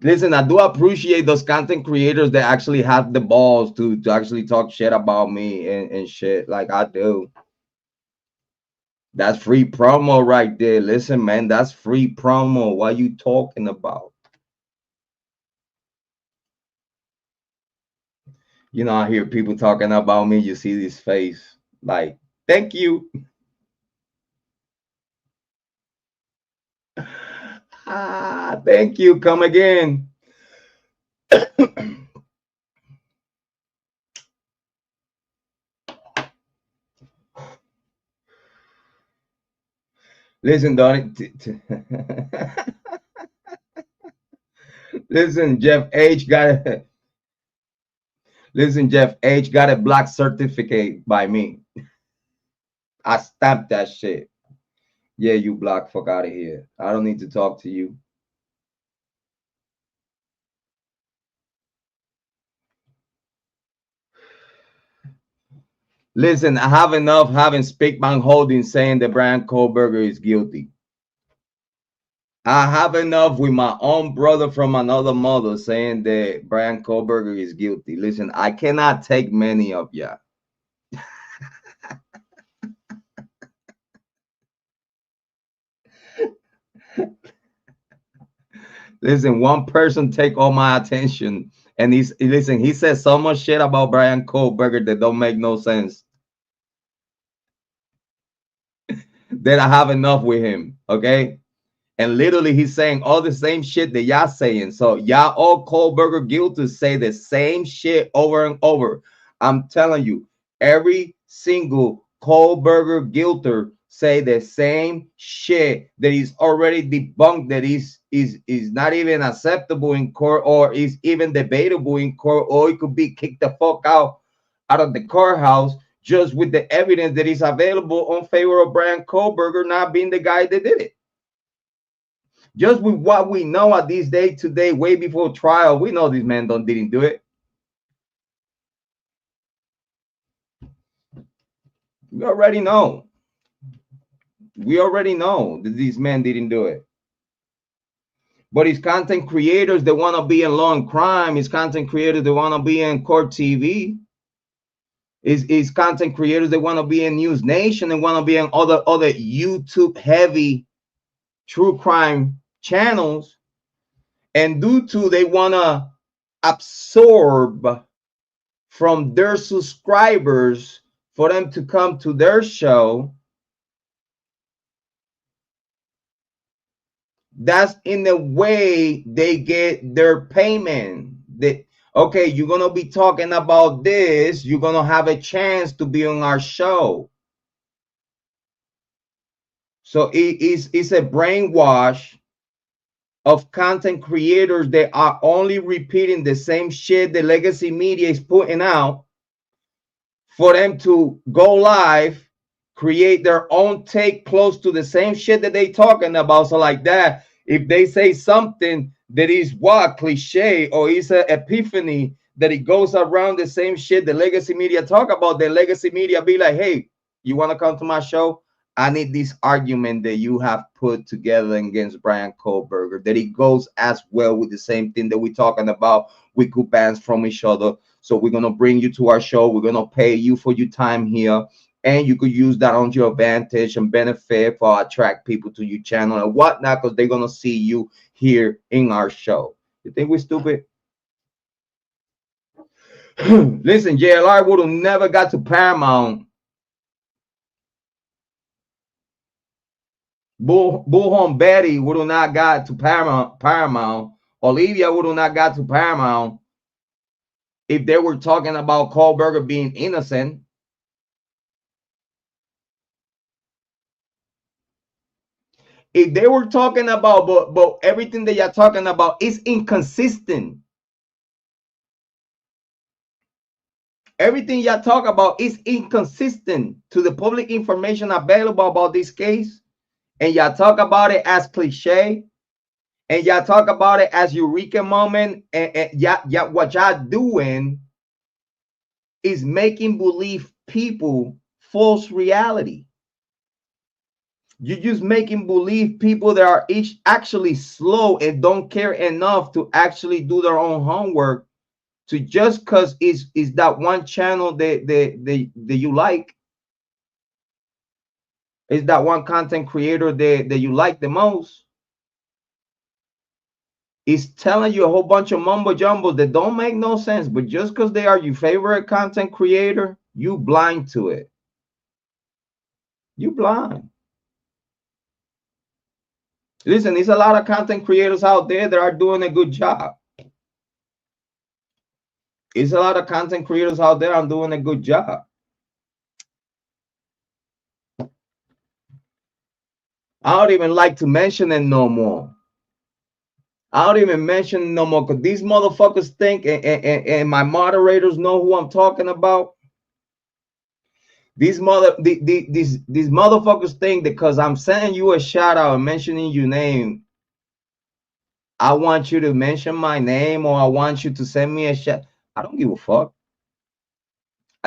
Listen, I do appreciate those content creators that actually have the balls to actually talk shit about me and shit like I do. That's free promo right there. Listen, man, that's free promo. What are you talking about? You know, I hear people talking about me. You see this face. Like, thank you. Thank you. Come again. Listen, Donnie. Listen, Jeff H got it. Listen, Jeff H got a black certificate by me. I stamped that shit. Yeah, you black, fuck out of here. I don't need to talk to you. Listen, I have enough having Spickman Holding saying that Bryan Kohberger is guilty. I have enough with my own brother from another mother saying that Bryan Kohberger is guilty. Listen, I cannot take many of y'all. Listen, one person take all my attention, and he says so much shit about Bryan Kohberger that don't make no sense. That I have enough with him, okay? And literally, he's saying all the same shit that y'all saying. So y'all all Kohberger guilty say the same shit over and over. I'm telling you, every single Kohberger guilter say the same shit that is already debunked, that is not even acceptable in court, or is even debatable in court, or it could be kicked the fuck out of the courthouse just with the evidence that is available on favor of Bryan Kohberger not being the guy that did it. Just with what we know at this day today, way before trial, we know these men didn't do it. We already know. We already know that these men didn't do it. But his content creators that want to be in Law and Crime, his content creators that want to be in Court TV, his content creators that want to be in News Nation and want to be in other YouTube heavy true crime channels, and due to they want to absorb from their subscribers for them to come to their show, that's in the way they get their payment. That, okay, you're gonna be talking about this, you're gonna have a chance to be on our show. So it's a brainwash of content creators that are only repeating the same shit the legacy media is putting out, for them to go live, create their own take close to the same shit that they talking about. So like that, if they say something that is what cliche or is an epiphany, that it goes around the same shit the legacy media talk about, the legacy media be like, hey, you want to come to my show? I need this argument that you have put together against Bryan Kohberger, that it goes as well with the same thing that we're talking about. We could bounce from each other. So we're going to bring you to our show. We're going to pay you for your time here. And you could use that on your advantage and benefit for attract people to your channel and whatnot, because they're going to see you here in our show. You think we're stupid? Listen, JLR would have never got to Paramount. Bullhorn Betty would have not got to Paramount. Olivia would have not got to Paramount if they were talking about Kohberger being innocent. If they were talking about, but everything that you're talking about is inconsistent. Everything y'all talk about is inconsistent to the public information available about this case. And y'all talk about it as cliche. And y'all talk about it as eureka moment. And what y'all doing is making believe people false reality. You're just making believe people that are actually slow and don't care enough to actually do their own homework, to just because is that one channel that you like, is that one content creator that you like the most, is telling you a whole bunch of mumbo jumbo that don't make no sense, but just because they are your favorite content creator, you blind to it. You blind. Listen, there's a lot of content creators out there that are doing a good job. There's a lot of content creators out there. I'm doing a good job. I don't even like to mention it no more. I don't even mention it no more because these motherfuckers think, and my moderators know who I'm talking about. These motherfuckers think that because I'm sending you a shout out and mentioning your name, I want you to mention my name, or I want you to send me a shout. I don't give a fuck.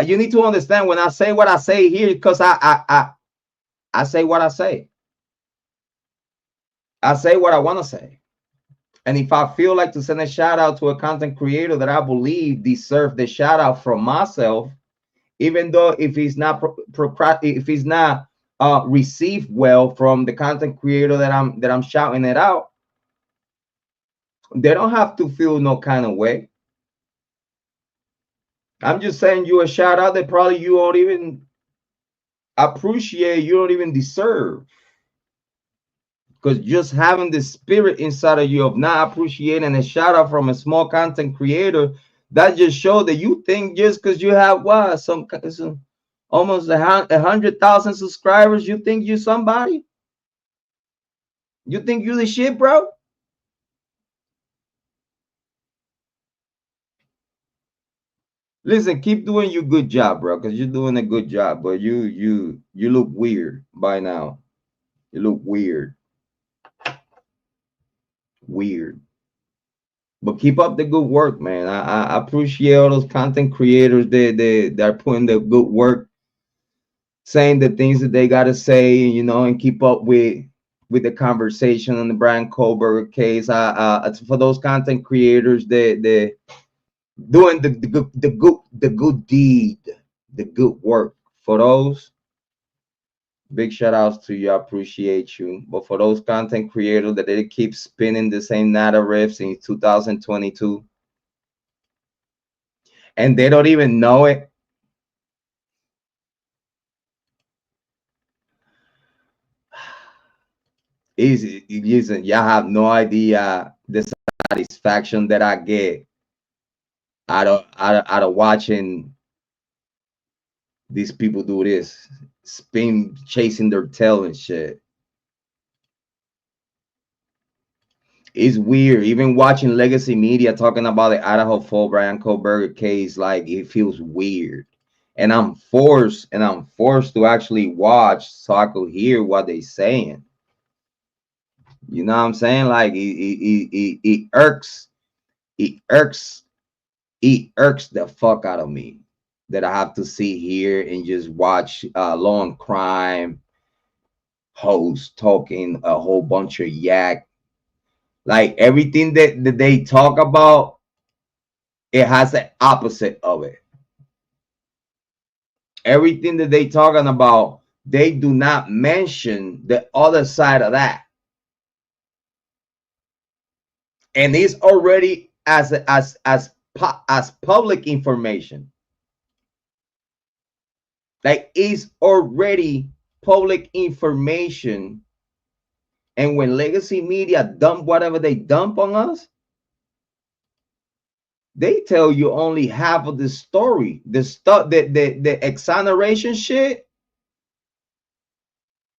You need to understand, when I say what I say here, because I say what I say. I say what I want to say. And if I feel like to send a shout out to a content creator that I believe deserves the shout out from myself, even though if he's not received well from the content creator that I'm shouting it out, they don't have to feel no kind of way. I'm just saying you a shout out that probably you don't even appreciate, you don't even deserve. Because just having the spirit inside of you of not appreciating a shout out from a small content creator, that just shows that you think just because you have what, some almost 100,000 subscribers, you think you somebody? You think you the shit, bro? Listen, keep doing your good job, bro, because you're doing a good job. But you look weird by now. You look weird. Weird. But keep up the good work, man. I appreciate all those content creators that are putting the good work, saying the things that they gotta say, you know, and keep up with the conversation on the Bryan Kohberger case. For those content creators that doing the good deed, the good work. For those, big shout outs to you. I appreciate you. But for those content creators that they keep spinning the same narrative since 2022, and they don't even know it. Listen, y'all have no idea the satisfaction that I get out of watching these people do this, spin chasing their tail and shit. It's weird. Even watching legacy media talking about the Idaho full Bryan Kohberger case, like it feels weird. And I'm forced to actually watch so I could hear what they're saying. You know what I'm saying? Like it irks, it irks, it irks the fuck out of me that I have to sit here and just watch Law and Crime hosts talking a whole bunch of yak. Like everything that they talk about, it has the opposite of it. Everything that they talking about, they do not mention the other side of that. And it's already as public information. Like it's already public information. And when legacy media dump whatever they dump on us, they tell you only half of the story. The stuff, the exoneration shit,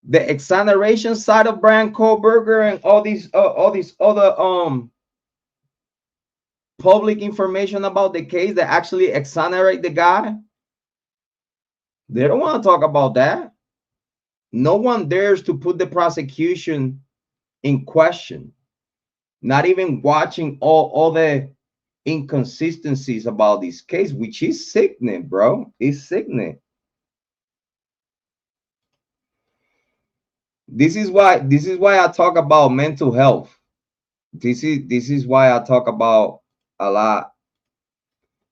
the exoneration side of Bryan Kohberger and all these other public information about the case that actually exonerate the guy. They don't want to talk about that. No one dares to put the prosecution in question. Not even watching all the inconsistencies about this case, which is sickening, bro. It's sickening. This is why I talk about mental health. This is why I talk about a lot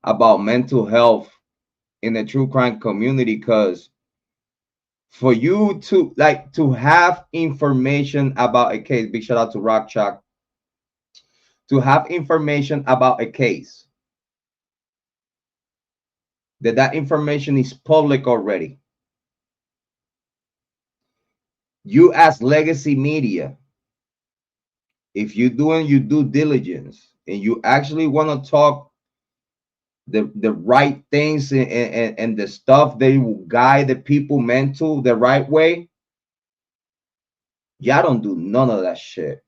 about mental health in the true crime community, because for you to have information about a case, big shout out to Rock Chalk, to have information about a case, that information is public already. You as legacy media, if you're doing your due diligence and you actually want to talk the right things and the stuff they will guide the people mental the right way, y'all don't do none of that shit.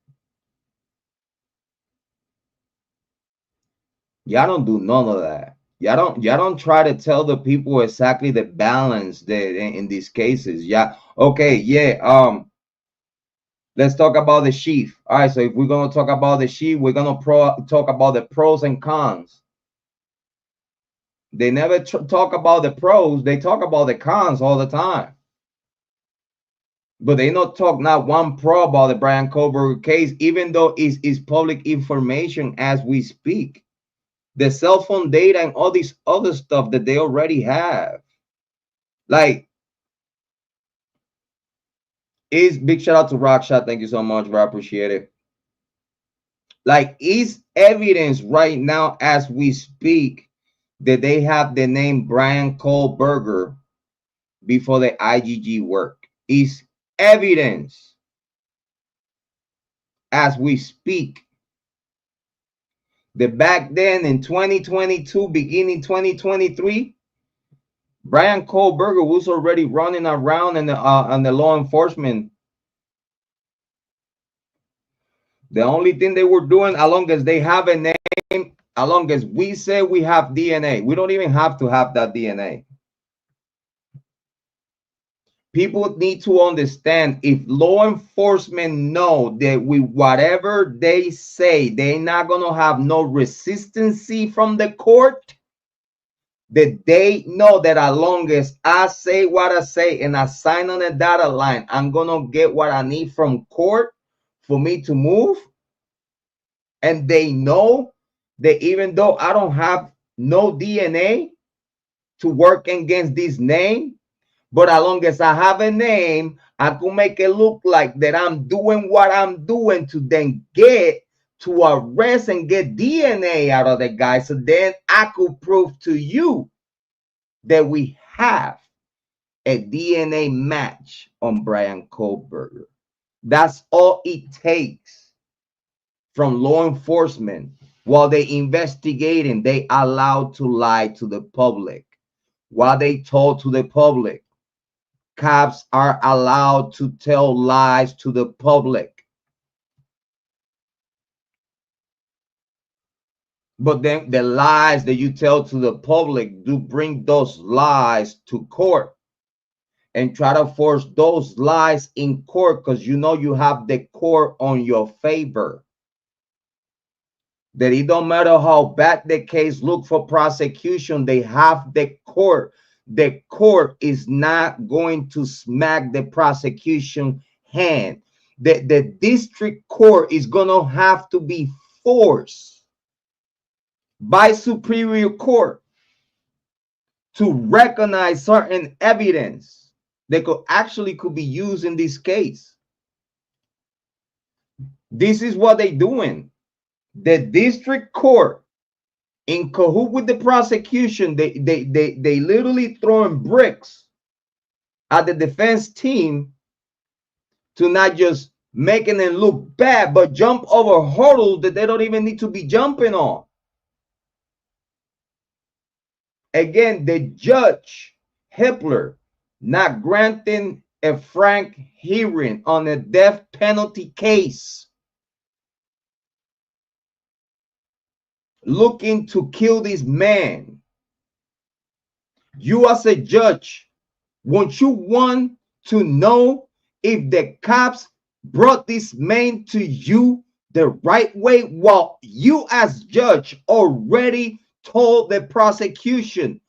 Y'all don't do none of that. Y'all don't try to tell the people exactly the balance that in these cases. Yeah, okay, yeah. Let's talk about the sheaf. All right, so if we're gonna talk about the sheaf, we're gonna talk about the pros and cons. They never talk about the pros. They talk about the cons all the time. But they not talk not one pro about the Bryan Kohberger case, even though it's public information as we speak. The cell phone data and all this other stuff that they already have. Like, is big shout out to Rockshot. Thank you so much, bro. I appreciate it. Like, is evidence right now as we speak that they have the name Bryan Kohberger before the IGG work? Is evidence as we speak that back then in 2022, beginning 2023, Bryan Kohberger was already running around in the law enforcement. The only thing they were doing, as long as they have a name, as long as we say we have DNA, we don't even have to have that DNA. People need to understand, if law enforcement know that with whatever they say, they're not going to have no resistance from the court, that they know that as long as I say what I say and I sign on a dotted line, I'm going to get what I need from court for me to move. And they know that even though I don't have no DNA to work against this name, but as long as I have a name, I can make it look like that I'm doing what I'm doing to then get to arrest and get DNA out of the guy. So then I could prove to you that we have a DNA match on Bryan Kohberger. That's all it takes from law enforcement. While they investigating, they allowed to lie to the public. While they told to the public, cops are allowed to tell lies to the public. But then the lies that you tell to the public, do bring those lies to court and try to force those lies in court, because you know you have the court on your favor. That it don't matter how bad the case look for prosecution, they have the court. The court is not going to smack the prosecution hand. The district court is gonna have to be forced by superior court to recognize certain evidence that could be used in this case. This is what they're doing. The district court, in cahoot with the prosecution, they literally throwing bricks at the defense team to not just making it look bad, but jump over hurdles that they don't even need to be jumping on. Again, the judge, Hippler, not granting a frank hearing on a death penalty case, looking to kill this man. You as a judge, won't you want to know if the cops brought this man to you the right way, while you as judge already told the prosecution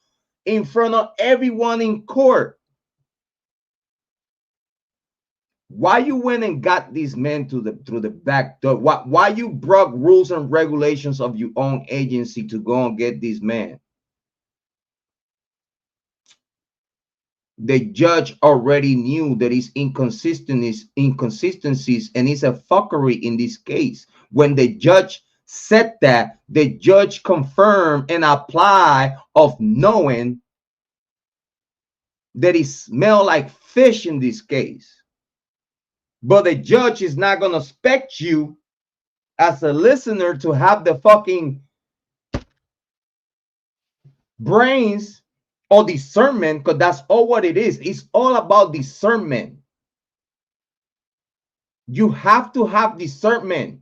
in front of everyone in court why you went and got these men through the back door? Why you broke rules and regulations of your own agency to go and get these men? The judge already knew that it's inconsistencies, and it's a fuckery in this case. When the judge said that, the judge confirmed and applied of knowing that it smelled like fish in this case. But the judge is not going to expect you as a listener to have the fucking brains or discernment, because that's all what it is. It's all about discernment. You have to have discernment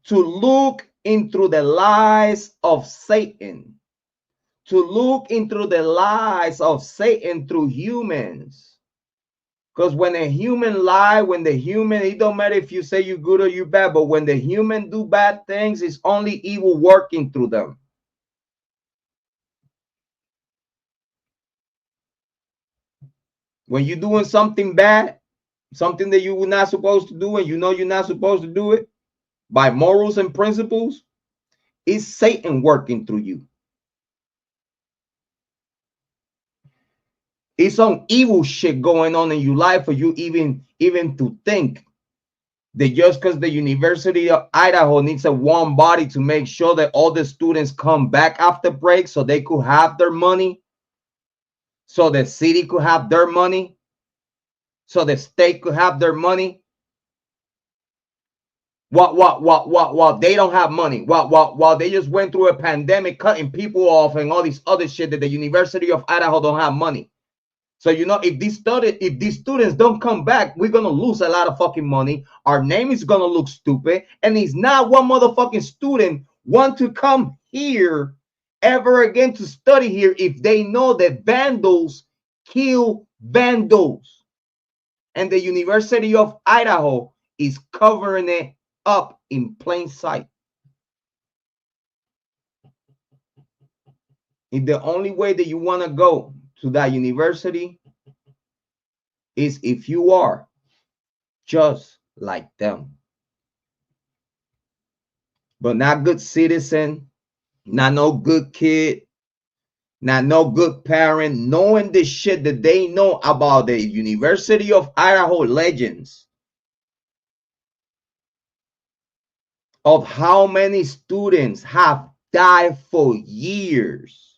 to look into the lies of Satan, to look into the lies of Satan through humans. Because when a human lie, it don't matter if you say you're good or you're bad, but when the human do bad things, it's only evil working through them. When you're doing something bad, something that you were not supposed to do, and you know you're not supposed to do it, by morals and principles, it's Satan working through you. It's some evil shit going on in your life for you even to think that just because the University of Idaho needs a warm body to make sure that all the students come back after break so they could have their money, so the city could have their money, so the state could have their money. While they don't have money, while they just went through a pandemic cutting people off and all this other shit, that the University of Idaho don't have money. So, you know, if these students don't come back, we're going to lose a lot of fucking money. Our name is going to look stupid. And it's not one motherfucking student want to come here ever again to study here if they know that vandals kill vandals. And the University of Idaho is covering it up in plain sight. If the only way that you want to go to that university is if you are just like them, but not good citizen, not no good kid, not no good parent, knowing the shit that they know about the University of Idaho legends of how many students have died for years.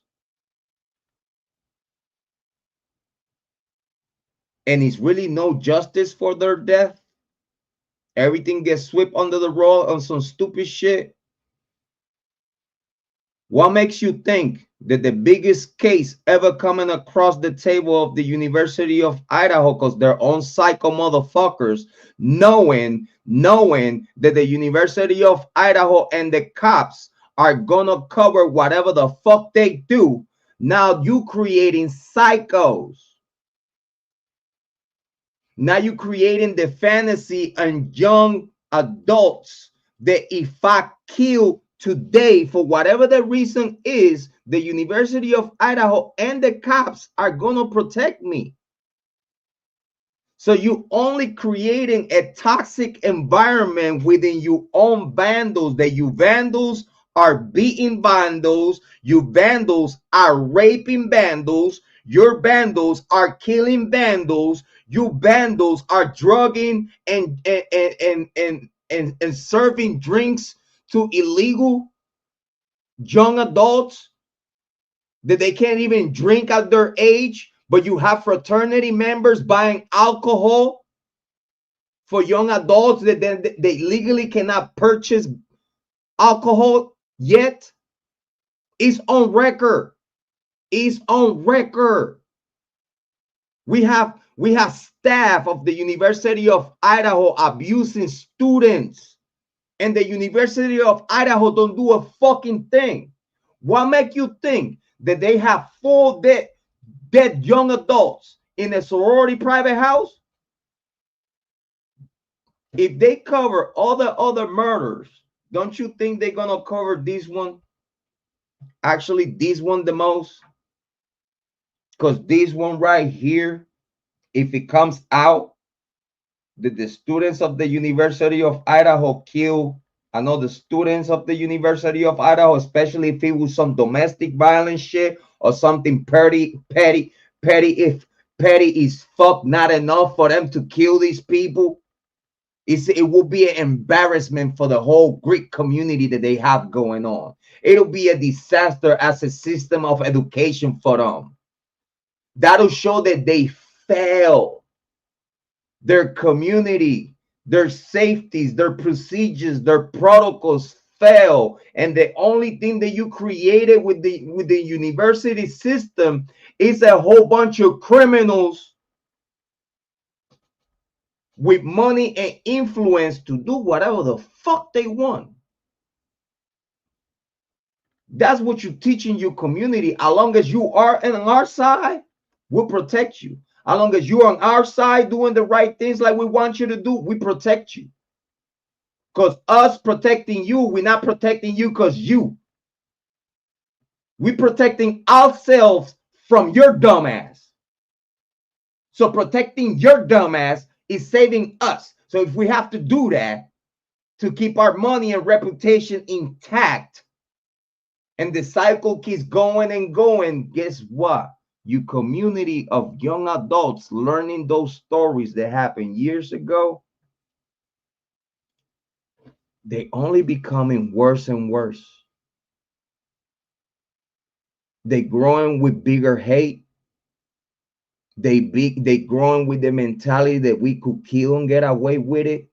And it's really no justice for their death. Everything gets swept under the rug on some stupid shit. What makes you think that the biggest case ever coming across the table of the University of Idaho, because their own psycho motherfuckers, knowing that the University of Idaho and the cops are gonna cover whatever the fuck they do. Now you creating psychos. Now you creating the fantasy and young adults that if I kill today, for whatever the reason is, the University of Idaho and the cops are going to protect me. So you only creating a toxic environment within your own vandals, that you vandals are beating vandals, you vandals are raping vandals, your vandals are killing vandals, you vandals are drugging and serving drinks to illegal young adults that they can't even drink at their age, but you have fraternity members buying alcohol for young adults that then they legally cannot purchase alcohol yet. It's on record. It's on record. We have staff of the University of Idaho abusing students, and the University of Idaho don't do a fucking thing. What make you think that they have 4 dead young adults in a sorority private house? If they cover all the other murders, don't you think they're gonna cover this one? Actually, this one the most, because this one right here, if it comes out that the students of the University of Idaho kill another students of the University of Idaho, especially if it was some domestic violence shit or something petty, if petty is fuck not enough for them to kill these people, it will be an embarrassment for the whole Greek community that they have going on. It'll be a disaster as a system of education for them. That'll show that they fail their community, their safeties, their procedures, their protocols fail. And the only thing that you created with the university system is a whole bunch of criminals with money and influence to do whatever the fuck they want. That's what you're teaching your community. As long as you are on our side, we'll protect you. As long as you're on our side doing the right things like we want you to do, we protect you. Because us protecting you, we're not protecting you because you. We're protecting ourselves from your dumbass. So protecting your dumbass is saving us. So if we have to do that to keep our money and reputation intact, and the cycle keeps going and going, guess what? Your community of young adults learning those stories that happened years ago, they only becoming worse and worse. They growing with bigger hate. They growing with the mentality that we could kill and get away with it.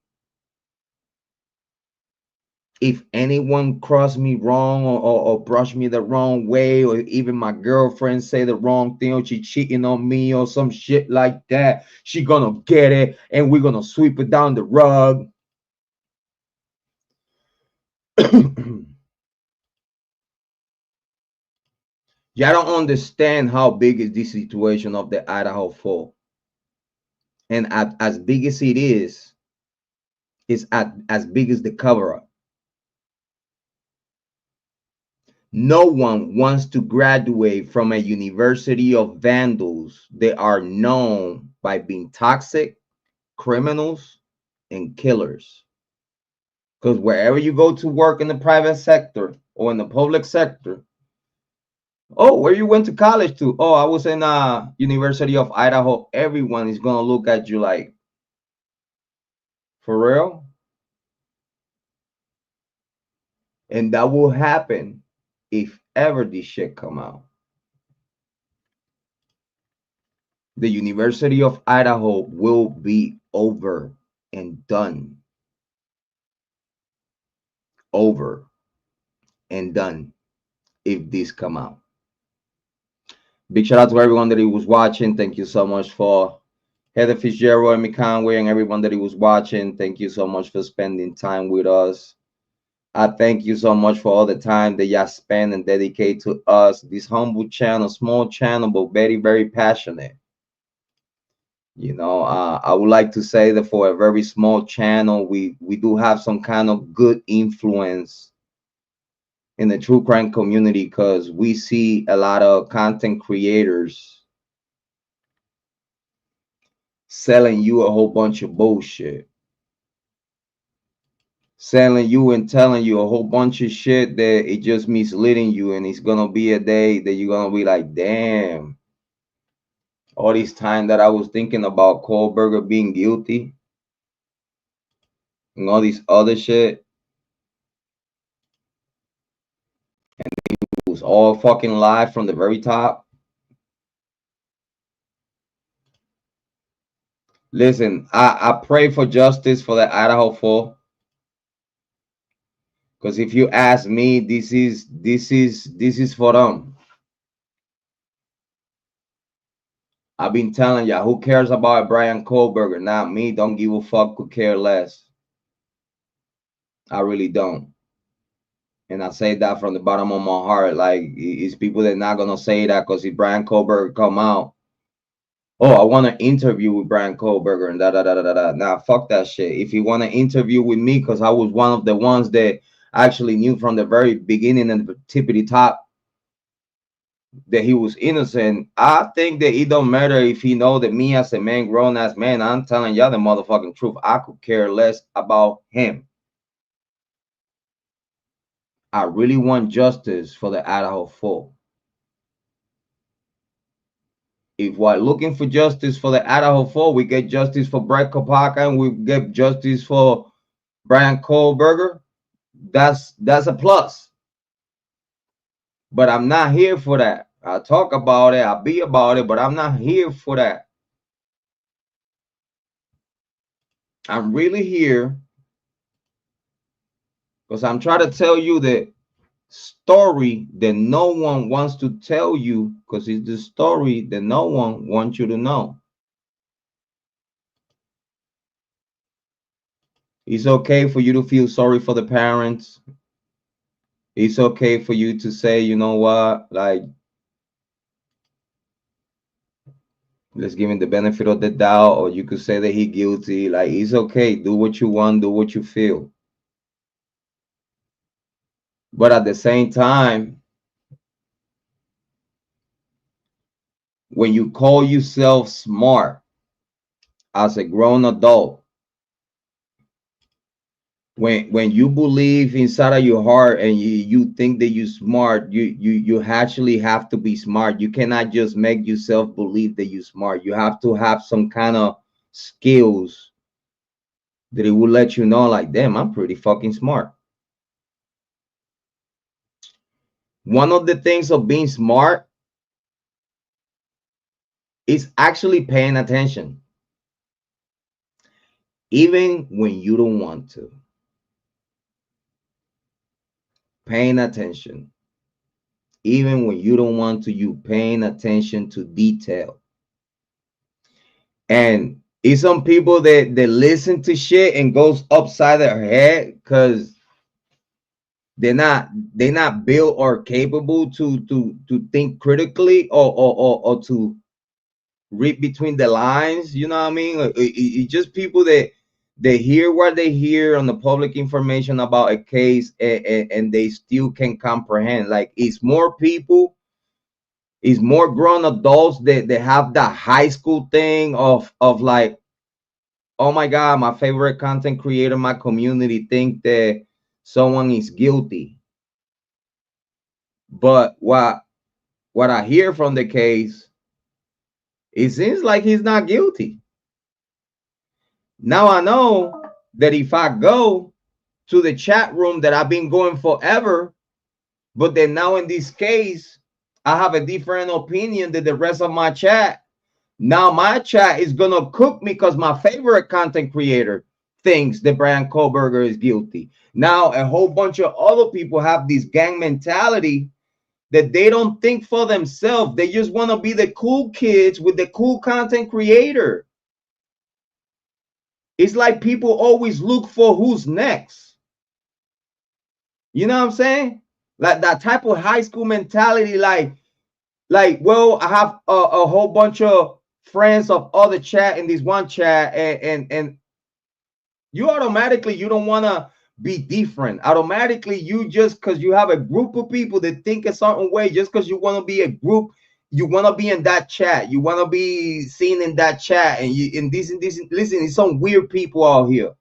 If anyone cross me wrong or brush me the wrong way, or even my girlfriend say the wrong thing, or she cheating on me or some shit like that, she gonna get it and we're gonna sweep it down the rug. Y'all don't understand how big is this situation of the Idaho Fall. And as big as it is, it's as big as the cover-up. No one wants to graduate from a university of vandals. They are known by being toxic, criminals, and killers. Because wherever you go to work in the private sector or in the public sector, oh, where you went to college to? Oh, I was in University of Idaho. Everyone is gonna look at you like, for real? And that will happen if ever this shit come out. The University of Idaho will be over and done. Over and done if this come out. Big shout out to everyone that he was watching. Thank you so much for Heather Fitzgerald, Amy Conway, and everyone that he was watching. Thank you so much for spending time with us. I thank you so much for all the time that y'all spend and dedicate to us. This humble channel, small channel, but very, very passionate. You know, I would like to say that for a very small channel, we do have some kind of good influence in the true crime community, because we see a lot of content creators selling you a whole bunch of bullshit, selling you and telling you a whole bunch of shit that it just misleading you, and it's gonna be a day that you're gonna be like, damn, all this time that I was thinking about Kohberger being guilty and all this other shit, it was all fucking lie from the very top. Listen, I pray for justice for the Idaho 4. Because if you ask me, this is for them. I've been telling ya, who cares about Bryan Kohberger? Not me. Don't give a fuck. Could care less. I really don't. And I say that from the bottom of my heart. Like, it's people that not gonna say that because if Bryan Kohberger come out, oh, I want to interview with Bryan Kohberger and da da da da da. Nah, fuck that shit. If you want to interview with me, because I was one of the ones that actually knew from the very beginning and the tippity top that he was innocent, I think that it don't matter if he know that me as a man, grown ass man, I'm telling y'all the motherfucking truth. I could care less about him. I really want justice for the Idaho 4. If we're looking for justice for the Idaho 4, we get justice for Brett Kopaka and we get justice for Bryan Kohberger, that's a plus. But I'm not here for that. I talk about it, I'll be about it, but I'm not here for that. I'm really here because I'm trying to tell you the story that no one wants to tell you, because it's the story that no one wants you to know. It's okay for you to feel sorry for the parents. It's okay for you to say, you know what, like, let's give him the benefit of the doubt, or you could say that he's guilty. Like, it's okay. Do what you want, do what you feel. But at the same time, when you call yourself smart as a grown adult, when you believe inside of your heart and you think that you're smart, you actually have to be smart. You cannot just make yourself believe that you're smart. You have to have some kind of skills that it will let you know, like, damn, I'm pretty fucking smart. One of the things of being smart is actually paying attention, even when you don't want to. Paying attention, even when you don't want to, you paying attention to detail. And it's some people that listen to shit and goes upside their head because they're not built or capable to think critically or to read between the lines. You know what I mean? It's just people that they hear what they hear on the public information about a case and they still can comprehend. Like, it's more people, it's more grown adults that have that high school thing of like, oh my God, my favorite content creator in my community think that someone is guilty. But what I hear from the case, it seems like he's not guilty. Now I know that if I go to the chat room that I've been going forever, but then now in this case, I have a different opinion than the rest of my chat. Now my chat is gonna cook me because my favorite content creator thinks that Bryan Kohberger is guilty. Now a whole bunch of other people have this gang mentality that they don't think for themselves. They just want to be the cool kids with the cool content creator. It's like people always look for who's next. You know what I'm saying? Like that type of high school mentality, like, well, I have a whole bunch of friends of other chat in this one chat, and you automatically, you don't want to be different. Automatically, you just, because you have a group of people that think a certain way, just because you want to be a group, you want to be in that chat, you want to be seen in that chat, and you in this, listen, it's some weird people out here.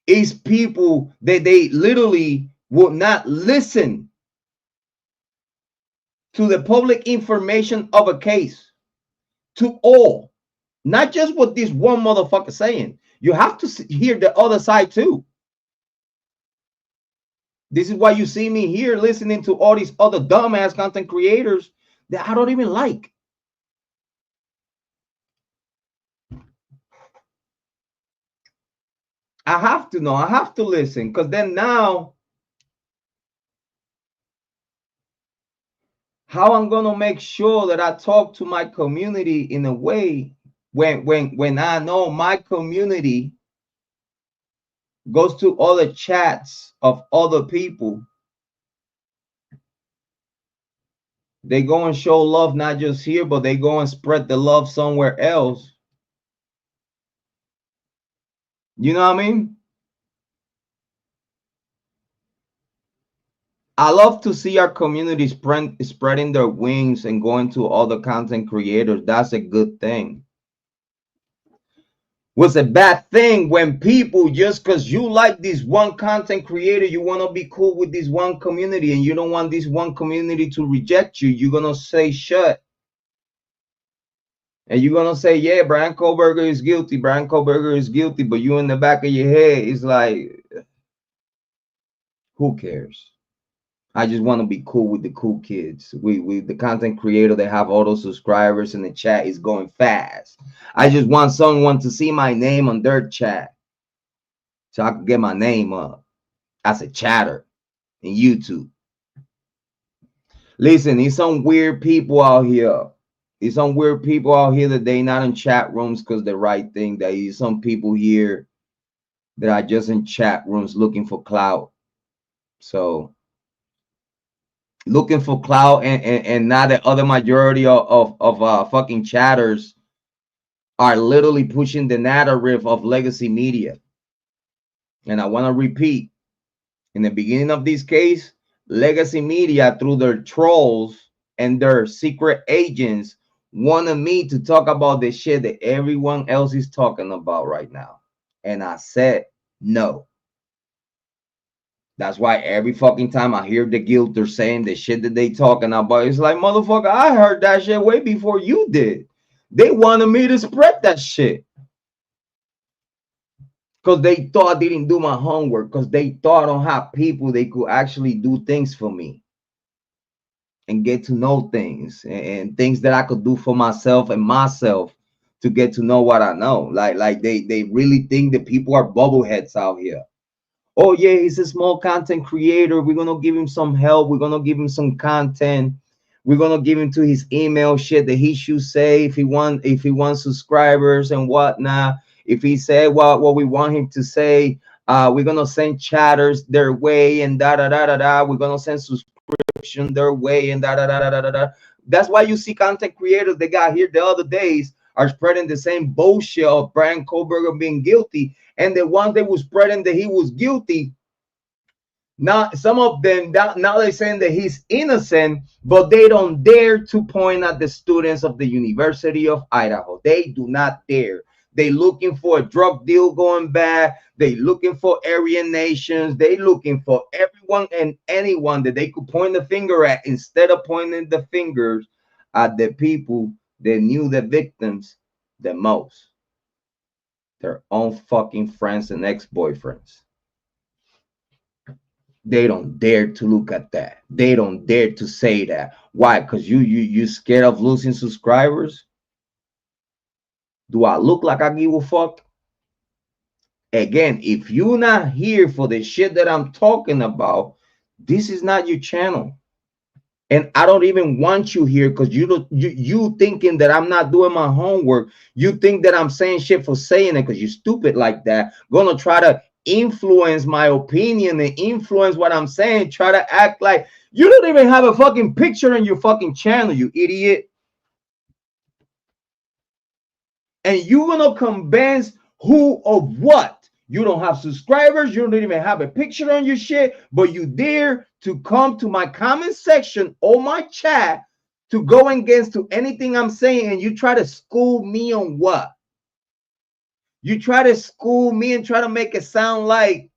It's people that they literally will not listen to the public information of a case, to all, not just what this one motherfucker saying. You have to hear the other side too. This is why you see me here listening to all these other dumbass content creators that I don't even like. I have to know, I have to listen, because then now, how I'm gonna make sure that I talk to my community in a way when I know my community goes to other chats of other people, they go and show love not just here, but they go and spread the love somewhere else. You know what I mean? I love to see our community spreading their wings and going to other content creators. That's a good thing. What's a bad thing when people, just because you like this one content creator, you want to be cool with this one community, and you don't want this one community to reject you, you're going to say shut. And you're going to say, yeah, Bryan Kohberger is guilty. Bryan Kohberger is guilty. But you in the back of your head, it's like, who cares? I just want to be cool with the cool kids. We the content creator that have all those subscribers, and the chat is going fast. I just want someone to see my name on their chat, so I can get my name up as a chatter in YouTube. Listen, there's some weird people out here. There's some weird people out here that they not in chat rooms because the right thing. There is some people here that are just in chat rooms looking for clout. So looking for clout, and now the other majority of fucking chatters are literally pushing the narrative of legacy media. And I want to repeat, in the beginning of this case, legacy media, through their trolls and their secret agents, wanted me to talk about the shit that everyone else is talking about right now. And I said no. That's why every fucking time I hear the guilt, they're saying the shit that they talking about, it's like, motherfucker, I heard that shit way before you did. They wanted me to spread that shit because they thought I didn't do my homework, because they thought I don't have people they could actually do things for me and get to know things, and things that I could do for myself and myself to get to know what I know. Like they really think that people are bubbleheads out here. Oh yeah, he's a small content creator. We're gonna give him some help. We're gonna give him some content. We're gonna give him to his email shit that he should say if he wants subscribers and whatnot. If he said what we want him to say, we're gonna send chatters their way and da da da da da. We're gonna send subscription their way and da da da da da da. That's why you see content creators that got here the other days are spreading the same bullshit of Bryan Kohberger being guilty. And the ones that was spreading that he was guilty, now some of them now they're saying that he's innocent, but they don't dare to point at the students of the University of Idaho. They do not dare. They looking for a drug deal going bad. They looking for Aryan nations. They looking for everyone and anyone that they could point the finger at, instead of pointing the fingers at the people that knew the victims the most. Their own fucking friends and ex-boyfriends. They don't dare to look at that. They don't dare to say that. Why? Because you scared of losing subscribers? Do I look like I give a fuck? Again, if you're not here for the shit that I'm talking about, This is not your channel. And I don't even want you here because you thinking that I'm not doing my homework. You think that I'm saying shit for saying it because you're stupid like that. Gonna try to influence my opinion and influence what I'm saying. Try to act like you don't even have a fucking picture in your fucking channel, you idiot. And you gonna convince who of what? You don't have subscribers. You don't even have a picture on your shit, but you dare to come to my comment section or my chat to go against to anything I'm saying, and you try to school me on what? You try to school me and try to make it sound like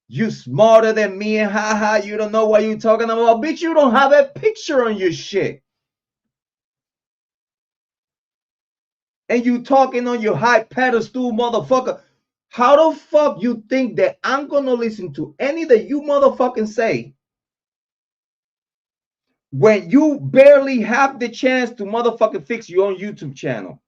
you smarter than me and haha, you don't know what you're talking about. Bitch, you don't have a picture on your shit. And you talking on your high pedestal, motherfucker. How the fuck you think that I'm gonna listen to any that you motherfucking say when you barely have the chance to motherfucking fix your own YouTube channel?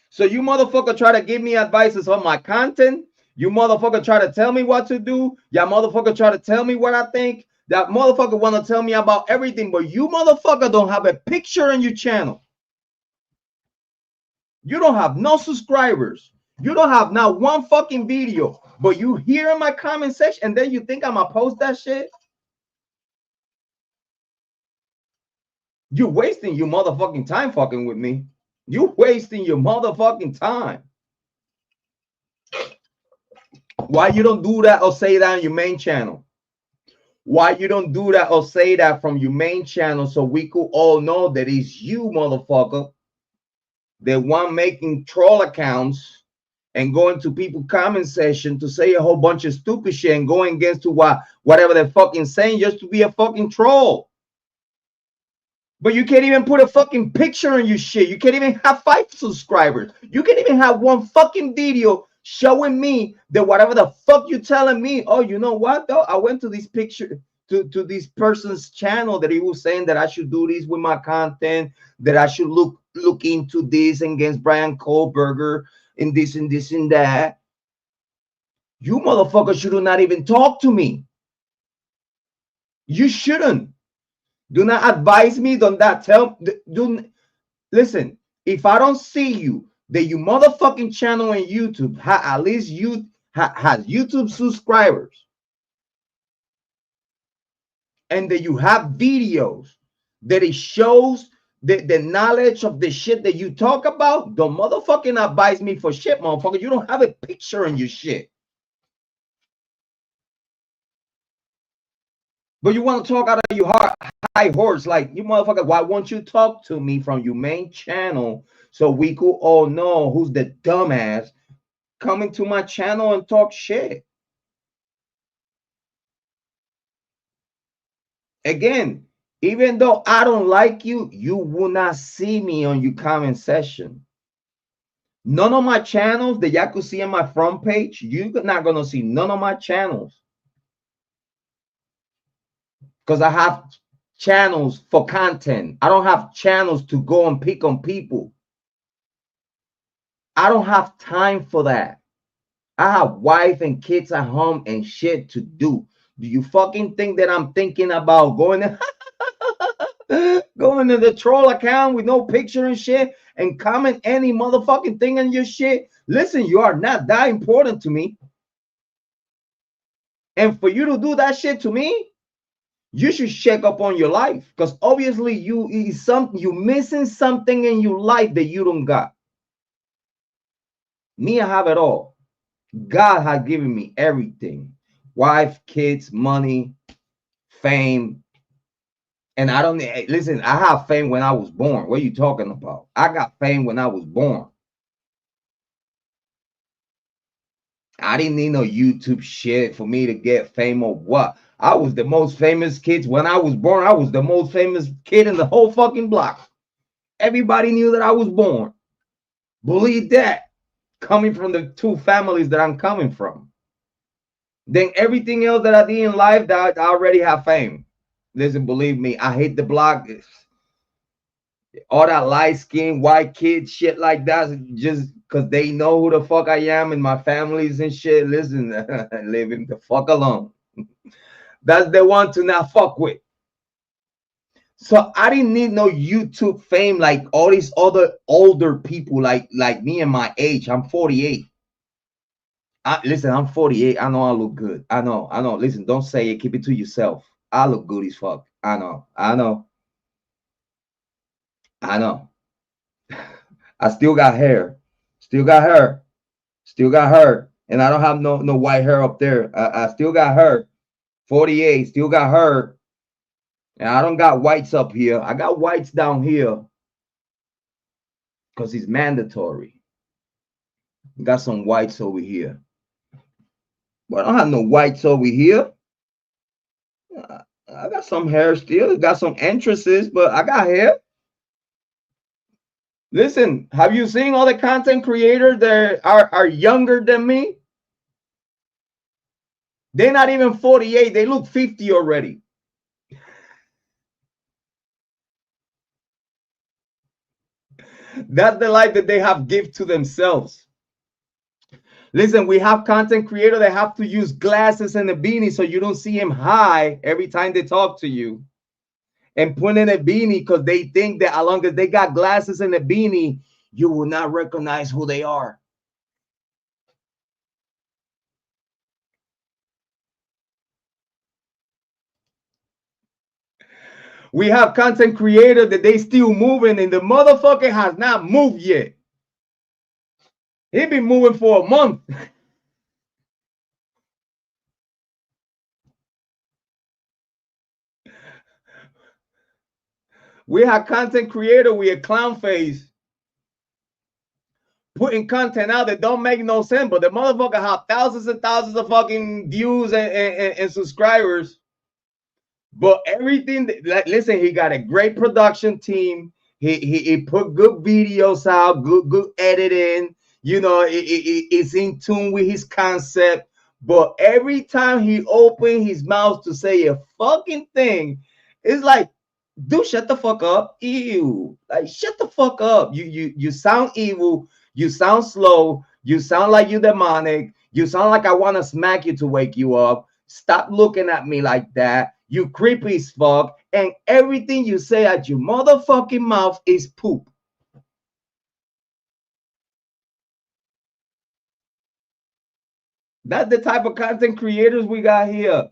So you motherfucker try to give me advices on my content. You motherfucker try to tell me what to do. Y'all motherfucker try to tell me what I think. That motherfucker want to tell me about everything, but you motherfucker don't have a picture on your channel. You don't have no subscribers. You don't have not one fucking video, but you here in my comment section and then you think I'm gonna post that shit? You're wasting your motherfucking time fucking with me. You wasting your motherfucking time. Why you don't do that or say that on your main channel? Why you don't do that or say that from your main channel so we could all know that it's you, motherfucker, the one making troll accounts and going to people comment section to say a whole bunch of stupid shit and going against to whatever they're fucking saying just to be a fucking troll. But you can't even put a fucking picture on your shit. You can't even have 5 subscribers. You can't even have one fucking video showing me that whatever the fuck you telling me. Oh, you know what though? I went to this picture to this person's channel that he was saying that I should do this with my content, that I should look into this against Bryan Kohberger and this and this and that. You motherfucker should not even talk to me. You shouldn't. Do not advise me. Do not tell. Listen, if I don't see you, that you motherfucking channel on YouTube at least you has YouTube subscribers, and that you have videos that it shows the knowledge of the shit that you talk about, don't motherfucking advise me for shit, motherfucker. You don't have a picture in your shit. But you want to talk out of your high horse, like, you motherfucker, why won't you talk to me from your main channel so we could all know who's the dumbass coming to my channel and talk shit? Again, even though I don't like you, you will not see me on your comment section. None of my channels that y'all could see on my front page, you're not going to see none of my channels. Because I have channels for content. I don't have channels to go and pick on people. I don't have time for that. I have wife and kids at home and shit to do. Do you fucking think that I'm thinking about going to going to the troll account with no picture and shit and comment any motherfucking thing on your shit? Listen, you are not that important to me. And for you to do that shit to me, you should check up on your life, because obviously you missing something in your life that you don't got. Me, I have it all. God has given me everything: wife, kids, money, fame. And I don't listen. I have fame when I was born. What are you talking about? I got fame when I was born. I didn't need no YouTube shit for me to get fame or what. I was the most famous kid when I was born. I was the most famous kid in the whole fucking block. Everybody knew that I was born. Believe that. Coming from the 2 families that I'm coming from. Then everything else that I did in life, that I already have fame. Listen, believe me, I hate the block. All that light skin, white kid shit like that, just because they know who the fuck I am and my families and shit. Listen, leave him the fuck alone. That's the one to not fuck with. So I didn't need no YouTube fame like all these other older people like me and my age. I'm 48. Listen, I'm 48. I know I look good. I know. Listen, don't say it. Keep it to yourself. I look good as fuck. I know. I still got hair. Still got hair. Still got hair. And I don't have no white hair up there. I still got hair. 48. Still got hair. And I don't got whites up here. I got whites down here. Because it's mandatory. Got some whites over here. But I don't have no whites over here. I got some hair still. Got some entrances, but I got hair. Listen, have you seen all the content creators that are younger than me? They're not even 48. They look 50 already. That's the life that they have given to themselves. Listen, we have content creators that have to use glasses and a beanie so you don't see him high every time they talk to you. And put in a beanie because they think that as long as they got glasses and a beanie, you will not recognize who they are. We have content creators that they still moving and the motherfucker has not moved yet. He been moving for a month. We have content creator with a clown face putting content out that don't make no sense, but the motherfucker have thousands and thousands of fucking views and subscribers. But everything, listen, he got a great production team. He put good videos out, good editing. You know, it's in tune with his concept. But every time he open his mouth to say a fucking thing, it's like, dude, shut the fuck up. Ew. Like, shut the fuck up. You sound evil. You sound slow. You sound like you demonic. You sound like I want to smack you to wake you up. Stop looking at me like that. You creepy as fuck. And everything you say at your motherfucking mouth is poop. That's the type of content creators we got here.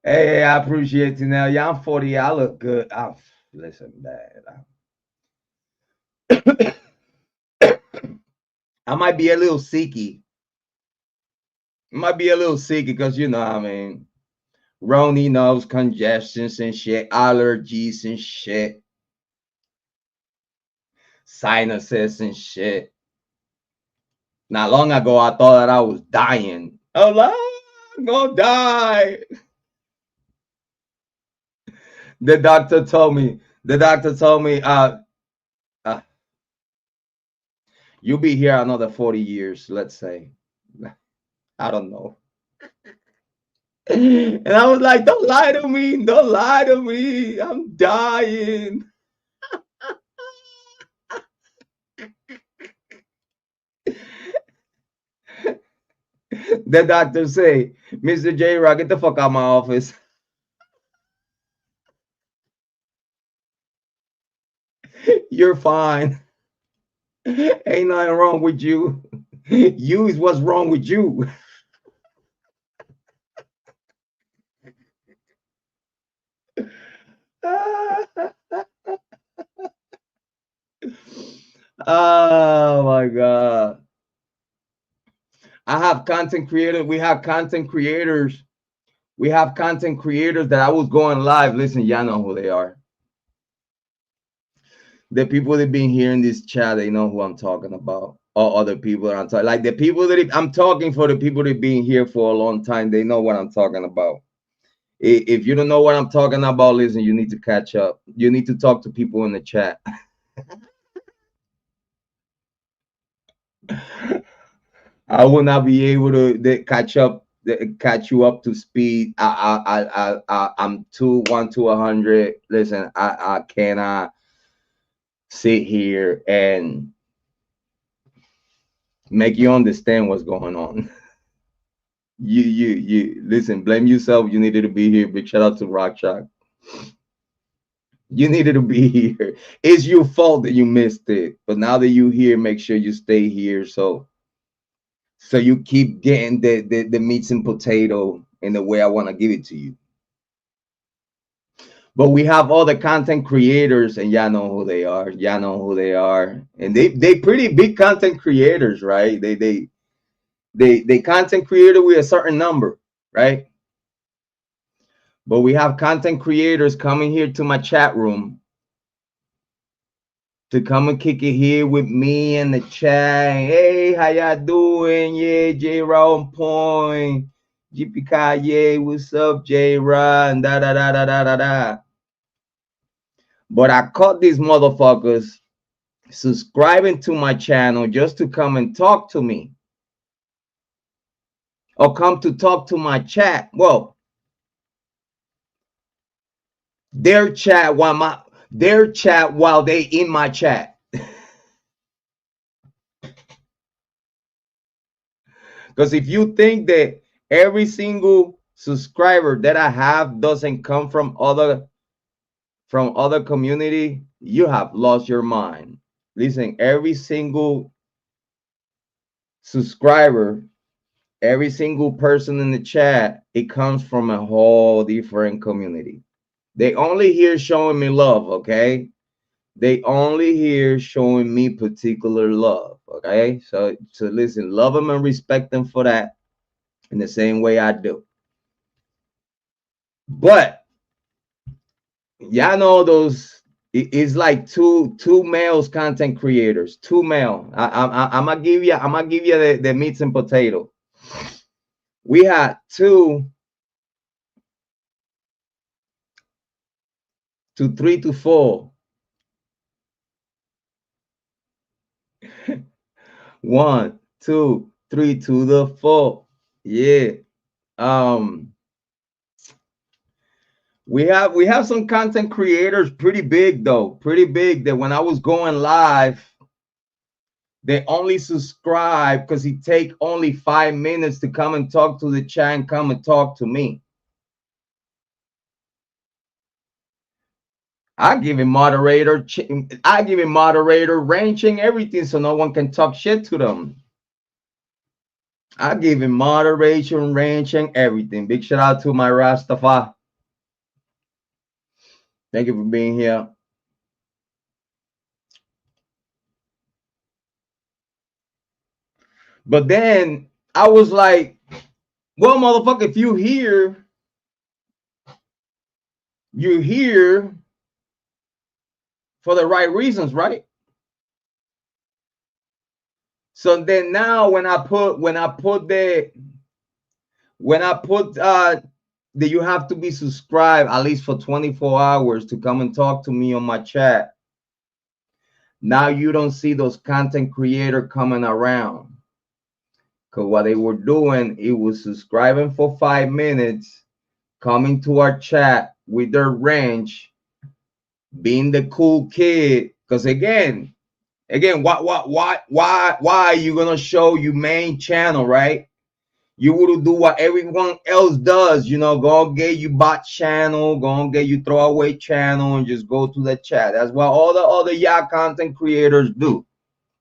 Hey, I appreciate you now. Yeah, I'm 40. I look good. Listen, man. I might be a little sicky. Because, you know, I mean, Rodni knows congestions and shit, allergies and shit, sinuses and shit. Not long ago, I thought that I was dying. Oh, I'm gonna die. The doctor told me, you'll be here another 40 years, let's say. I don't know. And I was like, don't lie to me. Don't lie to me. I'm dying. The doctor say, Mr. Jrod, get the fuck out of my office. You're fine. Ain't nothing wrong with you. You is what's wrong with you. Oh my God. I have content creators. We have content creators. We have content creators that I was going live. Listen, y'all know who they are. The people that been here in this chat, they know who I'm talking about. Or other people that I'm talking, like the people that I'm talking for, the people that been here for a long time, they know what I'm talking about. If you don't know what I'm talking about, listen, you need to catch up. You need to talk to people in the chat. I will not be able to catch you up to speed. I'm 1 to 100. Listen, I cannot sit here and make you understand what's going on. You listen, blame yourself. You needed to be here. Big shout out to Rock Shock. You needed to be here. It's your fault that you missed it. But now that you're here, make sure you stay here so you keep getting the meats and potato in the way I want to give it to you. But we have all the content creators, and y'all know who they are. Y'all know who they are, and they pretty big content creators, right? They content creator with a certain number, right? But we have content creators coming here to my chat room to come and kick it here with me in the chat. Hey, how y'all doing? Yeah, Jrod Point, GPK, yeah, what's up, Jrod? And da da da da da da da. But I caught these motherfuckers subscribing to my channel just to come and talk to me or come to talk to my chat. Well, their chat while they in my chat. Because if you think that every single subscriber that I have doesn't come from other community, you have lost your mind. Listen, every single subscriber, every single person in the chat, it comes from a whole different community. They only here showing me love, okay? They only here showing me particular love, okay? So listen, love them and respect them for that in the same way I do. But y'all know those, it's like two males content creators, two male. I'm gonna give you the meats and potato. We had 2 to 3 to 4. 1, 2, 3 to the 4. Yeah. We have some content creators pretty big though, pretty big, that when I was going live, they only subscribe because it take only 5 minutes to come and talk to the chat and come and talk to me. I give him moderator ranching everything so no one can talk shit to them. I give him moderation, ranching everything. Big shout out to my Rastafari. Thank you for being here. But then I was like, well, motherfucker, if you're here for the right reasons, right? So then now when I put that you have to be subscribed at least for 24 hours to come and talk to me on my chat. Now you don't see those content creator coming around. Because what they were doing, it was subscribing for 5 minutes, coming to our chat with their range, being the cool kid. Because again, why are you gonna show your main channel, right? You would do what everyone else does, you know, go get you bot channel, go get you throwaway channel, and just go to the chat. That's what all the other content creators do,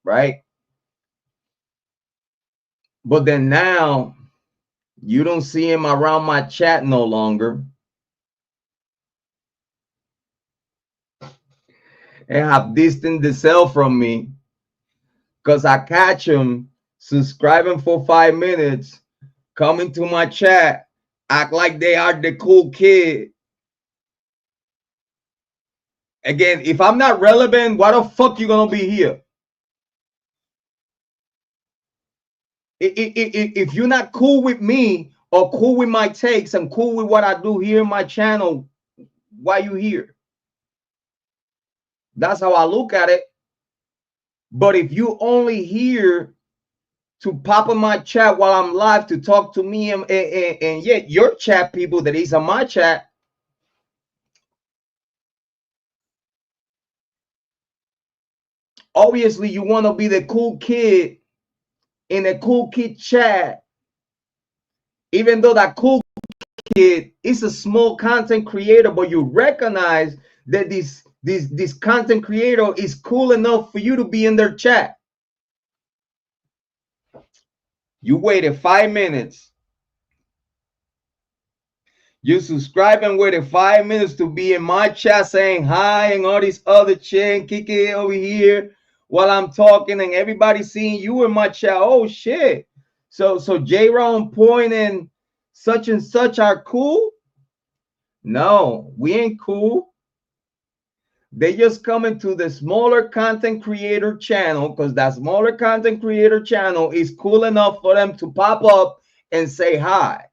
right? But then now you don't see him around my chat no longer, and have distanced themselves from me because I catch him subscribing for 5 minutes, coming to my chat, act like they are the cool kid. Again, if I'm not relevant, why the fuck you gonna be here? If you're not cool with me or cool with my takes and cool with what I do here in my channel, why you here? That's how I look at it. But if you only here to pop in my chat while I'm live to talk to me and yet your chat people that is on my chat, obviously you want to be the cool kid in a cool kid chat, even though that cool kid is a small content creator, but you recognize that this content creator is cool enough for you to be in their chat. You waited 5 minutes. You subscribe and waited 5 minutes to be in my chat saying hi and all this other shit and kick it over here while I'm talking and everybody seeing you in my chat. Oh shit. So Jrod Point and such are cool? No, we ain't cool. They just come into the smaller content creator channel because that smaller content creator channel is cool enough for them to pop up and say hi.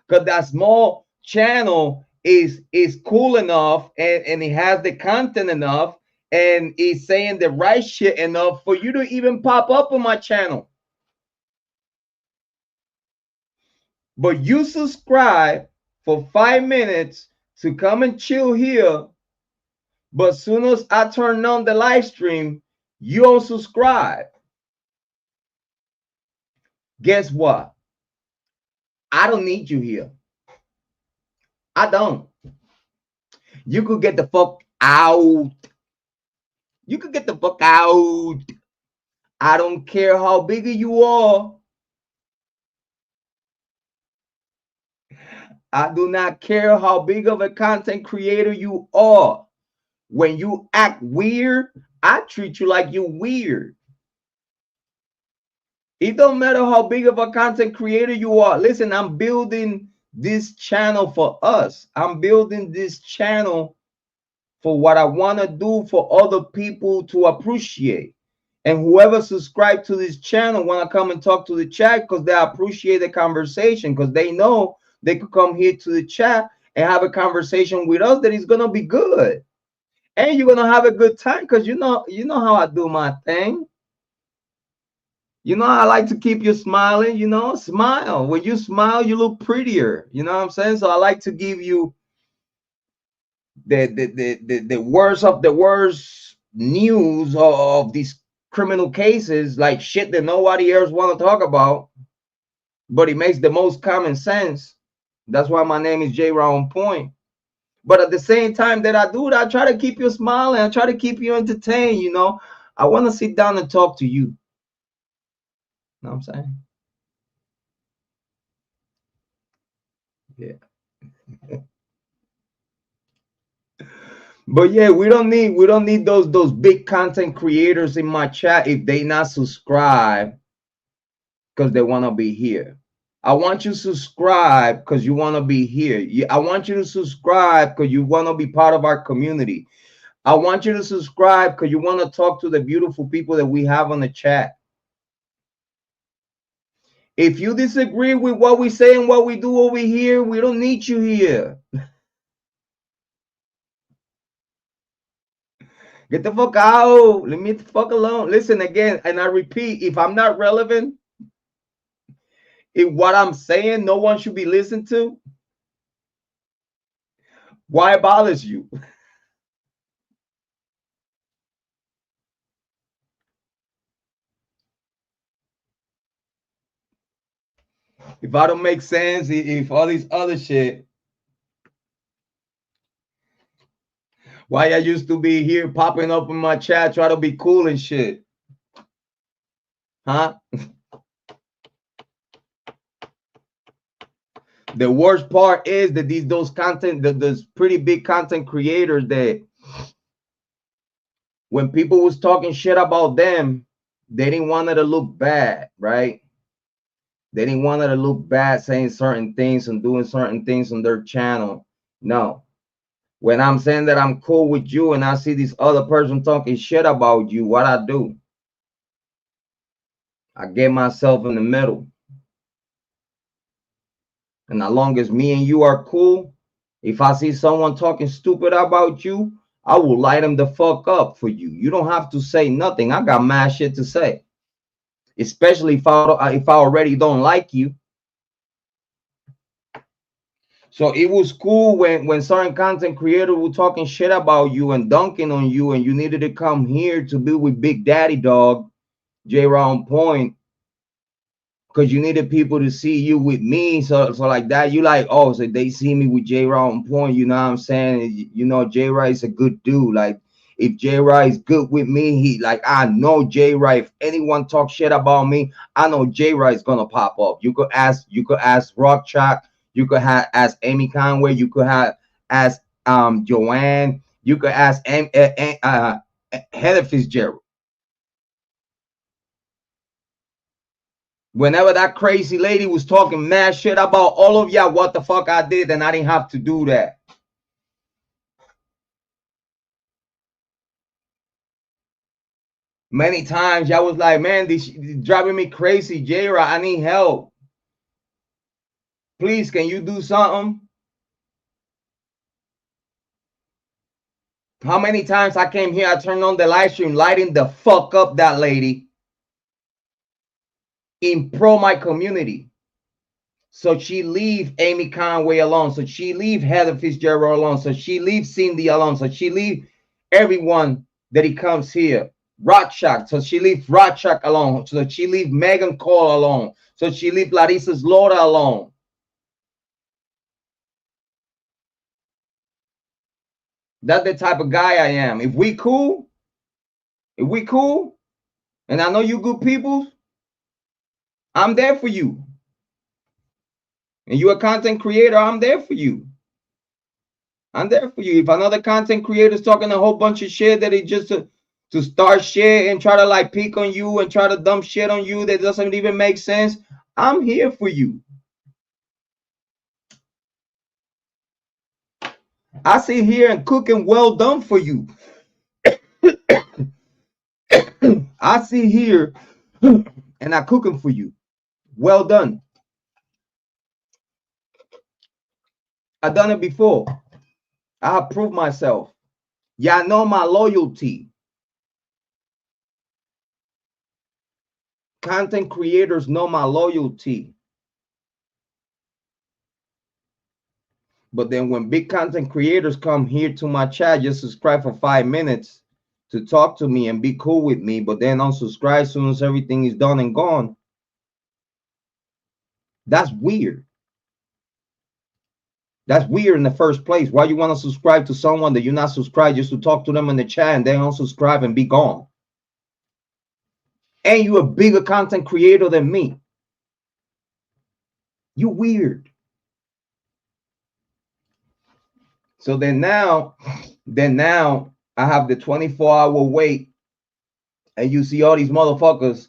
Because that small channel is cool enough and it has the content enough and is saying the right shit enough for you to even pop up on my channel. But you subscribe for 5 minutes to come and chill here. But as soon as I turn on the live stream, you don't subscribe. Guess what? I don't need you here. I don't. You could get the fuck out. You could get the fuck out. I don't care how big you are. I do not care how big of a content creator you are. When you act weird, I treat you like you weird. It don't matter how big of a content creator you are. Listen, I'm building this channel for us. I'm building this channel for what I want to do for other people to appreciate. And whoever subscribed to this channel want to come and talk to the chat because they appreciate the conversation, because they know they could come here to the chat and have a conversation with us that is going to be good. And you're going to have a good time because you know how I do my thing. You know, I like to keep you smiling, you know, smile. When you smile, you look prettier. You know what I'm saying? So I like to give you the worst of the worst news of these criminal cases, like shit that nobody else want to talk about, but it makes the most common sense. That's why my name is Jrod Point. But at the same time that I do it, I try to keep you smiling. I try to keep you entertained, you know. I want to sit down and talk to you. You know what I'm saying? Yeah. But yeah, we don't need those big content creators in my chat if they not subscribe because they want to be here. I want you to subscribe because you want to be here. I want you to subscribe because you want to be part of our community. I want you to subscribe because you want to talk to the beautiful people that we have on the chat. If you disagree with what we say and what we do over here, we don't need you here. Get the fuck out. Leave me the fuck alone. Listen again, and I repeat, if I'm not relevant, if what I'm saying no one should be listened to, why it bothers you? If I don't make sense, if all this other shit, why I used to be here popping up in my chat, try to be cool and shit. Huh? The worst part is that those pretty big content creators that when people was talking shit about them, they didn't want it to look bad, right? They didn't want it to look bad saying certain things and doing certain things on their channel. No. When I'm saying that I'm cool with you and I see this other person talking shit about you, what I do? I get myself in the middle. And as long as me and you are cool, if I see someone talking stupid about you, I will light them the fuck up for you. You don't have to say nothing. I got mad shit to say. Especially if I already don't like you. So it was cool when certain content creators were talking shit about you and dunking on you and you needed to come here to be with Big Daddy Dog, Jrod Point, because you needed people to see you with me. So like that, you like, oh, so they see me with Jrod on point. You know what I'm saying? You know, Jrod is a good dude. Like, if Jrod is good with me, he like, I know Jrod. If anyone talk shit about me, I know Jrod is gonna pop up. You could ask Rock Chalk. You could ask Amy Conway. You could ask Joanne. You could ask Heather Fitzgerald. Whenever that crazy lady was talking mad shit about all of y'all, what the fuck I did, and I didn't have to do that. Many times y'all was like, man, this driving me crazy, Jrod. I need help. Please, can you do something? How many times I came here, I turned on the live stream, lighting the fuck up that lady in pro my community. So she leave Amy Conway alone. So she leave Heather Fitzgerald alone. So she leave Cindy alone. So she leave everyone that he comes here. Rotchak. So she leave Rotchak alone. So she leave Megan Cole alone. So she leave Larissa's Laura alone. That's the type of guy I am. If we cool, and I know you good people, I'm there for you. And you're a content creator, I'm there for you. I'm there for you. If another content creator is talking a whole bunch of shit that it just to start shit and try to like pick on you and try to dump shit on you that doesn't even make sense, I'm here for you. I sit here and cook and well done for you. I sit here and I cooking for you. Well done. I've done it before. I have proved myself. Y'all know my loyalty. Content creators know my loyalty. But then when big content creators come here to my chat, just subscribe for 5 minutes to talk to me and be cool with me, but then unsubscribe as soon as everything is done and gone. That's weird. That's weird in the first place. Why you want to subscribe to someone that you're not subscribed just to talk to them in the chat and then unsubscribe and be gone? And you're a bigger content creator than me. You weird. So then now I have the 24-hour wait, and you see all these motherfuckers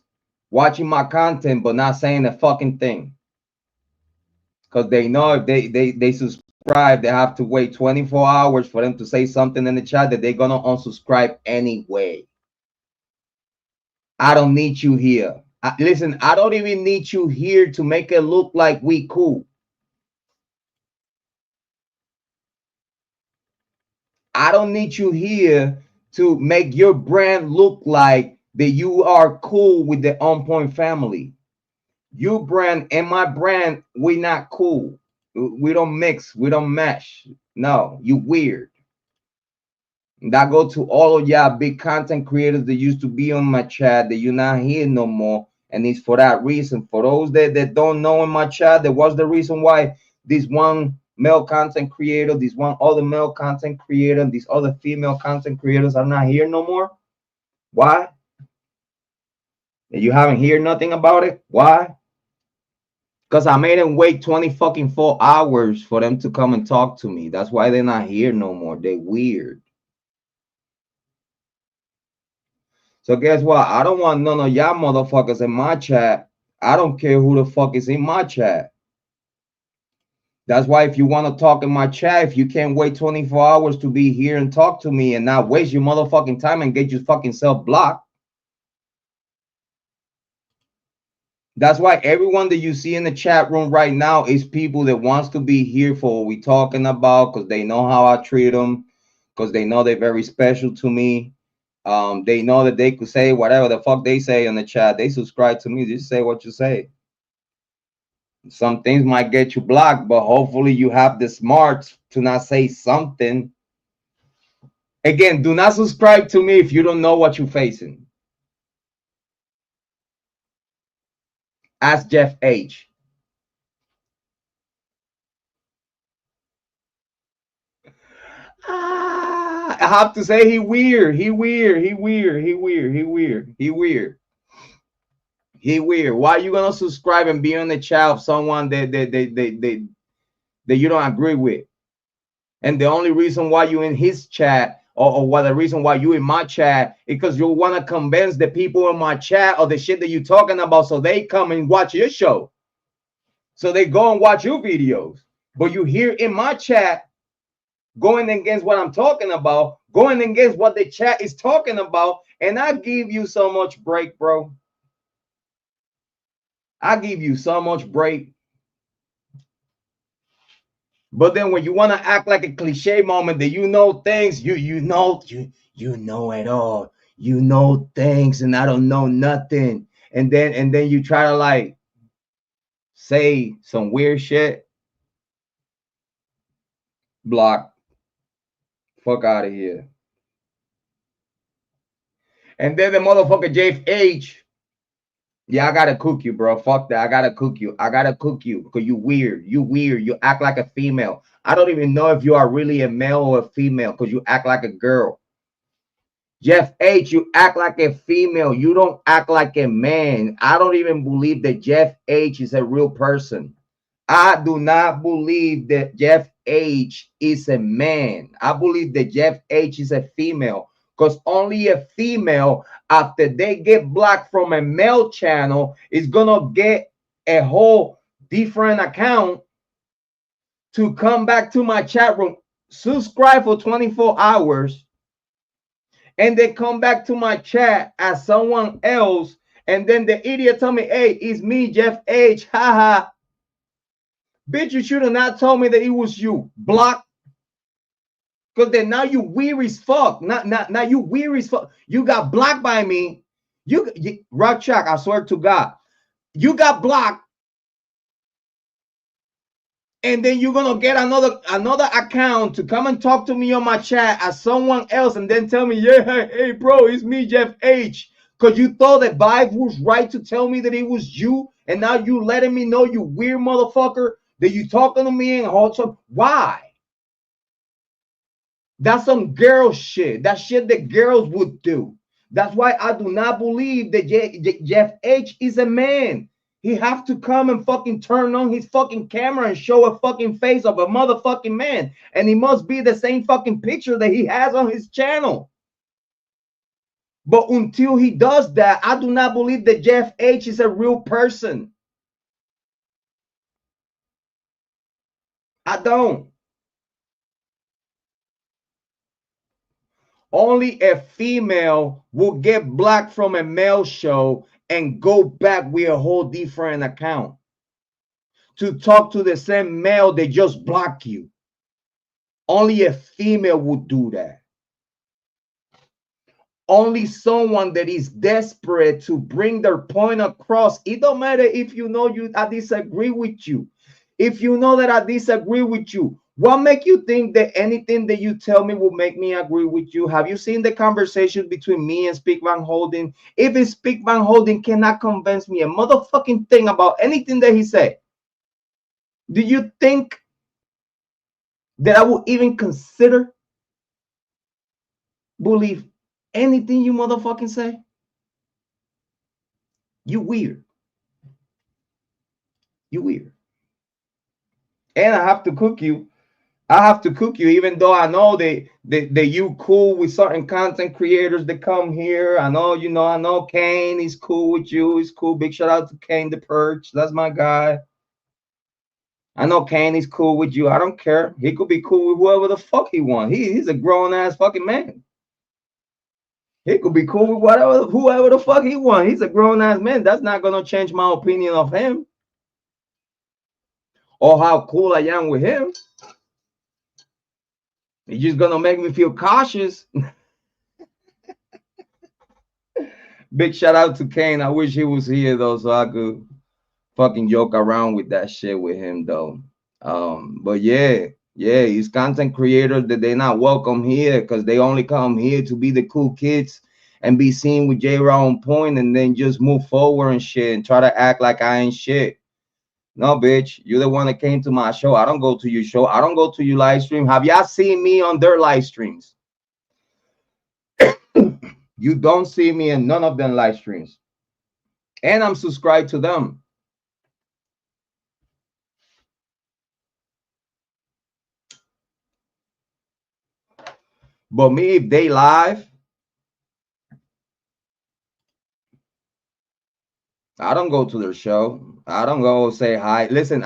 watching my content but not saying a fucking thing. Because they know if they subscribe, they have to wait 24 hours for them to say something in the chat that they're gonna unsubscribe anyway. I don't need you here. Listen, I don't even need you here to make it look like we cool. I don't need you here to make your brand look like that you are cool with the On Point family. Your brand and my brand, we not cool. We don't mix. We don't mesh. No, you weird. And I go to all of y'all big content creators that used to be on my chat that you're not here no more. And it's for that reason. For those that don't know in my chat, that was the reason why this one male content creator, this one other male content creator, and these other female content creators are not here no more. Why? You haven't heard nothing about it? Why? Because I made them wait 24 hours for them to come and talk to me. That's why they're not here no more. They're weird. So guess what? I don't want none of y'all motherfuckers in my chat. I don't care who the fuck is in my chat. That's why if you want to talk in my chat, if you can't wait 24 hours to be here and talk to me and not waste your motherfucking time and get your fucking self blocked. That's why everyone that you see in the chat room right now is people that wants to be here for what we're talking about, because they know how I treat them, because they know they're very special to me. They know that they could say whatever the fuck they say in the chat. They subscribe to me. Just say what you say. Some things might get you blocked, but hopefully you have the smarts to not say something. Again, do not subscribe to me if you don't know what you're facing. Ask Jeff H. I have to say he weird. He weird. He weird. He weird. He weird. He weird. He weird. Why you gonna subscribe and be on the chat of someone that you don't agree with? And the only reason why you in his chat, or what the reason why you in my chat, is because you want to convince the people in my chat of the shit that you talking about, so they come and watch your show. So they go and watch your videos. But you here in my chat going against what I'm talking about, going against what the chat is talking about, and I give you so much break, bro. I give you so much break. But then when you want to act like a cliche moment that you know things, you know it all. You know things and I don't know nothing. And then you try to like say some weird shit. Block. Fuck out of here. And then the motherfucker JH. Yeah, I gotta cook you, bro. Fuck that. I gotta cook you. I gotta cook you because you weird. You weird. You act like a female. I don't even know if you are really a male or a female because you act like a girl. Jeff H, you act like a female. You don't act like a man. I don't even believe that Jeff H is a real person. I do not believe that Jeff H is a man. I believe that Jeff H is a female. Because only a female, after they get blocked from a male channel, is gonna get a whole different account to come back to my chat room, subscribe for 24 hours, and they come back to my chat as someone else, and then the idiot tell me, hey, it's me, Jeff H. Haha. Bitch, you should have not told me that it was you. Block. Because then now you weird as fuck. Now you weird as fuck. You got blocked by me. You Rock Chuck, I swear to God. You got blocked. And then you're gonna get another account to come and talk to me on my chat as someone else and then tell me, yeah, hey bro, it's me, Jeff H. Because you thought that Vibe was right to tell me that it was you, and now you letting me know, you weird motherfucker, that you talking to me and all some. Why? That's some girl shit. That shit that girls would do. That's why I do not believe that Jeff H is a man. He have to come and fucking turn on his fucking camera and show a fucking face of a motherfucking man. And he must be the same fucking picture that he has on his channel. But until he does that, I do not believe that Jeff H is a real person. I don't. Only a female will get blocked from a male show and go back with a whole different account to talk to the same male that just blocked you. Only a female would do that. Only someone that is desperate to bring their point across. It don't matter if you know I disagree with you. If you know that I disagree with you, what make you think that anything that you tell me will make me agree with you? Have you seen the conversation between me and Speak Van Holden? If Speak Van Holden cannot convince me a motherfucking thing about anything that he said, do you think that I will even consider believe anything you motherfucking say? You weird. You weird. And I have to cook you. I have to cook you, even though I know that you cool with certain content creators that come here. I know, I know Kane, he's cool with you. He's cool. Big shout out to Kane the Perch. That's my guy. I know Kane is cool with you. I don't care. He could be cool with whoever the fuck he wants. He's a grown-ass fucking man. He could be cool with whoever the fuck he wants. He's a grown-ass man. That's not going to change my opinion of him or how cool I am with him. It's just gonna make me feel cautious. Big shout out to Kane. I wish he was here though, so I could fucking joke around with that shit with him though. But yeah, he's content creators that they're not welcome here because they only come here to be the cool kids and be seen with Jrod on point and then just move forward and shit and try to act like I ain't shit. No, bitch, you're the one that came to my show. I don't go to your show. I don't go to your live stream. Have y'all seen me on their live streams? You don't see me in none of them live streams. And I'm subscribed to them. But me, if they live, I don't go to their show. I don't go say hi. Listen,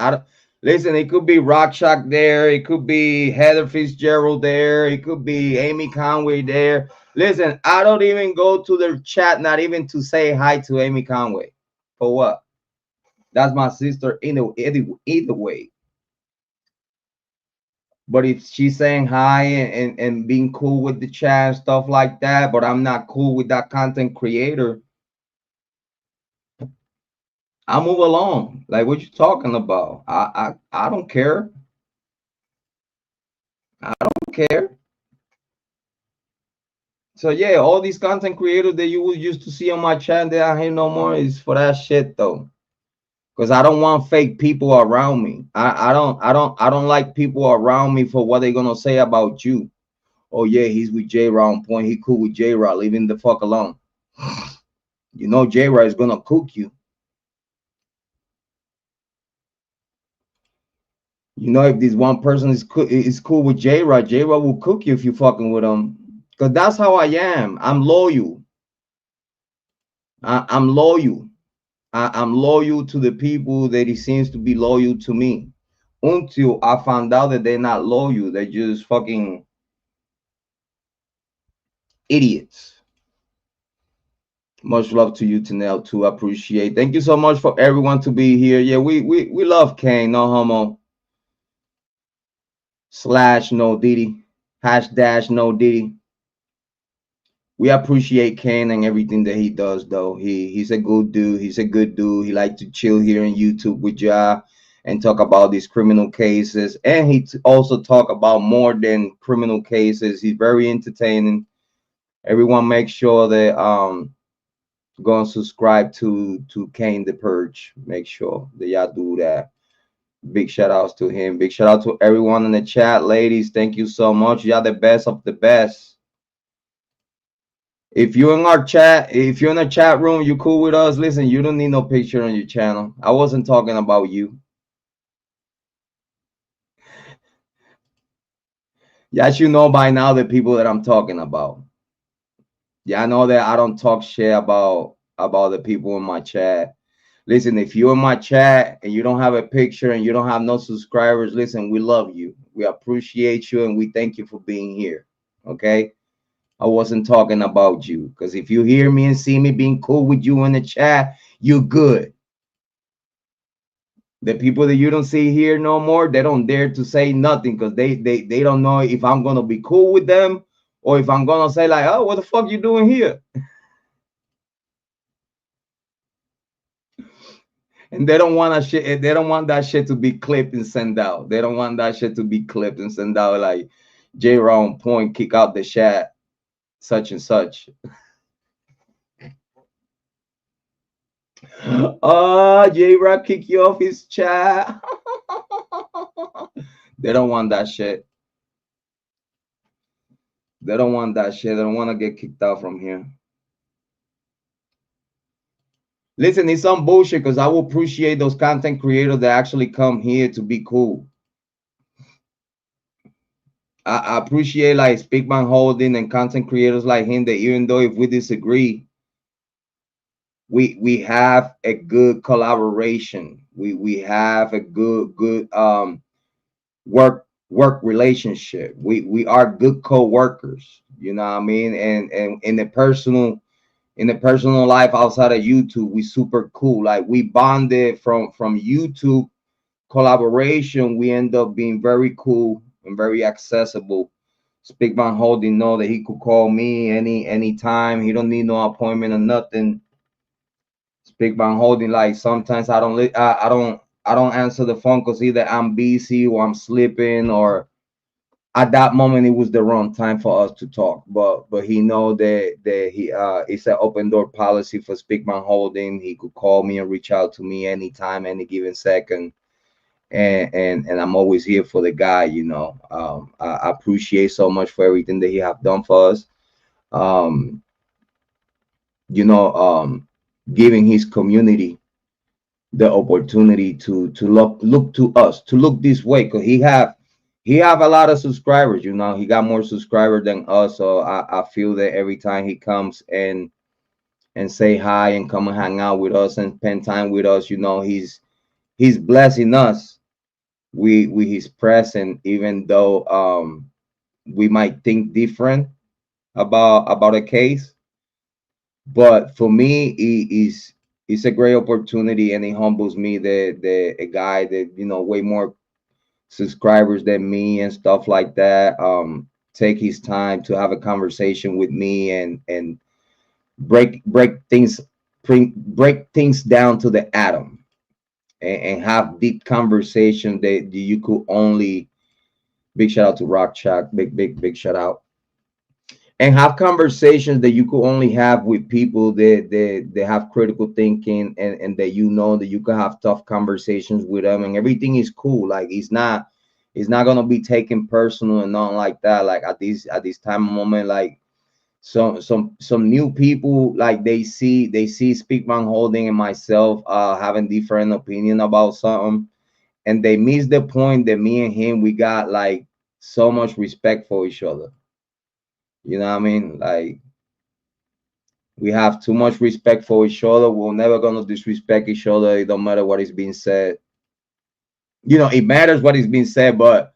listen. It could be Rock Shock there. It could be Heather Fitzgerald there. It could be Amy Conway there. Listen, I don't even go to their chat, not even to say hi to Amy Conway. For what? That's my sister either way. But if she's saying hi and being cool with the chat and stuff like that, but I'm not cool with that content creator, I move along. Like, what you talking about? I don't care. I don't care. So yeah, all these content creators that you used to see on my channel that I hate no more is for that shit though. Because I don't want fake people around me. I don't like people around me for what they're gonna say about you. Oh yeah, he's with Jrod on point. He cool with Jrod. Leave him the fuck alone. You know Jrod is gonna cook you. You know, if this one person is cool with Jrod, Jrod will cook you if you fucking with him. Because that's how I am. I'm loyal. I'm loyal. I'm loyal to the people that he seems to be loyal to me. Until I found out that they're not loyal. They're just fucking idiots. Much love to you, Tanel, too. I appreciate. Thank you so much for everyone to be here. Yeah, we love Kane. No homo. / no Diddy. # no Diddy. We appreciate Kane and everything that he does, though. He's a good dude. He's a good dude. He likes to chill here on YouTube with y'all and talk about these criminal cases. And he also talk about more than criminal cases. He's very entertaining. Everyone make sure that go and subscribe to Kane the Purge. Make sure that y'all do that. Big shout outs to him. Big shout out to everyone in the chat, ladies. Thank you so much. Y'all the best of the best. If you're in our chat, if you're in the chat room, you cool with us. Listen, you don't need no picture on your channel. I wasn't talking about you. Yes, you know by now the people that I'm talking about. Yeah, I know that I don't talk shit about the people in my chat. Listen, if you're in my chat and you don't have a picture and you don't have no subscribers, listen, we love you. We appreciate you and we thank you for being here. Okay? I wasn't talking about you. Because if you hear me and see me being cool with you in the chat, you're good. The people that you don't see here no more, they don't dare to say nothing because they don't know if I'm gonna be cool with them or if I'm gonna say like, oh, what the fuck you doing here? And they don't want shit. They don't want that shit to be clipped and sent out. They don't want that shit to be clipped and sent out like Jrod on point, kick out the chat, such and such. Oh, Jrod kick you off his chat. They don't want that shit. They don't want that shit. They don't want to get kicked out from here. Listen, it's some bullshit because I will appreciate those content creators that actually come here to be cool. I appreciate like Speakman Holding and content creators like him that even though if we disagree, we have a good collaboration. We have a good work relationship. We are good co-workers. You know what I mean? And in the personal life outside of YouTube, we super cool. Like we bonded from YouTube collaboration. We end up being very cool and very accessible. Speakman Holding know that he could call me anytime. He don't need no appointment or nothing. Speakman Holding like sometimes I don't answer the phone because either I'm busy or I'm sleeping or at that moment it was the wrong time for us to talk. But he know that he it's an open door policy for Speakman Holding. He could call me and reach out to me anytime, any given second. And I'm always here for the guy, you know. I appreciate so much for everything that he have done for us. Um, you know, giving his community the opportunity to look to us, to look this way, because he have a lot of subscribers. You know, he got more subscribers than us. So I feel that every time he comes and say hi and come and hang out with us and spend time with us, you know, he's blessing us with his presence, even though we might think different about a case. But for me, it's a great opportunity, and it humbles me that a guy that, you know, way more subscribers than me and stuff like that, take his time to have a conversation with me and break things break things down to the atom, and have deep conversation that you could only, big shout out to Rock Chalk, big shout out, and have conversations that you could only have with people that have critical thinking, and that, you know, that you can have tough conversations with them and everything is cool. Like it's not gonna be taken personal and nothing like that. Like at this time of moment, like some new people, like they see Speakman Holding and myself having different opinion about something, and they miss the point that me and him, we got like so much respect for each other. You know what I mean? Like we have too much respect for each other. We're never gonna disrespect each other. It don't matter what is being said. You know, it matters what is being said, but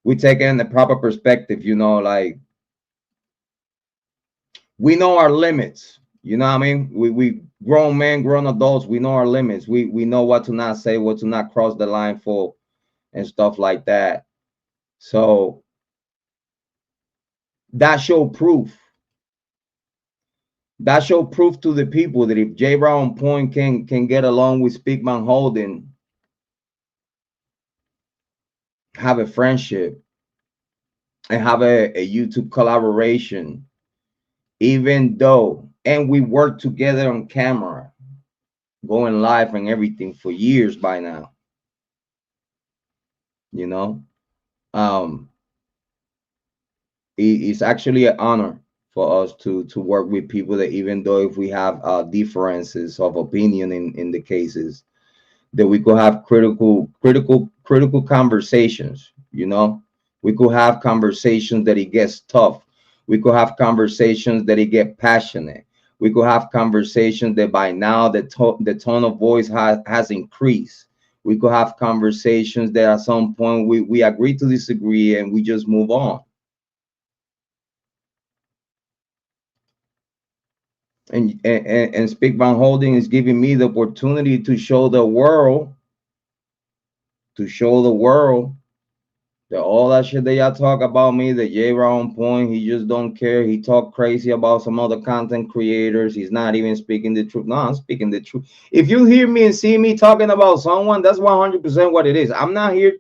we take it in the proper perspective. You know, like we know our limits. You know what I mean? We grown men, grown adults. We know our limits. We know what to not say, what to not cross the line for, and stuff like that. So that show proof. That show proof to the people that if Jrod on Point can get along with Speakman Holding, have a friendship, and have a YouTube collaboration, even though, and we work together on camera, going live and everything for years by now, you know, um, it's actually an honor for us to work with people that, even though if we have differences of opinion in the cases, that we could have critical conversations. You know, we could have conversations that it gets tough. We could have conversations that it get passionate. We could have conversations that by now the tone of voice has increased. We could have conversations that at some point we agree to disagree and we just move on. And Speakman Holding is giving me the opportunity to show the world, that all that shit that y'all talk about me, that Jrod on Point, he just don't care. He talk crazy about some other content creators. He's not even speaking the truth. No, I'm speaking the truth. If you hear me and see me talking about someone, that's 100% what it is. I'm not here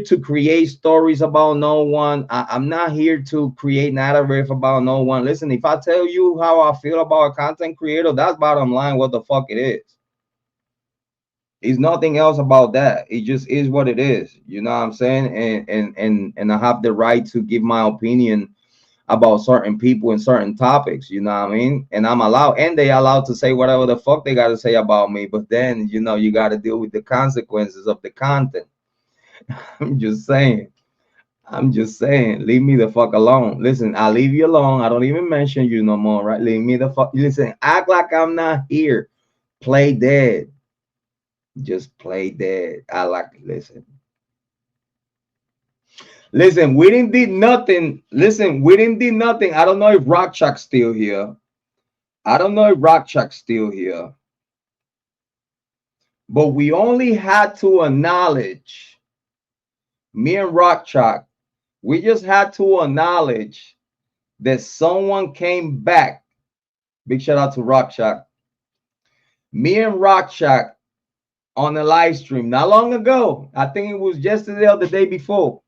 to create stories about no one. I'm not here to create narrative about no one. Listen, if I tell you how I feel about a content creator, that's bottom line what the fuck it is. It's nothing else about that. It just is what it is. You know what I'm saying? And I have the right to give my opinion about certain people and certain topics. You know what I mean? And I'm allowed, and they allowed to say whatever the fuck they got to say about me. But then, you know, you got to deal with the consequences of the content. I'm just saying. Leave me the fuck alone. Listen, I leave you alone. I don't even mention you no more, right? Leave me the fuck. Listen, act like I'm not here. Play dead. Just play dead. I like it. Listen, we didn't did nothing. Listen, we didn't did nothing. I don't know if Rock Chalk's still here. But we only had to acknowledge, me and Rock Chalk, we just had to acknowledge that someone came back. Big shout out to Rock Chalk. Me and Rock Chalk on the live stream not long ago. I think it was yesterday or the day before.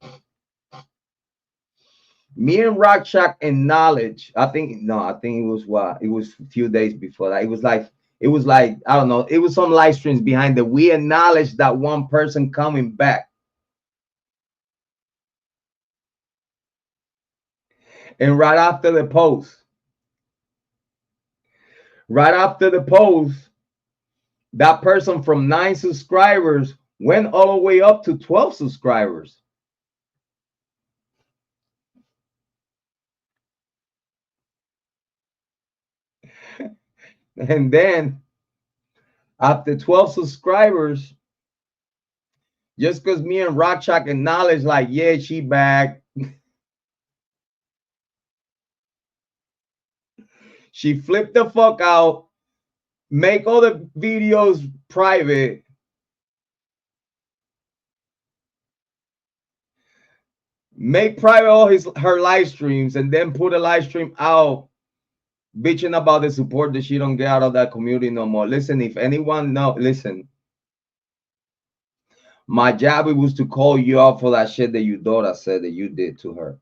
Me and Rock Shock acknowledged. I think it was what? It was a few days before that. It was like I don't know. It was some live streams behind it. We acknowledged that one person coming back. And right after the post, that person from 9 subscribers went all the way up to 12 subscribers. And then after 12 subscribers, just because me and Rock Shock acknowledged, like, yeah, she back. She flipped the fuck out, make all the videos private. Make private all her live streams, and then put a live stream out bitching about the support that she don't get out of that community no more. Listen, if anyone listen, my job, it was to call you out for that shit that your daughter said that you did to her.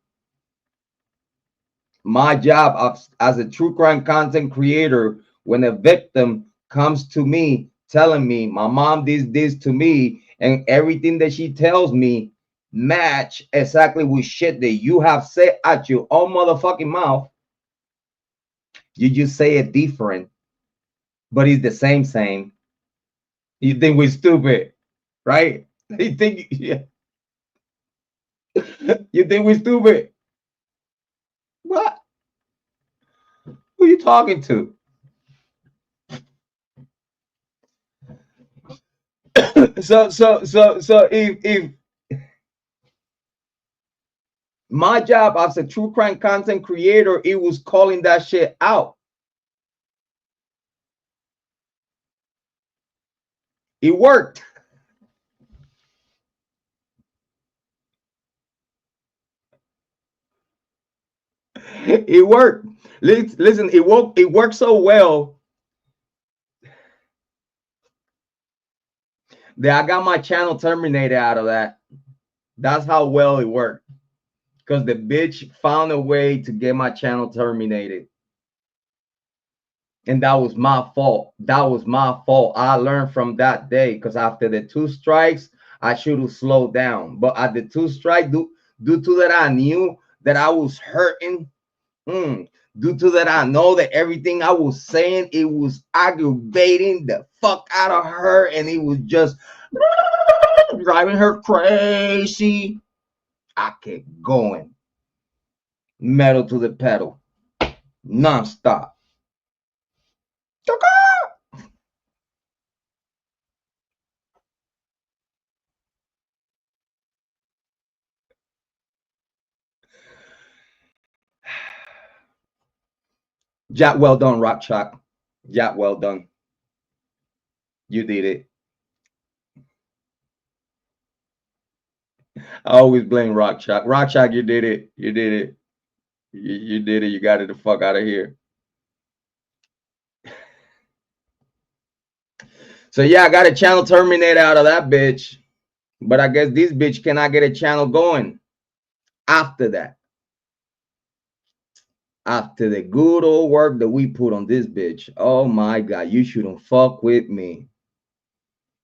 My job as a true crime content creator, when a victim comes to me telling me my mom did this to me, and everything that she tells me match exactly with shit that you have said at your own motherfucking mouth, you just say it different, but it's the same. You think we're stupid, right? You think you think we're stupid? What? Who you talking to? So if my job as a true crime content creator, it was calling that shit out. It worked. It worked. Listen, it worked so well that I got my channel terminated out of that. That's how well it worked. Because the bitch found a way to get my channel terminated. And that was my fault. I learned from that day, because after the 2 strikes, I should have slowed down. But at the 2 strike, due to that, I knew that I was hurting. Due to that, I know that everything I was saying, it was aggravating the fuck out of her, and it was just driving her crazy. I kept going, metal to the pedal, nonstop. Jack, well done, Rock Chalk. Jack, well done. You did it. I always blame Rock Chalk. Rock Chalk, you did it. You did it. You did it. You got it the fuck out of here. So yeah, I got a channel terminated out of that bitch. But I guess this bitch cannot get a channel going after that. After the good old work that we put on this bitch. Oh my God, you shouldn't fuck with me.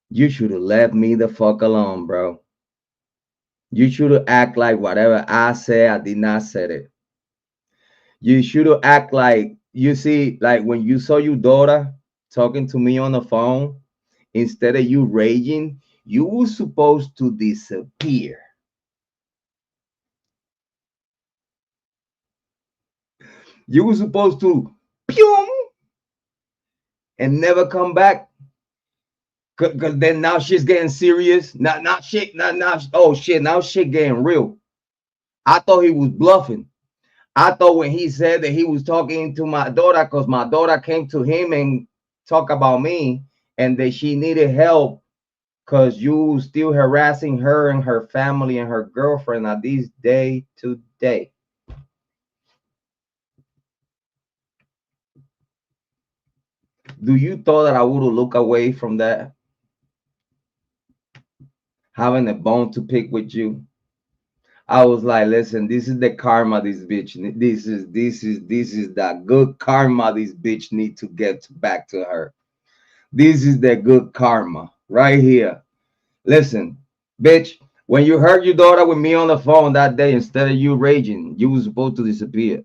You should have left me the fuck alone, bro. You should have act like whatever I said, I did not say it. You should have act like, you see, like when you saw your daughter talking to me on the phone, instead of you raging, you were supposed to disappear. You were supposed to pew and never come back. Cause then now shit's getting serious. Now shit. Oh shit. Now shit getting real. I thought he was bluffing. I thought when he said that he was talking to my daughter, because my daughter came to him and talked about me, and that she needed help because you still harassing her and her family and her girlfriend at this day to day. Do you thought that I would have looked away from that? Having a bone to pick with you? I was like, listen, this is the karma this bitch. This is that good karma this bitch need to get back to her. This is the good karma right here. Listen, bitch, when you heard your daughter with me on the phone that day, instead of you raging, you was supposed to disappear.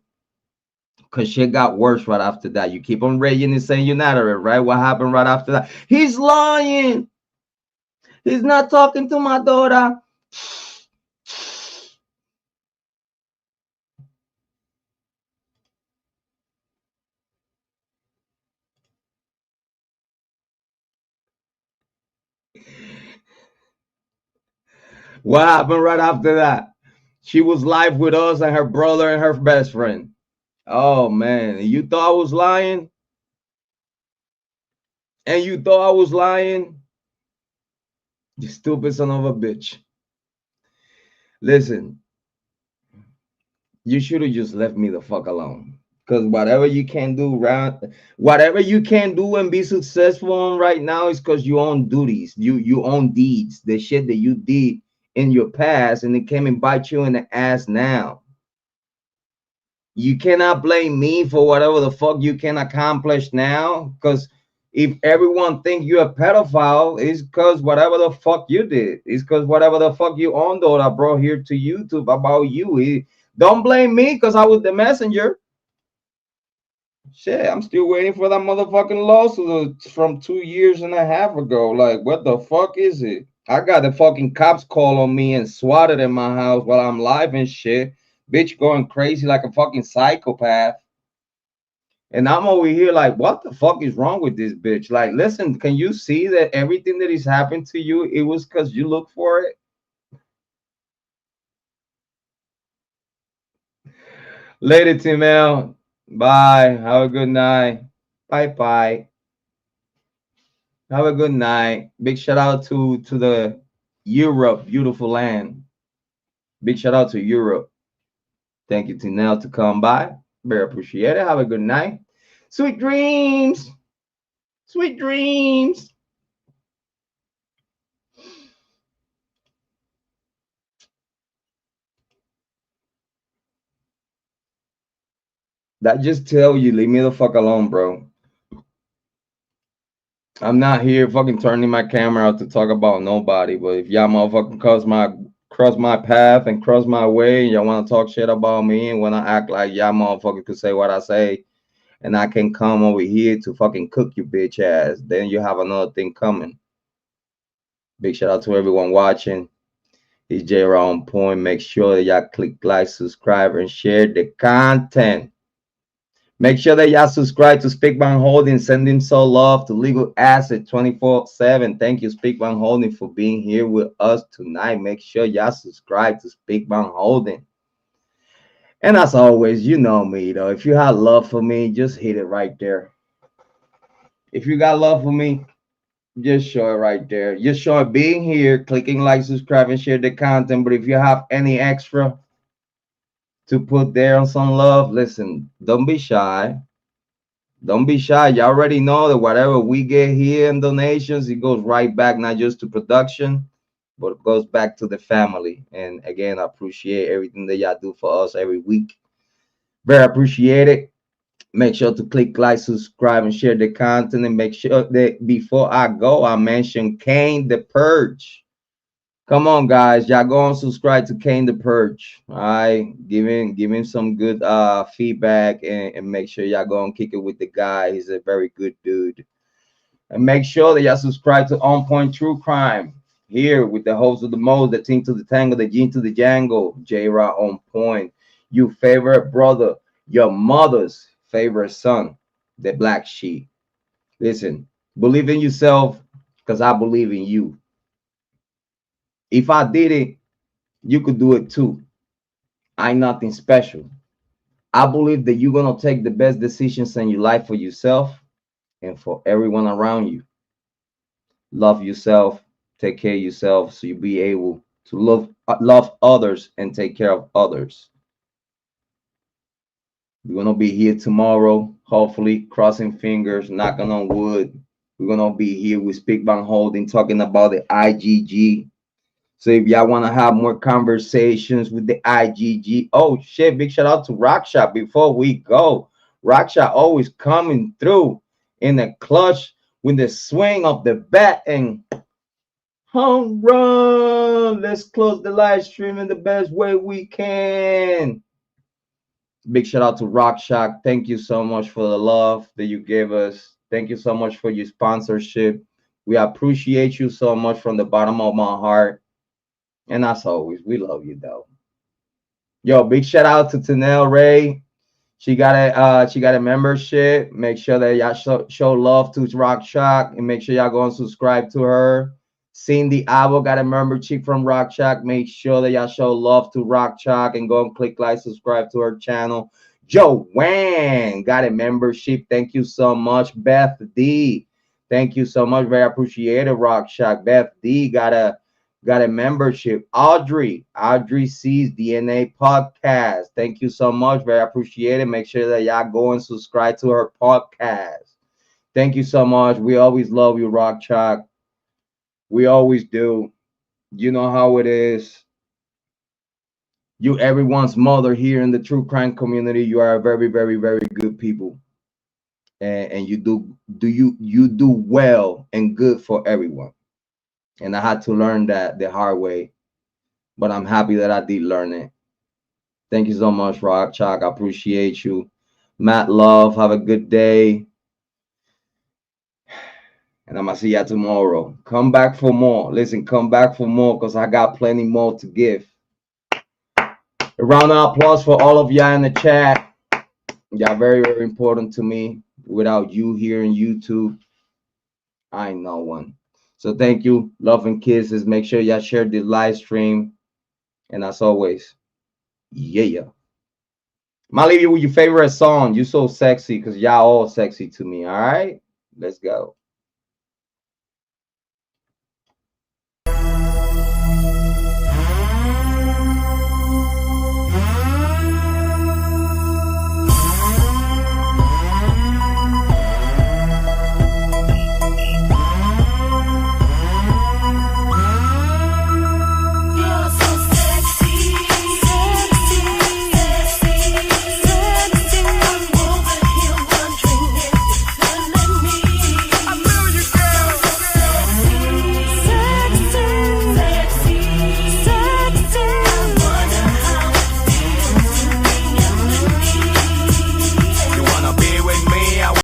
Cause shit got worse right after that. You keep on raging and saying you're not her, right? What happened right after that? He's lying. He's not talking to my daughter. What happened right after that? She was live with us and her brother and her best friend. Oh man, you thought I was lying? And you thought I was lying? You stupid son of a bitch. Listen, you should have just left me the fuck alone. Because whatever you can do whatever you can do and be successful on right now is because you own duties. You own deeds. The shit that you did in your past and it came and bite you in the ass now. You cannot blame me for whatever the fuck you can accomplish now. Because if everyone think you're a pedophile, it's because whatever the fuck you did. It's because whatever the fuck you owned that I brought here to YouTube about you. Don't blame me because I was the messenger. Shit, I'm still waiting for that motherfucking lawsuit from 2.5 years ago. Like, what the fuck is it? I got the fucking cops call on me and swatted in my house while I'm live and shit. Bitch going crazy like a fucking psychopath. And I'm over here like, what the fuck is wrong with this bitch? Like, listen, can you see that everything that is happened to you, it was because you look for it? Later, Timel. Bye. Have a good night. Bye. Have a good night. Big shout out to the Europe, beautiful land. Big shout out to Europe. Thank you, Tinel, to come by. Very appreciate it. Have a good night. Sweet dreams. Sweet dreams. That just tell you, leave me the fuck alone, bro. I'm not here fucking turning my camera out to talk about nobody, but if y'all motherfucking cross my path and cross my way and y'all want to talk shit about me and want to act like y'all motherfucker could say what I say and I can come over here to fucking cook you bitch ass, then you have another thing coming. Big shout out to everyone watching. It's Jrod on point. Make sure that y'all click like, subscribe, and share the content. Make sure that y'all subscribe to Speak Van Holding. Send him so love to Legal Asset 24/7. Thank you, Speak Van Holding, for being here with us tonight. Make sure y'all subscribe to Speak Van Holding. And as always, you know me, though. If you have love for me, just hit it right there. If you got love for me, just show it right there. Just show it being here, clicking like, subscribe, and share the content. But if you have any extra to put there on some love, listen, don't be shy. Don't be shy. You already know that whatever we get here in donations, it goes right back, not just to production, but it goes back to the family. And again, I appreciate everything that y'all do for us every week. Very appreciate it. Make sure to click like, subscribe, and share the content. And make sure that before I go, I mention Kane the Purge. Come on, guys. Y'all go and subscribe to Kane the Purge. All right. Give him some good feedback and make sure y'all go and kick it with the guy. He's a very good dude. And make sure that y'all subscribe to On Point True Crime here with the host of the most, the team to the tango, the gene to the Django, Jrod On Point. Your favorite brother, your mother's favorite son, the black sheep. Listen, believe in yourself because I believe in you. If I did it, you could do it too. I'm nothing special. I believe that you're going to take the best decisions in your life for yourself and for everyone around you. Love yourself, take care of yourself so you'll be able to love others and take care of others. We're going to be here tomorrow, hopefully, crossing fingers, knocking on wood. We're going to be here with Speak Van Holding talking about the IGG. So if y'all want to have more conversations with the IGG, oh shit, big shout out to Rockshot before we go. Rockshot always coming through in the clutch with the swing of the bat and home run. Let's close the live stream in the best way we can. Big shout out to Rockshot. Thank you so much for the love that you gave us. Thank you so much for your sponsorship. We appreciate you so much from the bottom of my heart. And as always, we love you though. Yo, big shout out to Tanel Ray. She got a membership. Make sure that y'all show love to Rock Shock and make sure y'all go and subscribe to her. Cindy Avo got a membership from Rock Shock. Make sure that y'all show love to Rock Shock and go and click like, subscribe to her channel. Joanne got a membership. Thank you so much. Beth D, thank you so much. Very appreciated, Rock Shock. Beth D got a membership. Audrey sees DNA podcast. Thank you so much. Very appreciated. Make sure that y'all go and subscribe to her podcast. Thank you so much. We always love you, Rock Chalk. We always do. You know how it is. You everyone's mother here in the true crime community. You are very, very, very good people. And you do well and good for everyone. And I had to learn that the hard way, but I'm happy that I did learn it. Thank you so much, Rock Chalk. I appreciate you. Matt Love, have a good day. And I'm going to see y'all tomorrow. Come back for more. Listen, come back for more because I got plenty more to give. A round of applause for all of y'all in the chat. Y'all very, very important to me. Without you here in YouTube, I ain't no one. So thank you. Love and kisses. Make sure y'all share the live stream. And as always, yeah. I'll leave you with your favorite song. You so sexy because y'all all sexy to me. All right? Let's go.